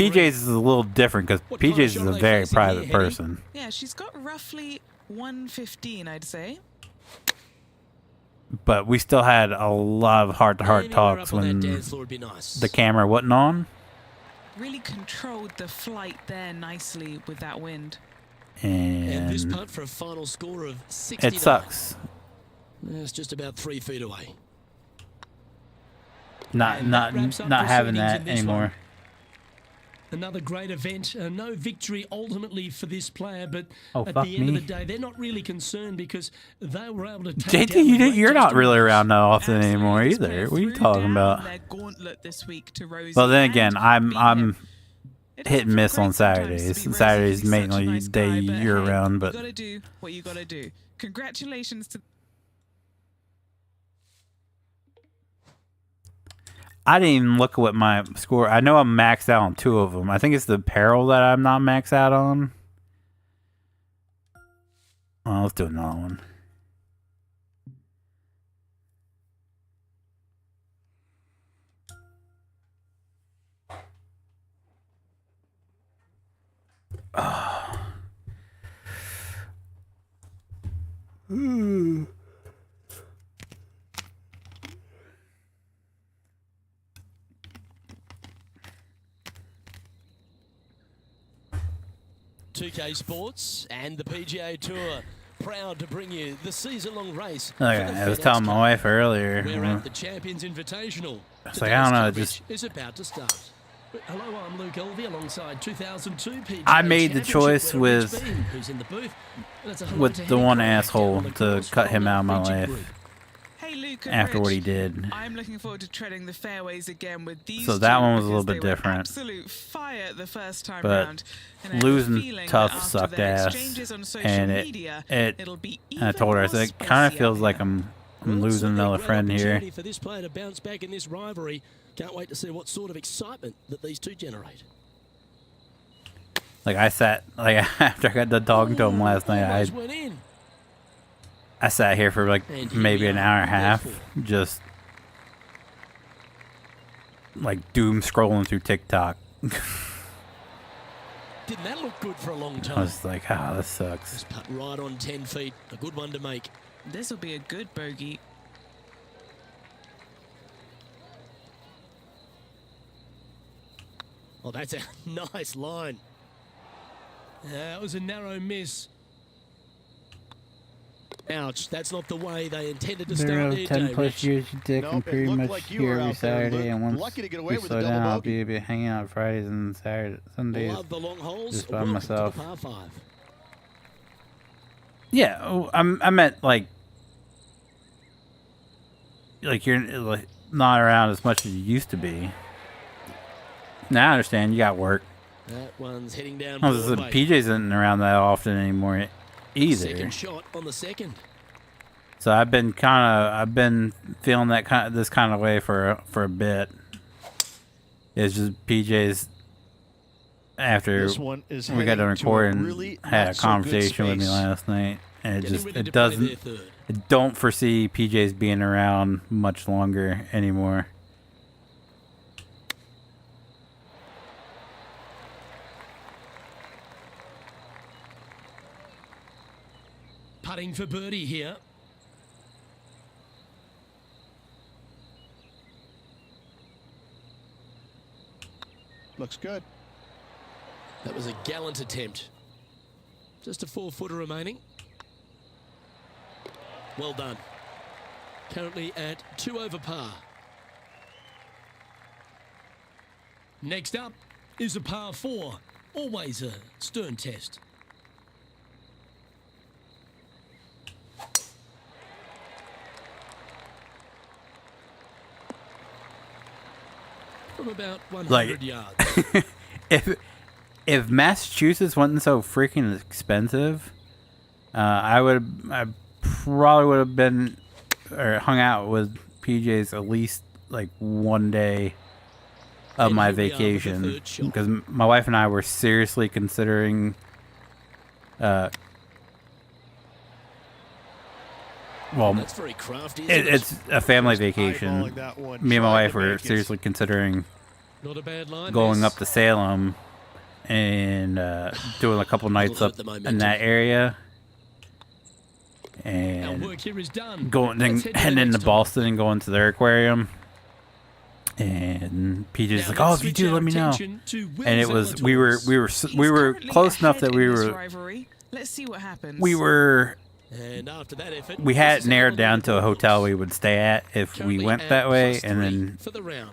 PJ's is a little different because PJ's is a very private person. Yeah, she's got roughly 115, I'd say. But we still had a lot of heart-to-heart talks when the camera wasn't on. Really controlled the flight there nicely with that wind. And this putt for a final score of 69. it sucks. It's just about 3 feet away. Not having that anymore. Another great event. No victory ultimately for this player, but at fuck the end me. of the day, they're not really concerned because they were able to take down JT, you're not really around that often anymore either. What are you talking about? Well, then again, I'm hit and miss on Saturdays. And Saturdays mainly the day you're around, but you gotta do what you gotta do. Congratulations to. I didn't even look at what my score. I know I'm maxed out on 2 of them. I think it's the peril that I'm not maxed out on. Oh, let's do another one. Oh. 2K Sports and the PGA Tour proud to bring you the season-long race. Okay, I was telling my wife earlier. We're at the Champions Invitational. It's like, I don't know, just is about to start. Hello, I'm Luke Elvey alongside 2002 PGA I made the choice with who's in the booth. the one asshole to cut him out of my life. Hey, Luke and After what Rich, he did. I'm looking forward to treading the fairways again with these So that two one was a because little bit they were different. Absolute fire the first time But round. And I have a losing feeling Tough that after sucked their ass, exchanges on social and media, it it'll be I told her, I said, it kind of feels like I'm losing another friend here. For this player to bounce back in this rivalry. Can't wait to see what sort of excitement that these two generate. Like I sat, like after I got done talking to him last night, I sat here for like maybe an hour and a half, just like doom scrolling through TikTok. Didn't that look good for a long time? I was like, ah, this sucks. This putt right on 10 feet, a good one to make. This will be a good bogey. Oh, that's a nice line. That was a narrow miss. Ouch, that's not the way they intended to start their 10 day, plus Rich. years, you dick, Nope, and it pretty looked much like you here were every out there, Saturday, Luke. and once Lucky to get away we with slow the double down, I'll bogey. be hanging out Fridays and Sundays, Love the long holes. just by Welcome myself. To the par 5. Yeah, I meant like you're like not around as much as you used to be. Now I understand you got work. That one's heading down. I was Broadway. PJ isn't around that often anymore either. Second shot on the second. So I've been feeling that this kind of way for a bit. It's just PJ's after This one is we got done heading to a recording really had a not so good conversation with me space. last night, and Getting ready it to play doesn't. their third. I don't foresee PJ's being around much longer anymore. Putting for birdie here. Looks good. That was a gallant attempt. Just a 4-footer remaining. Well done. Currently at 2 over par. Next up is a par 4. Always a stern test. From about 100 yards. if Massachusetts wasn't so freaking expensive, I probably would have been or hung out with PJs at least like one day of And my here we are with the vacation, third shot. because my wife and I were seriously considering well, That's very crafty, isn't it? it's a family Just vacation. eyeballing that one, Me and my trying wife to were make it. seriously considering Not a bad line. going this. up to Salem and doing a couple nights hurt up the in momentum. that area, Our and work here is done. going then Let's head to the heading into next Boston and going to their aquarium. And PJ's Now like, let's "Oh, if you switch do, our let me know." attention to Will And it was we were Zalatoris. we were He's close enough currently that we ahead in this were rivalry. Let's see what happens. And after that effort, we this had is it narrowed how down the to a ball hotel looks. we would stay at if we Currently went at that way, +3 and then for the round.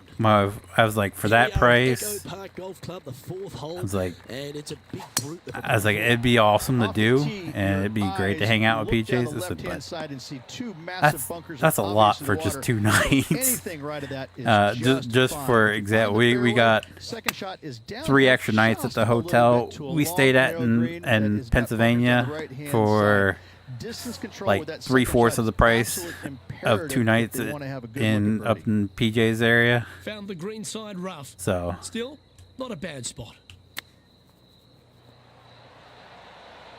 I was like, for Here that we are at price, Echo Park Golf Club, the fourth hole, I was like, and it's a big brute of a I was like, par. it'd be awesome to Off the do, tee, and your it'd be great to eyes hang out with look down PJs. the I said, left-hand but side and see two massive bunkers that's a obvious lot in for the just water. 2 nights. Anything right of that is Just fine. for If you example, find the we fairway, got second shot is down 3 there extra nights at just the a little hotel bit to a we long, stayed at narrow in green that in is got bunkers on the Pennsylvania right-hand for side. Distance control like with that 3/4 second of the shot price is absolute of imperative 2 if nights they wanna have a good in looking up birdie. in PJ's area. Found the green side rough. So Still, not a bad spot.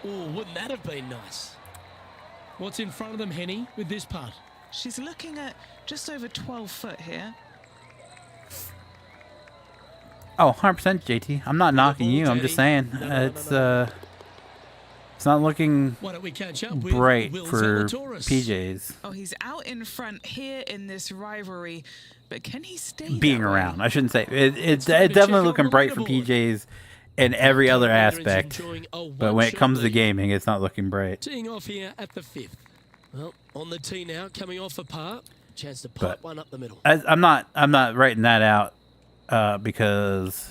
Oh, wouldn't that have been nice? What's in front of them, Henny, with this putt? She's looking at just over 12 foot here. 100% JT. I'm not knocking you. I'm just saying it's not looking Why don't we catch up with bright Will for Zalatoris? PJs Oh, he's out in front here in this rivalry, but can he stay being that way? around. I shouldn't say It's it's time to check definitely out looking the bright for leaderboard. PJs in every other Veterans aspect. enjoying a But when it comes to one-shot lead. gaming, it's not looking bright. Teeing off here at the 5th. Well, on the tee now, coming off a par. Chance to But- pop one up the middle. I'm not writing that out because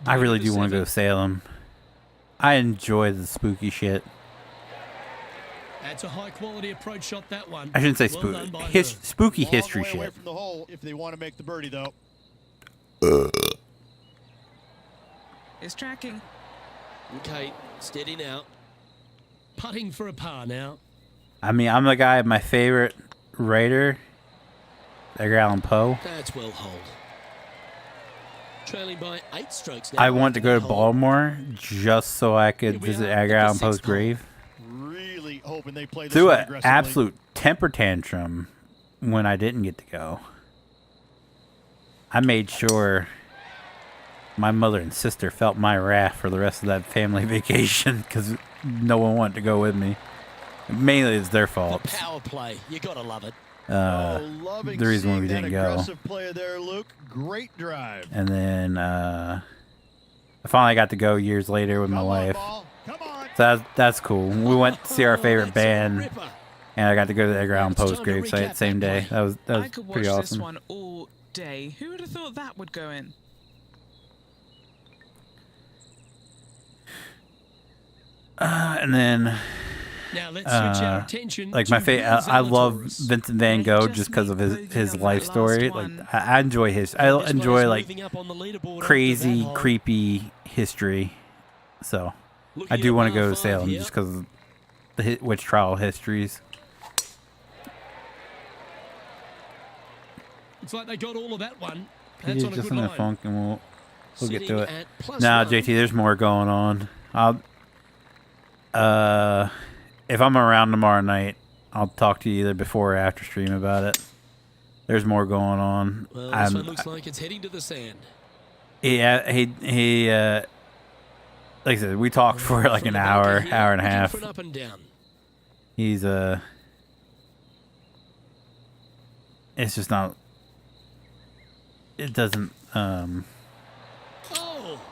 I really do want to go to Salem. I enjoy the spooky shit. That's a high quality approach shot, that one. I shouldn't say Well done by spooky. her. Spooky Long history way away shit. from the hole if they want to make the birdie, though. Is tracking. Okay, steady now. Putting for a par now. I mean, I'm the guy. My favorite writer, Edgar Allan Poe. That's well holed. Trailing by 8 strokes now. I want to go to after that hole. Baltimore just so I could Here we visit are at Edgar the Allan Poe's 6th hole. grave. Really hoping they play this Threw one an aggressively. absolute temper tantrum when I didn't get to go. I made sure my mother and sister felt my wrath for the rest of that family vacation because no one wanted to go with me. Mainly it's their The fault. power play. You gotta love it. Loving the reason why seeing we that didn't go. aggressive play there, Luke. Great drive. And then I finally got to go years later with my Come on, wife. ball. Come on. So that's cool. We went to see our favorite That's a band, ripper. and I got to go to the Edgar Allan It's Poe's time to gravesite recap the same that day. play. That was I could watch pretty this awesome. one all day. Who would have thought that would go in? And then Now let's switch our attention like to my Will favorite, I love Zalatoris. Vincent Van They Gogh just just because of need his closing on life that story. last Like one. I enjoy his. I This enjoy player's like moving up on the leaderboard crazy, after that hole. creepy history. So Looking I do at want to go par to five Salem here. just because of the witch trial histories. Looks like they got all of that one. He's That's on a just good in a line. funk, and we'll get Sitting to it. at Now, +1. JT, there's more going on. If I'm around tomorrow night, I'll talk to you either before or after stream about it. There's more going on. Well, this one looks like it's heading to the sand. Yeah, he like I said, we talked for like From an the hour, bunker here, hour and a looking half. for an up and down. He's it's just not. It doesn't. Oh,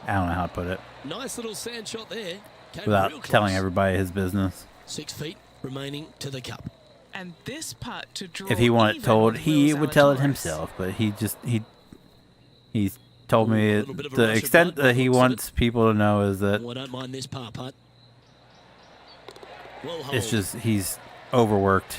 I don't know how to put it nice little sand shot there. Came real without close. telling everybody his business. 6 feet remaining to the cup. And this putt to draw If he wanted even told, with he Will would tell it Zalatoris. himself. But he's told me Ooh, a little bit of a the rush of extent blood that he looks at wants people to know is that Oh, I don't mind this par putt. Well hold. it's just he's overworked.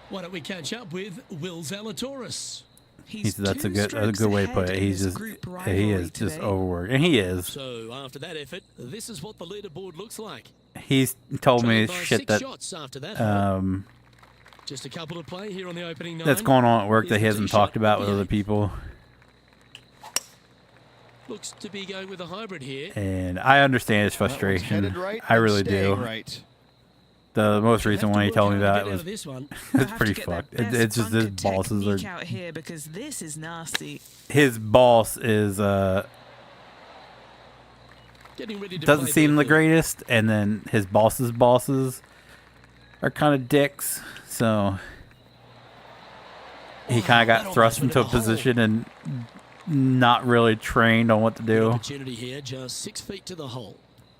Why don't we catch up with Will Zalatoris? He said that's a good way to put it. He is just overworked, and he is. So after that effort, this is what the leaderboard looks like. He's told me Trailed by shit 6 that shots after that. Just a couple to play here on the opening 9. that's going on at work that he Here's hasn't the tee talked shot about of with the other 8th. people. Looks to be going with a hybrid here. And I understand his That one's frustration. headed right I and really staying do. Right. The most recent one he told me about was was this one. They'll it's have pretty to get their fucked. best It's just his bunker bosses technique are. out here because this is nasty. His boss is Getting ready to doesn't play seem the the greatest, and then his bosses are kind of dicks. So he kind of that got thrust almost into a went in the hole. position and not really trained on what to do. Opportunity here, just 6 feet to the hole.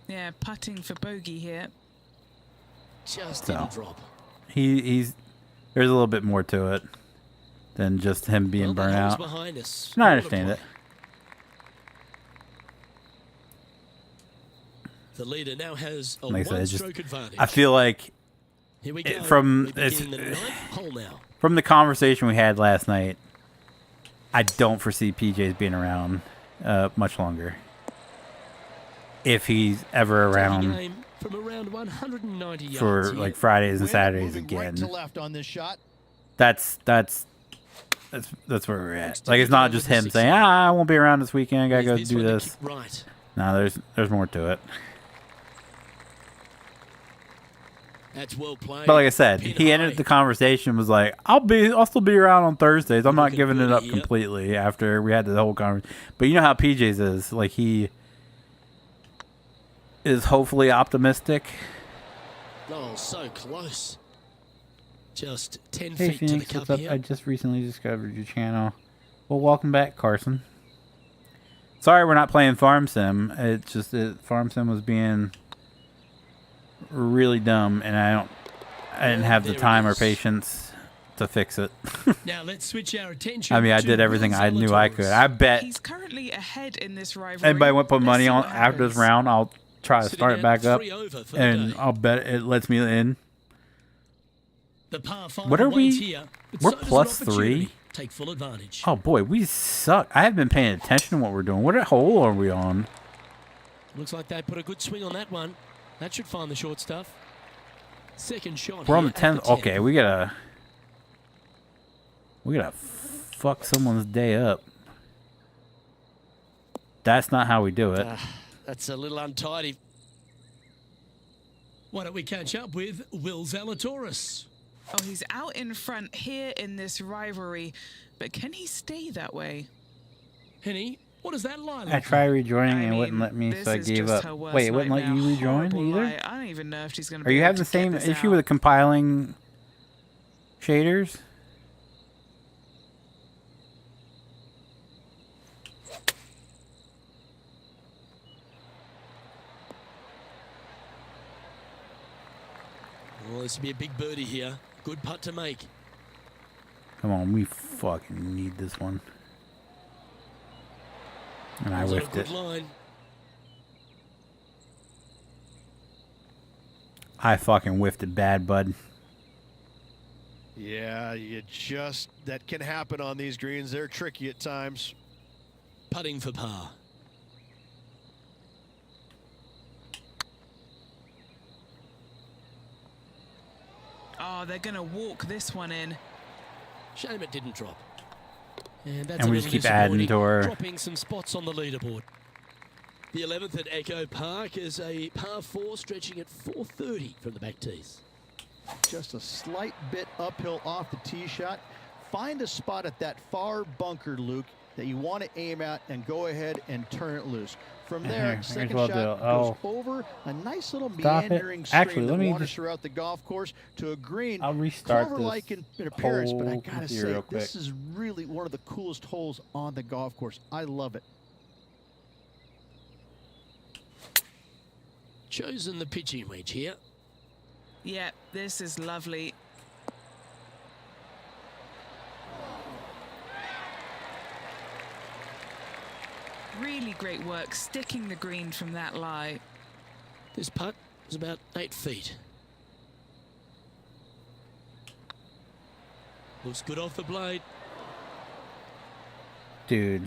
Yeah, putting for bogey here. Just So. didn't drop. He's there's a little bit more to it than just him being Well, burnt the hole's out. behind us. No, I More to understand play. it. The leader now has a Like I said, it's one-stroke advantage. I feel like Here we it- go. from- We're it's- beginning the 9th hole now. from the conversation we had last night, I don't foresee PJ's being around much longer. If he's ever Taking around aim from around 190 yards for here. like Fridays and Wind Saturdays moving right again, to left on this shot. that's where we're at. Like, it's not just him saying, I won't be around this weekend. I gotta go Here's do one to this. kick right. No, there's more to it. That's well played. But like I said, Pin he high. ended the conversation was like, I'll still be around on Thursdays. I'm not Looking giving it good up here. completely after we had the whole conversation. But you know how PJ's is. Like, he is hopefully optimistic. Oh, so close. Just 10 Hey feet to the Phoenix, cup what's up? here. I just recently discovered your channel. Well, welcome back, Carson. Sorry we're not playing Farm Sim. It's just that Farm Sim was being really dumb, and I didn't have the There it time or is. patience to fix it. Now let's switch our attention. I mean, I to did everything I knew I could. I bet He's currently ahead in this rivalry. anybody want to put Let's money see on what after this happens. round, I'll try to Sitting start it at back up, 3 over for the and day. I'll bet it lets me in. The par 5 What are we- waits Here, but we're so does an plus opportunity. 3? Take full advantage. Oh boy, we suck. I haven't been paying attention to what we're doing. What hole are we on? Looks like they put a good swing on that one. That should find the short stuff. Second shot. We're on here the at 10th. 10th. Okay, we gotta fuck someone's day up. That's not how we do it. That's a little untidy. Why don't we catch up with Will Zalatoris? Oh, he's out in front here in this rivalry, but can he stay that way? Henny, what does that lie I like? tried rejoining I and it wouldn't mean, let me, this so I is gave just up. her worst Wait, it wouldn't let nightmare. you rejoin Horrible either? lie. I don't even know if she's going to Are be you able having the to get same this issue out. with the compiling shaders? Well, this will be a big birdie here. Good putt to make. Come on, we fucking need this one. And I Was on a whiffed good it. line. I fucking whiffed it bad, bud. Yeah, that can happen on these greens. They're tricky at times. Putting for par. Oh, they're going to walk this one in. Shame it didn't drop. And that's And a we just little keep adding to disappointing, our- dropping some spots on the leaderboard. The 11th at Echo Park is a par 4 stretching at 430 from the back tees. Just a slight bit uphill off the tee shot. Find a spot at that far bunker, Luke, that you want to aim at and go ahead and turn it loose. From there, Here's second what shot I'll goes do. over a nice little Stop it. meandering stream Actually, let that me wanders just- throughout the golf course to a green. I'll restart Clover-like this in appearance, but I whole gotta here say, real this quick. is really one of the coolest holes on the golf course. I love it. Chosen the pitching wedge here. Yeah, this is lovely. Really great work sticking the green from that lie. This putt is about 8 feet. Looks good off the blade. Dude,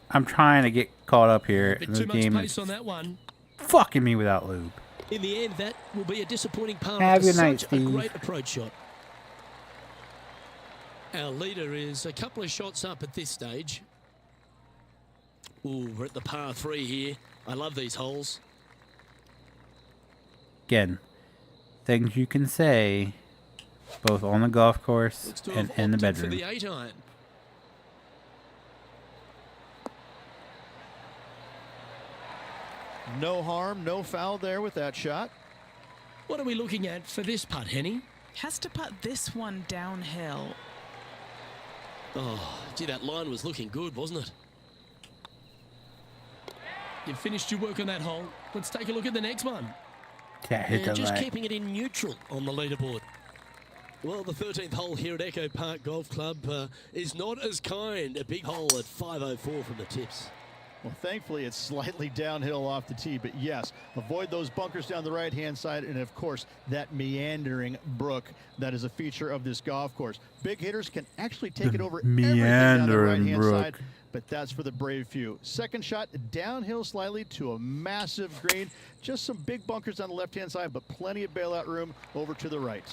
I'm trying to get caught up here. A bit And the too much game pace is on that one. fucking me without lube. In the end, that will be a disappointing par. Have after a good night, such a Steve. great approach shot. Our leader is a couple of shots up at this stage. Ooh, we're at the par 3 here. I love these holes. Again, things you can say both on the golf course Looks to and have in the opted for bedroom. the 8-iron. No harm, no foul there with that shot. What are we looking at for this putt, Henny? Has to put this one downhill. Oh, gee, that line was looking good, wasn't it? You've finished your work on that hole. Let's take a look at the next one. Yeah, hit And that just right. keeping it in neutral on the leaderboard. Well, the 13th hole here at Echo Park Golf Club is not as kind. A big hole at 504 from the tips. Well, thankfully, it's slightly downhill off the tee, but yes, avoid those bunkers down the right-hand side, and of course, that meandering brook that is a feature of this golf course. Big hitters can actually take it over everything down the meandering right-hand brook. side, but that's for the brave few. Second shot, downhill slightly to a massive green. Just some big bunkers on the left-hand side, but plenty of bailout room over to the right.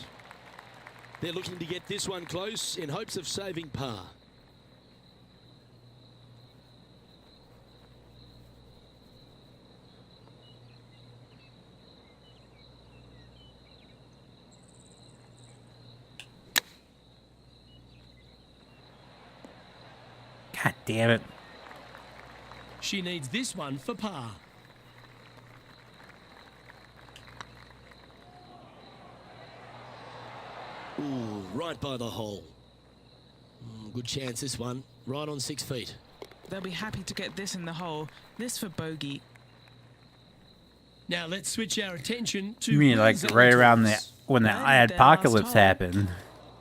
They're looking to get this one close in hopes of saving par. God damn it. She needs this one for par. Ooh, right by the hole. Good chance this one. Right on 6 feet. They'll be happy to get this in the hole. This for bogey. Now let's switch our attention to... You mean like Will right around the Zalatoris. when the Right, their apocalypse last hole. happened?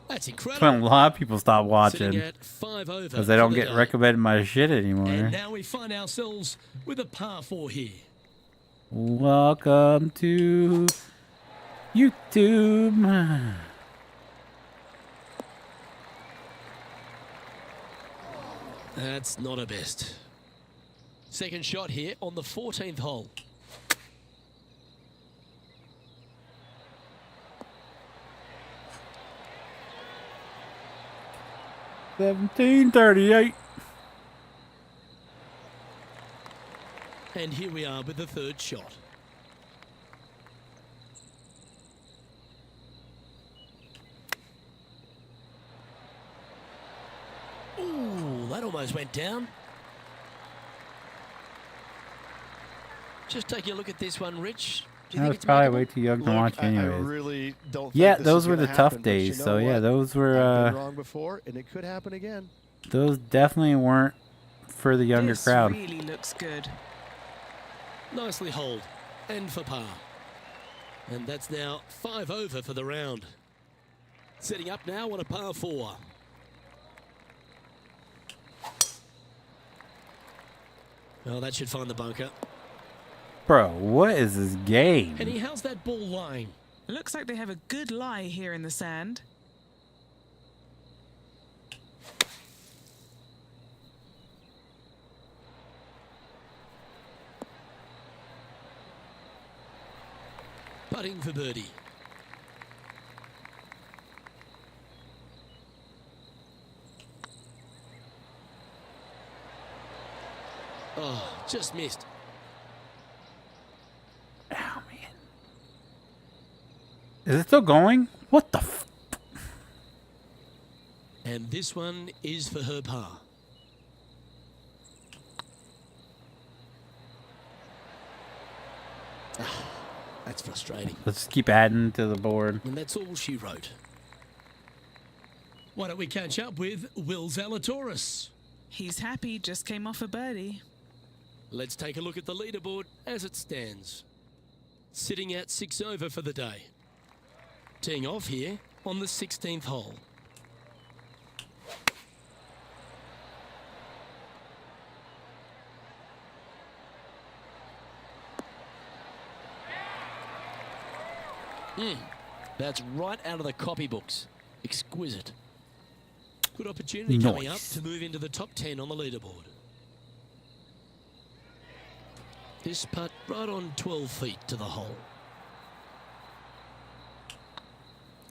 That's That's incredible. when a lot of people stop Sitting watching at 5 over because they don't for the get day. recommended my shit anymore. And now we find ourselves with a par 4 here. Welcome to YouTube. That's not a best. Second shot here on the 14th hole. $17.38. And here we are with the third shot. Ooh, that almost went down. Just taking a look at this one, Rich. Do you I think was it's probably makeable? way too young to Look, watch I anyways. really don't Yeah, think this those is were gonna the tough happen, but you days. know So yeah, what? those I've been were wrong before, and it could happen again. those definitely weren't for the younger This crowd. really looks good. Nicely holed. And for par. And that's now 5 over for the round. Setting up now on a par 4. Well, that should find the bunker. Bro, what is this game? Henny, how's that ball lying? Looks like they have a good lie here in the sand. Putting for birdie. Oh, just missed. Ow, man. Is it still going? What the f... And this one is for her par. Ah, that's frustrating. Let's keep adding to the board. And that's all she wrote. Why don't we catch up with Will Zalatoris? He's happy, just came off a birdie. Let's take a look at the leaderboard as it stands. Sitting at 6 over for the day. Teeing off here on the 16th hole. That's right out of the copybooks. Exquisite. Good opportunity coming up Nice. to move into the top 10 on the leaderboard. This putt right on 12 feet to the hole.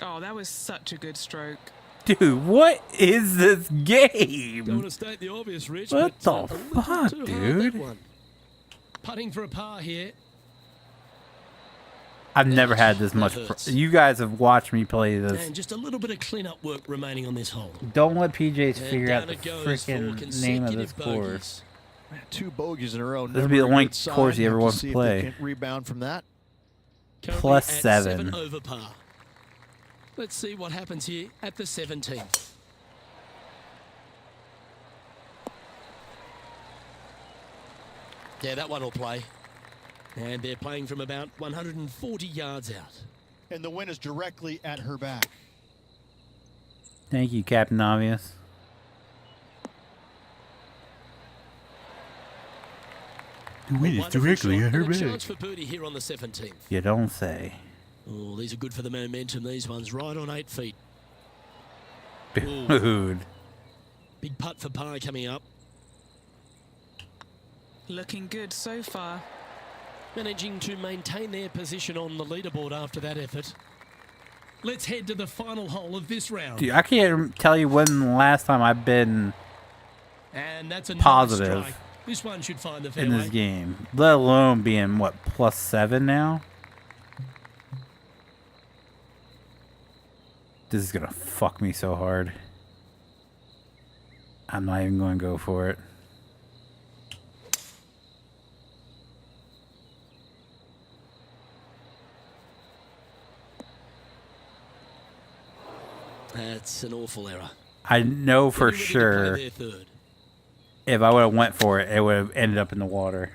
Oh, that was such a good stroke. Dude, what is this Don't game? want to state the obvious, Rich. What but, the a little fuck, too hard, dude? that one. Putting for a par here. I've never had this much. hurts. You guys have watched me play this. And just a little bit of clean-up work remaining on this hole. Don't let PJs And figure down out the it goes freaking for name of this consecutive course. bogeys. 2 bogeys in a row. This will be the never a only good sign. course he ever Have to wants see to if play. they can rebound from that. Currently Plus at 7. over par. Let's see what happens here at the 17th. Yeah, that one will play. And they're playing from about 140 yards out. And the wind is directly at her back. Thank you, Captain Obvious. Wonderful shot and a chance for birdie here on the 17th. You don't say. Oh, these are good for the momentum, these ones. Right on 8 feet. Dude. Big putt for par coming up. Looking good so far. Managing to maintain their position on the leaderboard after that effort. Let's head to the final hole of this round. Dude, I can't tell you when the last time I've been And that's a positive nice strike. This one should find the in fairway. this game. Let alone being, what, plus 7 now? This is going to fuck me so hard. I'm not even going to go for it. That's an awful error. I know for Getting ready to play sure their third. if I would have went for it, it would have ended up in the water.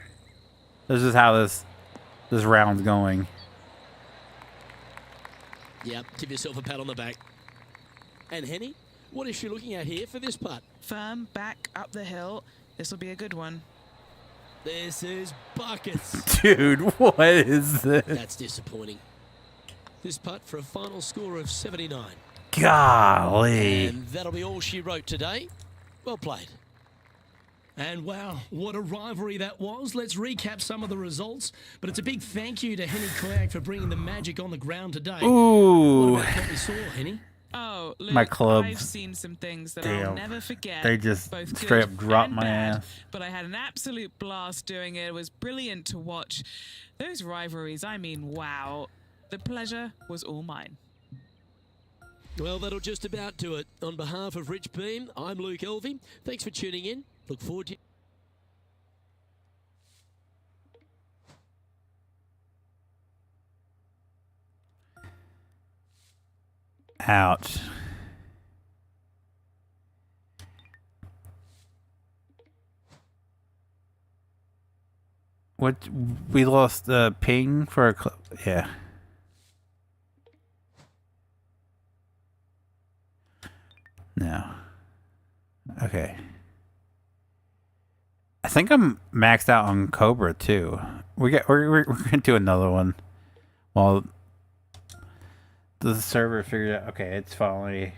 This is how this round's going. Yep, give yourself a pat on the back. And Henny, what is she looking at here for this putt? Firm back up the hill. This will be a good one. This is buckets. Dude, what is this? That's disappointing. This putt for a final score of 79. Golly. And that'll be all she wrote today. Well played. And wow, what a rivalry that was. Let's recap some of the results. But it's a big thank you to Henny Koyak for bringing the magic on the ground today. Ooh. What about what we saw, Henny? Oh, Luke, My clubs. I've seen some things that I'll Damn. never forget. They just both good straight up dropped and my bad, ass. But I had an absolute blast doing it. It was brilliant to watch. Those rivalries, I mean, wow. The pleasure was all mine. Well, that'll just about do it. On behalf of Rich Beam, I'm Luke Elvey. Thanks for tuning in. Look forward to... Ouch. What, we lost ping for a yeah. No. Okay. I think I'm maxed out on Cobra too. We're gonna do another one. Well, the server figured out. Okay, it's finally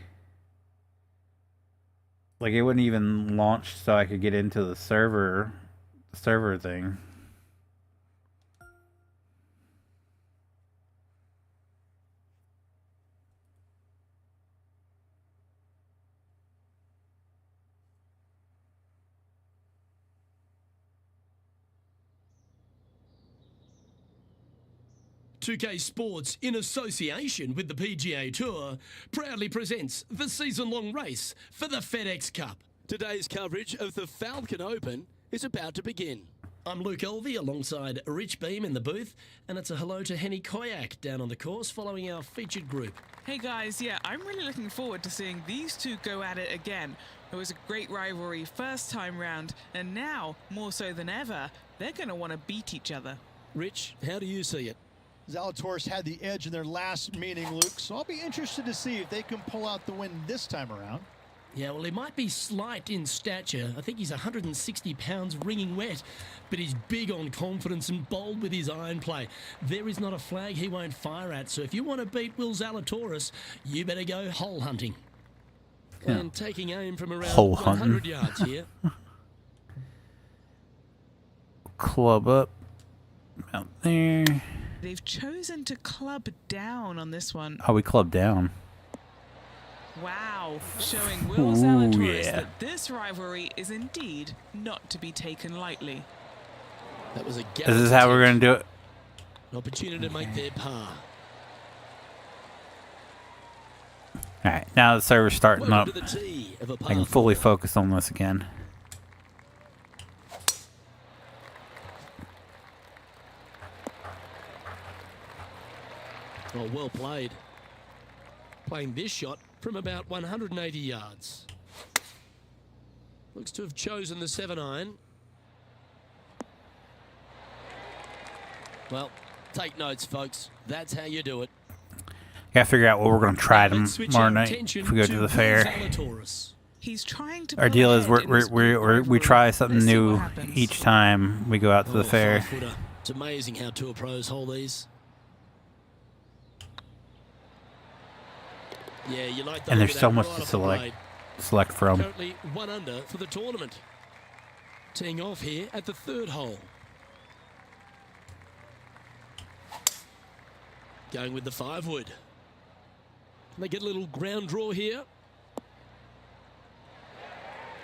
like it wouldn't even launch, so I could get into the server thing. .2k Sports, in association with the PGA Tour, proudly presents the season-long race for the FedEx Cup. Today's coverage of the Falcon Open is about to begin. I'm Luke Elvey alongside Rich Beam in the booth, and it's a hello to Henny Koyak down on the course following our featured group. Hey guys, yeah, I'm really looking forward to seeing these two go at it again. It was a great rivalry first time round, and now, more so than ever, they're going to want to beat each other. Rich, how do you see it? Zalatoris had the edge in their last meeting, Luke, so I'll be interested to see if they can pull out the win this time around. Yeah, well, he might be slight in stature. I think he's 160 pounds wringing wet, but he's big on confidence and bold with his iron play. There is not a flag he won't fire at, so if you want to beat Will Zalatoris, you better go hole hunting. And taking aim from around Hole 100 hunting. yards here. Club up. Out there. They've chosen to club down on this one. Oh, we clubbed down. Wow, showing Will Ooh, Zalatoris yeah. that this rivalry is indeed not to be taken lightly. That was a This is how we're going to do it. An opportunity to make their par. Alright, now the server's starting Welcome up. to the tee of a I can par fully four. focus on this again. Oh, well played. Playing this shot from about 180 yards. Looks to have chosen the 7-iron. Well, take notes, folks. That's how you do it. Gotta figure out what we're gonna try Let's switch tomorrow our night attention if we go to the Will fair. Zalatoris. He's trying to Our pull deal is ahead in this we rivalry. try something Let's see what new happens. each time we go out to the Oh, fair. 5-footer. It's amazing how tour pros hold these. Yeah, you like the And look there's of so that much right to off the blade. Select from. Currently 1 under for the tournament. Teeing off here at the 3rd hole. Going with the 5-wood. They get a little ground draw here.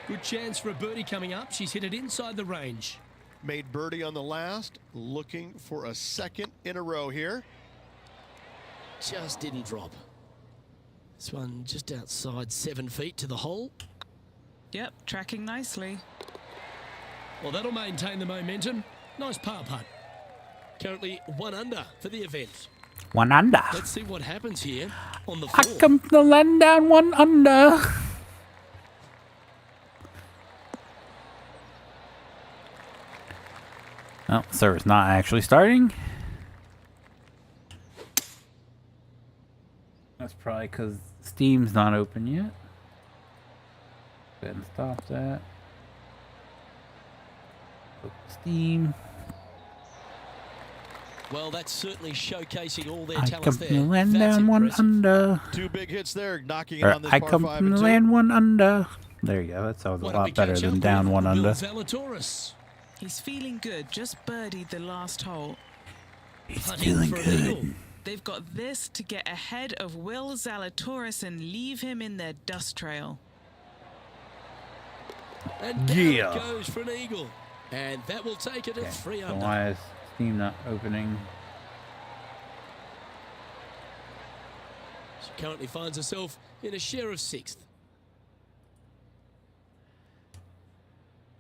Good chance for a birdie coming up. She's hit it inside the range. Made birdie on the last, looking for a second in a row here. Just didn't drop. This one just outside 7 feet to the hole. Yep, tracking nicely. Well, that'll maintain the momentum. Nice par putt. Currently 1 under for the event. 1 under. Let's see what happens here on the I 4th. come to land down 1 under. Well, server's not actually starting. That's probably because Steam's not open yet. Go ahead and stop that. Open Steam. Well, that's certainly showcasing all their I talents come there. to land That's down 1 impressive. under. 2 big hits there, knocking it Or on this I par come 5 from and the 2. land 1 under. There you go. That sounds a Why don't we lot better catch than up down with 1 Will under. Zalatoris. He's feeling good, just birdied the last hole. He's Putting feeling for an good. eagle. They've got this to get ahead of Will Zalatoris and leave him in their dust trail. And down Yeah. it goes for an eagle. And that will take it at 3 So under. why is Steam not opening? She currently finds herself in a share of 6th.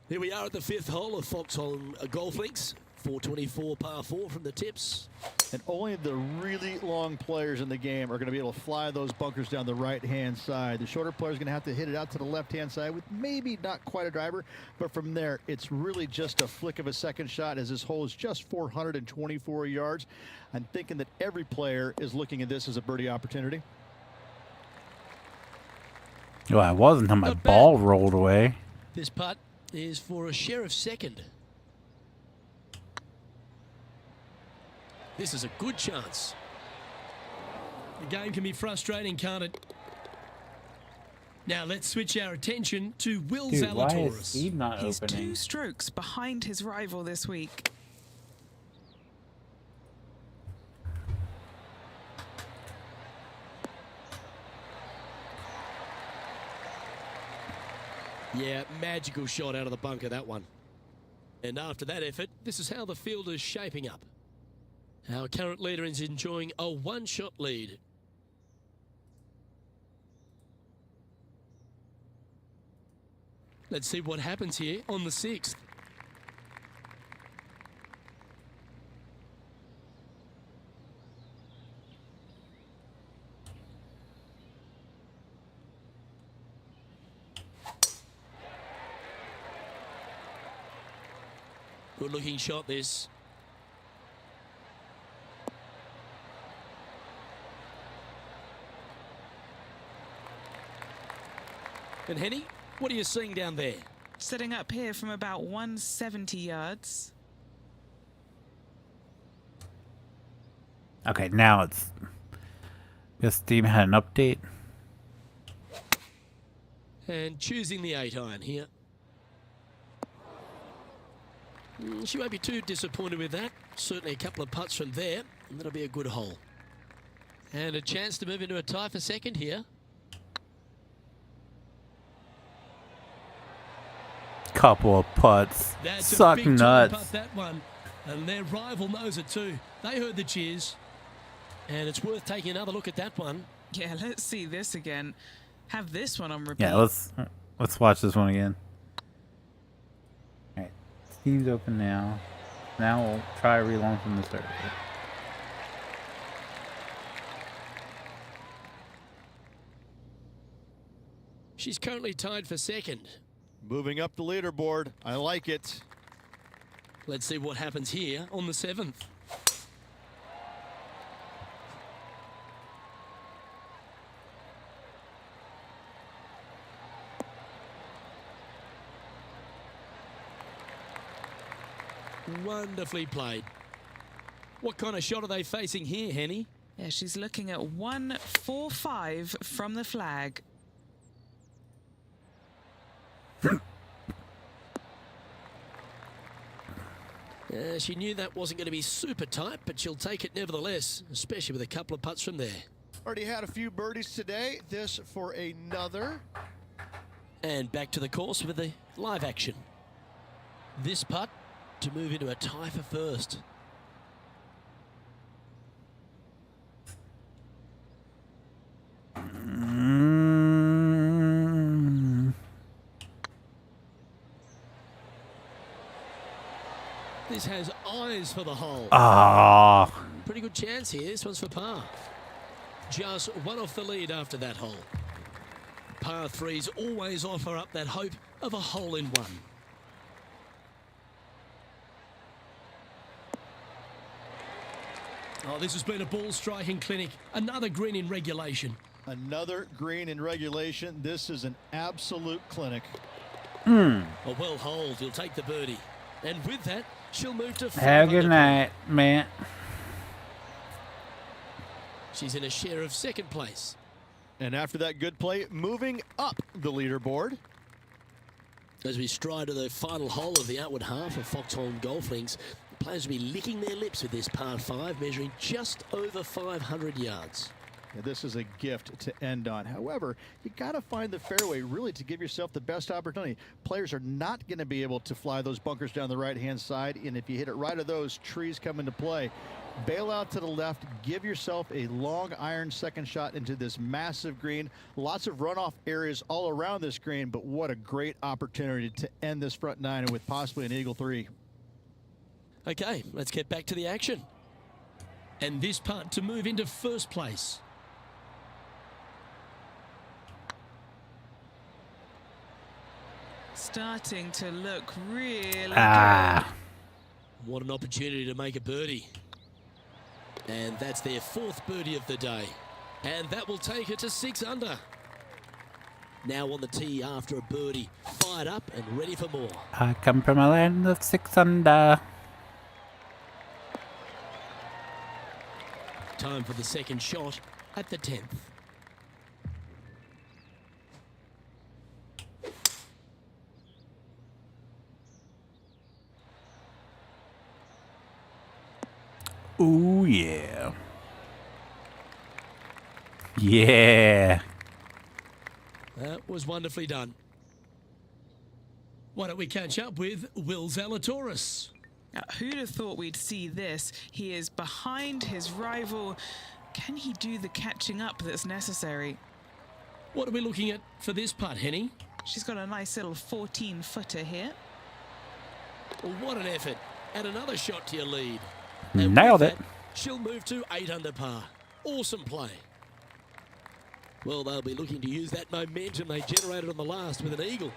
Here we are at the 5th hole of Foxholm Golf Links. 424 par 4 from the tips. And only the really long players in the game are going to be able to fly those bunkers down the right-hand side. The shorter players are going to have to hit it out to the left-hand side with maybe not quite a driver, but from there, it's really just a flick of a second shot as this hole is just 424 yards. I'm thinking that every player is looking at this as a birdie opportunity. Well, I was until my Not bad. ball rolled away. This putt is for a share of 2nd. This is a good chance. The game can be frustrating, can't it? Now let's switch our attention to Will Dude, why is Zalatoris. Steve not He's opening? 2 strokes behind his rival this week. Yeah, magical shot out of the bunker, that one. And after that effort, this is how the field is shaping up. Our current leader is enjoying a 1-shot lead. Let's see what happens here on the 6th. Good looking shot this. And Henny, what are you seeing down there? Setting up here from about 170 yards. Okay, now it's. Guess Steam had an update. And choosing the 8-iron here. She won't be too disappointed with that. Certainly a couple of putts from there, and that'll be a good hole. And a chance to move into a tie for second here. Couple of putts. That's Suck a big nuts. putt, that one. And their rival knows it too. They heard the cheers. And it's worth taking another look at that one. Yeah, let's see this again. Have this one on repeat. Yeah, let's watch this one again. Alright. Steam's open now. Now we'll try relaunching the server. She's currently tied for second. Moving up the leaderboard. I like it. Let's see what happens here on the 7th. Wonderfully played. What kind of shot are they facing here, Henny? Yeah, she's looking at 145 from the flag. She knew that wasn't going to be super tight, but she'll take it nevertheless, especially with a couple of putts from there. Already had a few birdies today. This for another. And back to the course with the live action. This putt to move into a tie for first. This has eyes for the hole. Ah. Pretty good chance here. This one's for par. Just one off the lead after that hole. Par 3s always offer up that hope of a hole in one. Oh, this has been a ball striking clinic. Another green in regulation. Another green in regulation. This is an absolute clinic. A well holed. He'll take the birdie. And with that, she'll move to 5 Have a good under. night, man. She's in a share of second place. And after that good play, moving up the leaderboard. As we stride to the final hole of the outward half of Foxholm Golf Links, the players will be licking their lips with this par 5, measuring just over 500 yards. Yeah, this is a gift to end on. However, you got to find the fairway really to give yourself the best opportunity. Players are not going to be able to fly those bunkers down the right-hand side, and if you hit it right of those, trees come into play. Bail out to the left, give yourself a long iron second shot into this massive green. Lots of runoff areas all around this green, but what a great opportunity to end this front nine with possibly an eagle 3. Okay, let's get back to the action. And this putt to move into first place. Starting to look really good. What an opportunity to make a birdie. And that's their 4th birdie of the day. And that will take her to 6 under. Now on the tee after a birdie. Fired up and ready for more. I come from a land of 6 under. Time for the second shot at the 10th. Ooh, yeah. Yeah. That was wonderfully done. Why don't we catch up with Will Zalatoris? Who'd have thought we'd see this? He is behind his rival. Can he do the catching up that's necessary? What are we looking at for this putt, Henny? She's got a nice little 14-footer here. Well, what an effort. And another shot to your lead. Nailed with it. that, she'll move to 8 under par. Awesome play. Well, they'll be looking to use that momentum they generated on the last with an eagle.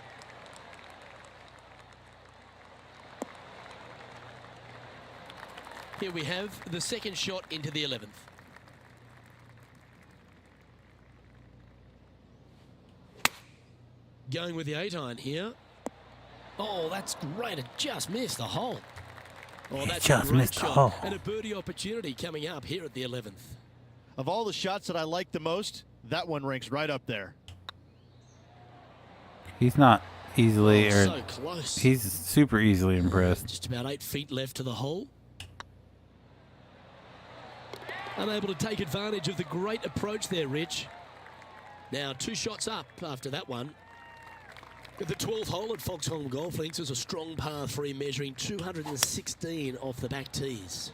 Here we have the second shot into the 11th. Going with the 8-iron here. Oh, that's great. It just missed the hole. Oh, that's just a great missed the shot. hole. And a birdie opportunity coming up here at the 11th. Of all the shots that I like the most, that one ranks right up there. He's not easily, or So close. he's super easily impressed. Just about 8 feet left to the hole. Unable to take advantage of the great approach there, Rich. Now 2 shots up after that one. The 12th hole at Foxholm Golf Links is a strong par 3 measuring 216 off the back tees.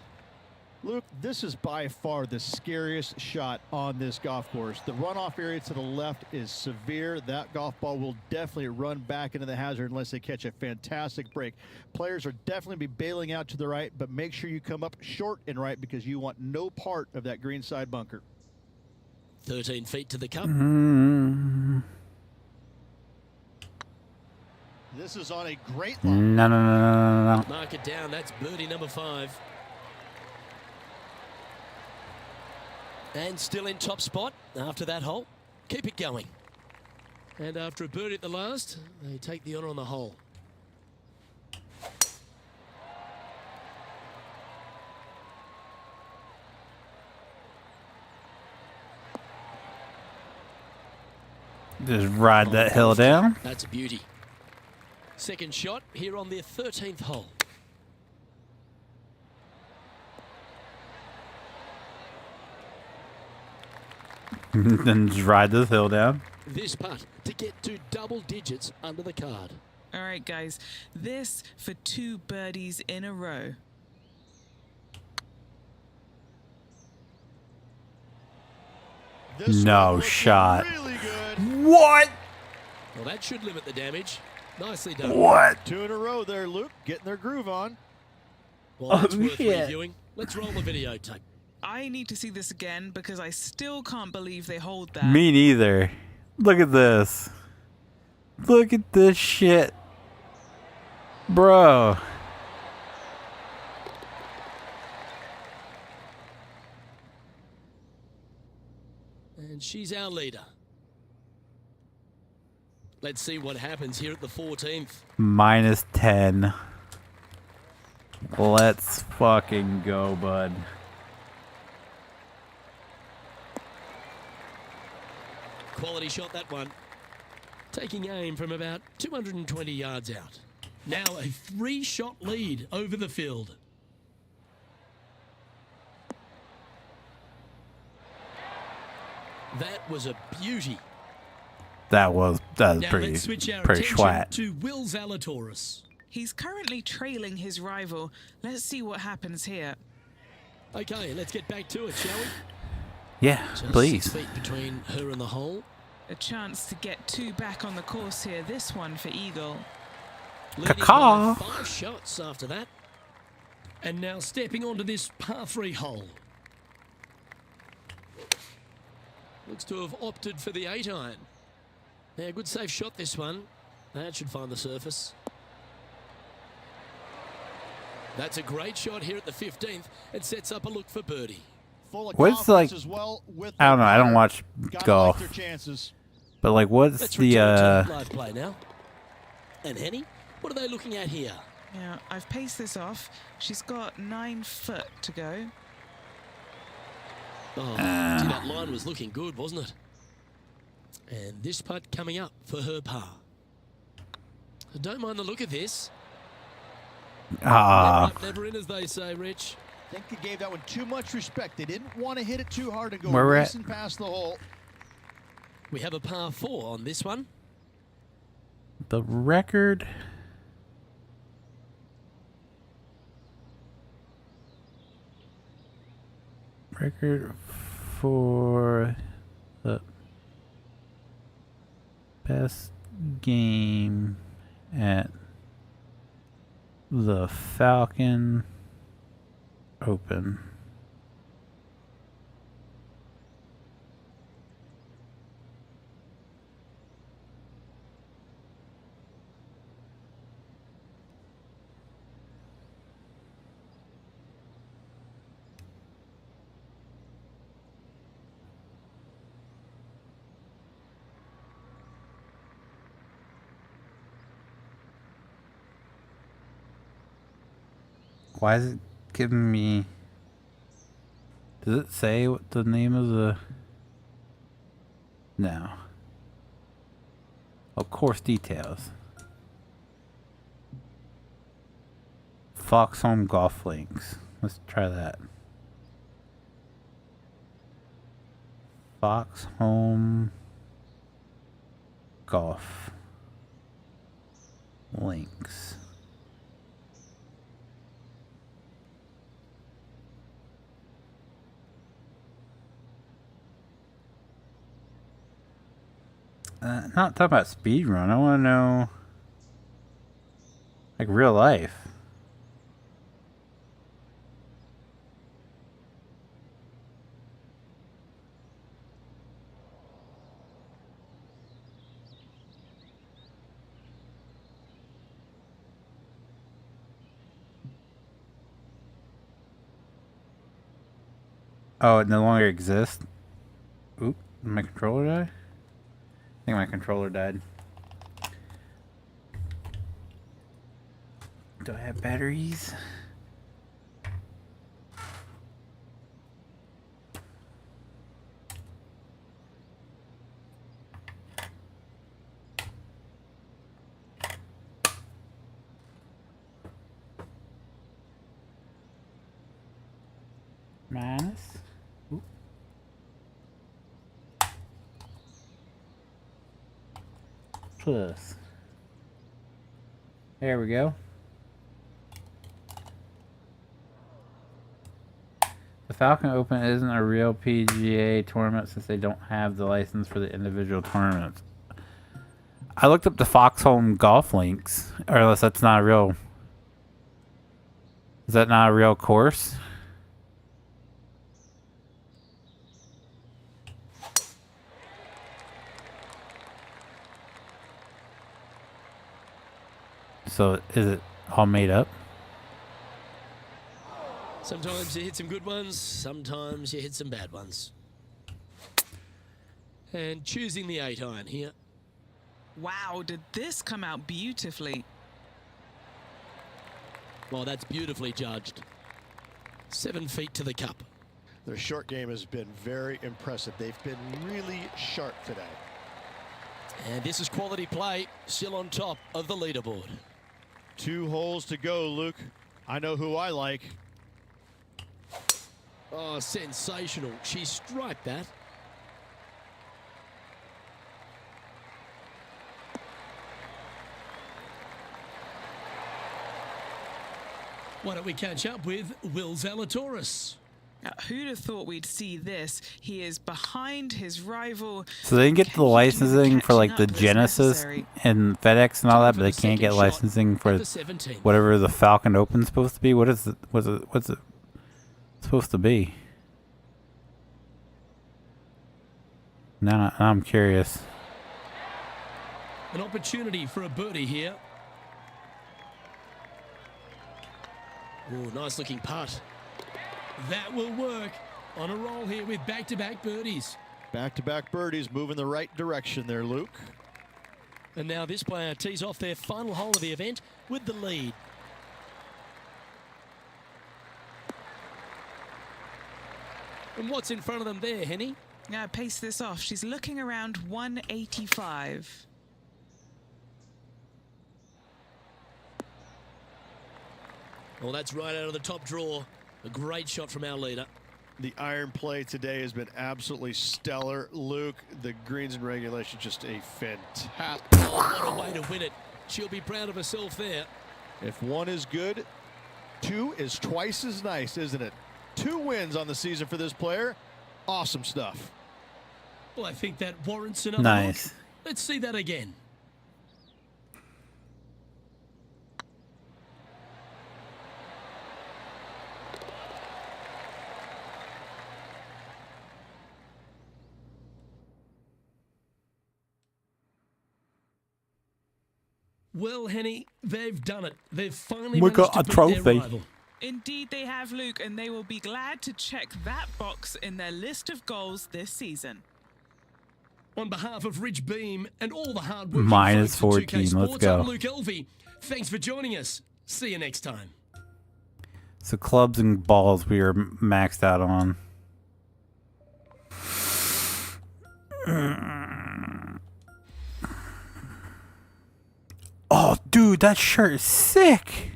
Luke, this is by far the scariest shot on this golf course. The runoff area to the left is severe. That golf ball will definitely run back into the hazard unless they catch a fantastic break. Players are definitely be bailing out to the right, but make sure you come up short and right because you want no part of that greenside bunker. 13 feet to the cup. This is on a great line. No. Mark it down. That's birdie number 5. And still in top spot after that hole. Keep it going. And after a birdie at the last, they take the honour on the hole. Just ride that hill down. That's a beauty. Second shot here on their 13th hole. Then just ride this hill down. This putt to get to double digits under the card. All right, guys, this for 2 birdies in a row. This No one looking shot. Really good. What? Well, that should limit the damage. Nicely done. What? 2 in a row there, Luke. Getting their groove on. Well, that's Oh, worth shit. reviewing. Let's roll the videotape. I need to see this again because I still can't believe they hold that. Me neither. Look at this. Look at this shit. Bro. And she's our leader. Let's see what happens here at the 14th. Minus 10. Let's fucking go, bud. Quality shot, that one. Taking aim from about 220 yards out. Now a 3-shot lead over the field. That was a beauty. That was Now pretty let's switch our pretty attention swat. to Will Zalatoris. He's currently trailing his rival. Let's see what happens here. Okay, let's get back to it, shall we? Yeah, Just please. 6 feet between her and the hole. A chance to get 2 back on the course here. This one for Eagle. Leading Caw. by 5 shots after that. And now stepping onto this par 3 hole. Looks to have opted for the 8-iron. Yeah, good safe shot this one. That should find the surface. That's a great shot here at the 15th. It sets up a look for birdie. Full of What's confidence like- as well with I don't know. I don't watch Gotta golf, like their chances. but like, what's Let's the return to live play now. And Henny, what are they looking at here? Yeah, I've paced this off. She's got 9 foot to go. Oh, gee, that line was looking good, wasn't it? And this putt coming up for her par. I don't mind the look of this. Never up, never in, as they say, Rich. I think they gave that one too much respect. They didn't want to hit it too hard and go Where we're at? racing past the hole. We have a par 4 on this one. the record? Record for the best game at the Falcon Open. Why is it giving me... Does it say what the name of the... No. Oh, course details. Foxholm Golf Links. Let's try that. Foxholm Golf Links. Not talking about speed run. I want to know, like, real life. Oh, it no longer exists? Oop, did my controller die? I think my controller died. Do I have batteries? Minus. Oop. Plus. There we go. The Falcon Open isn't a real PGA tournament since they don't have the license for the individual tournaments. I looked up the Foxholm Golf Links, or unless that's not a real... Is that not a real course? So, is it all made up? Sometimes you hit some good ones, sometimes you hit some bad ones. And choosing the 8-iron here. Wow, did this come out beautifully? Well, that's beautifully judged. 7 feet to the cup. Their short game has been very impressive. They've been really sharp today. And this is quality play, still on top of the leaderboard. 2 holes to go, Luke. I know who I like. Oh, sensational. She striped that. Why don't we catch up with Will Zalatoris? Who'd have thought we'd see this? He is behind his rival. So they can get the licensing for like the Genesis and FedEx and all that, but they can't get licensing for whatever the Falcon Open's supposed to be. What's it supposed to be? Now I'm curious. An opportunity for a birdie here. Oh, nice looking putt. That will work. On a roll here with back-to-back birdies. Back-to-back birdies, moving the right direction there, Luke. And now this player tees off their final hole of the event with the lead. And what's in front of them there, Henny? Now pace this off. She's looking around 185. Well, that's right out of the top draw. A great shot from our leader. The iron play today has been absolutely stellar. Luke, the greens and regulation, just a fantastic. What a way to win it. She'll be proud of herself there. If 1 is good, 2 is twice as nice, isn't it? 2 wins on the season for this player. Awesome stuff. Well, I think that warrants another Nice. look. Let's see that again. Well, Henny, they've done it. They've finally We managed got to a beat trophy. their rival. Indeed they have, Luke, and they will be glad to check that box in their list of goals this season. On behalf of Rich Beam and all the hard work Minus folks at 14, 2K let's Sports, go. I'm Luke Elvey. Thanks for joining us. See you next time. So clubs and balls we are maxed out on. Oh, dude, that shirt is sick.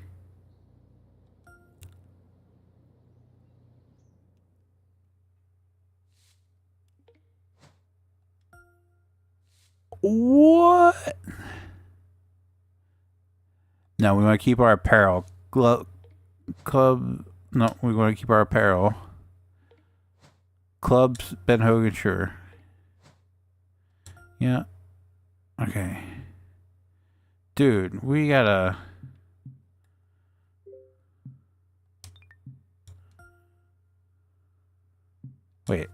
What? No, we want to keep our apparel. Club. No, we want to keep our apparel. Clubs, Ben Hogan, sure. Yeah. Okay. Dude, we gotta... Wait.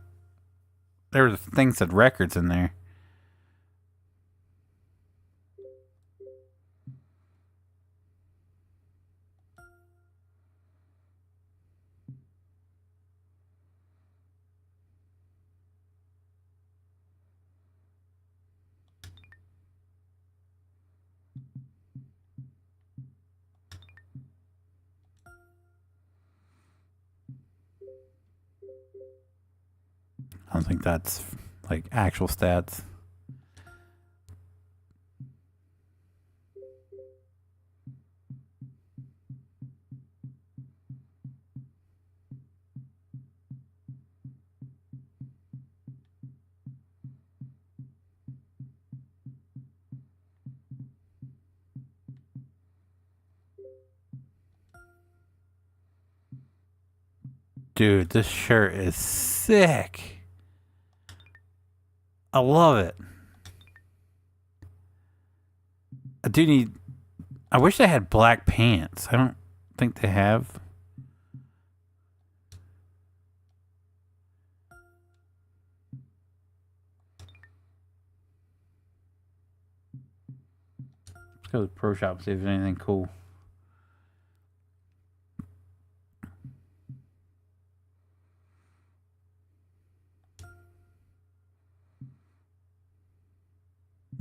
There were things that records in there. I don't think that's like actual stats. Dude, this shirt is sick. I love it. I do need... I wish they had black pants. I don't think they have. Let's go to the pro shop and see if there's anything cool.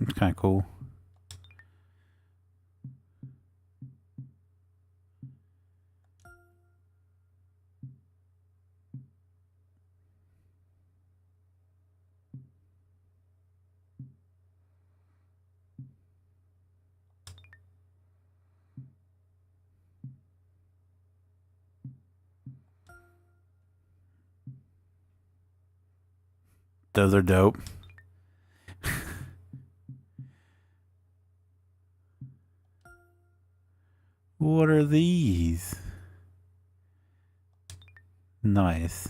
It's kind of cool. Those are dope. What are these? Nice.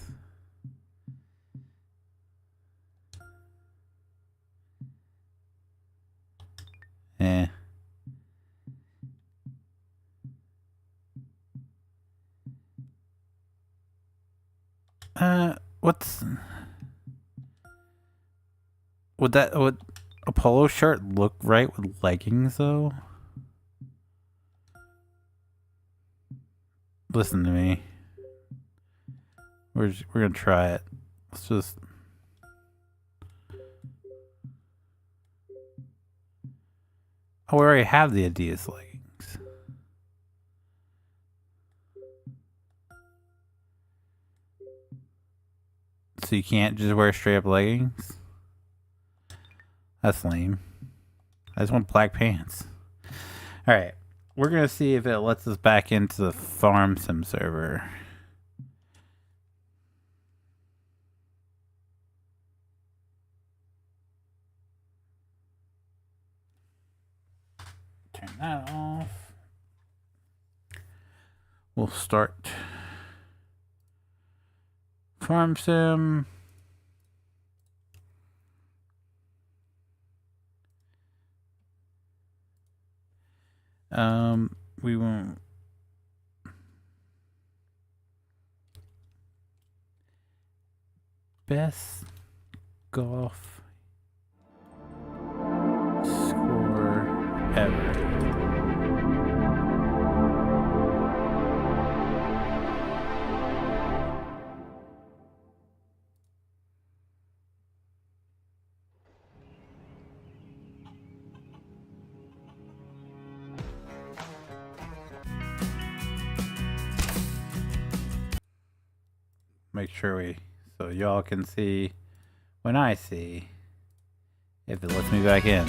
Eh. What's... Would a polo shirt look right with leggings though? Listen to me. We're gonna try it. Let's just... Oh, we already have the Adidas leggings. So you can't just wear straight up leggings? That's lame. I just want black pants. Alright. We're going to see if it lets us back into the Farm Sim server. Turn that off. We'll start Farm Sim. We won't. Best golf score ever. Make sure so y'all can see when I see if it lets me back in.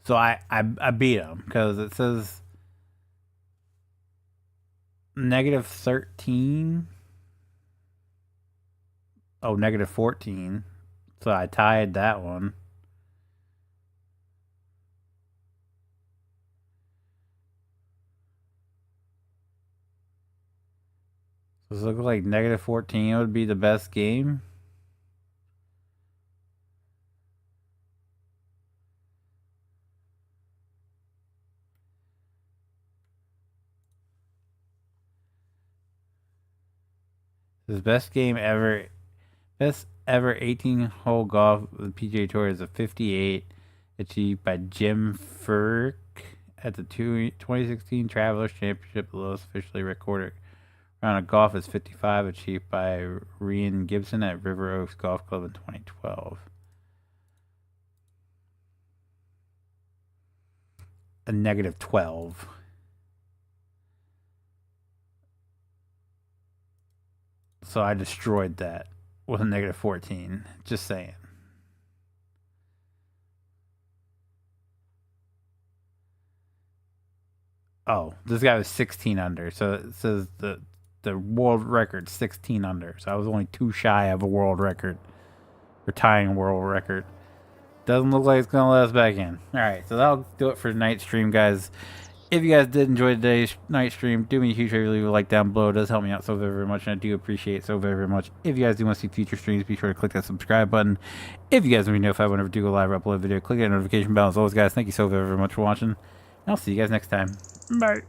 So I beat him because it says -13. Oh, -14. So I tied that one. Does it look like -14 would be the best game? His best game ever, best ever 18-hole golf with the PGA Tour is a 58, achieved by Jim Furyk at the 2016 Travelers Championship. The lowest officially recorded round of golf is 55, achieved by Ryan Gibson at River Oaks Golf Club in 2012. A -12. So I destroyed that with a -14. Just saying. Oh, this guy was 16 under. So it says the world record 16 under. So I was only 2 shy of a world record. Or tying a world record. Doesn't look like it's going to let us back in. Alright, so that'll do it for tonight's stream, guys. If you guys did enjoy today's night stream, do me a huge favor, leave a like down below. It does help me out so very, very much, and I do appreciate it so very, very much. If you guys do want to see future streams, be sure to click that subscribe button. If you guys want to be notified whenever I do go live or upload a video, click that notification bell. As always, guys, thank you so very, very much for watching, and I'll see you guys next time. Bye.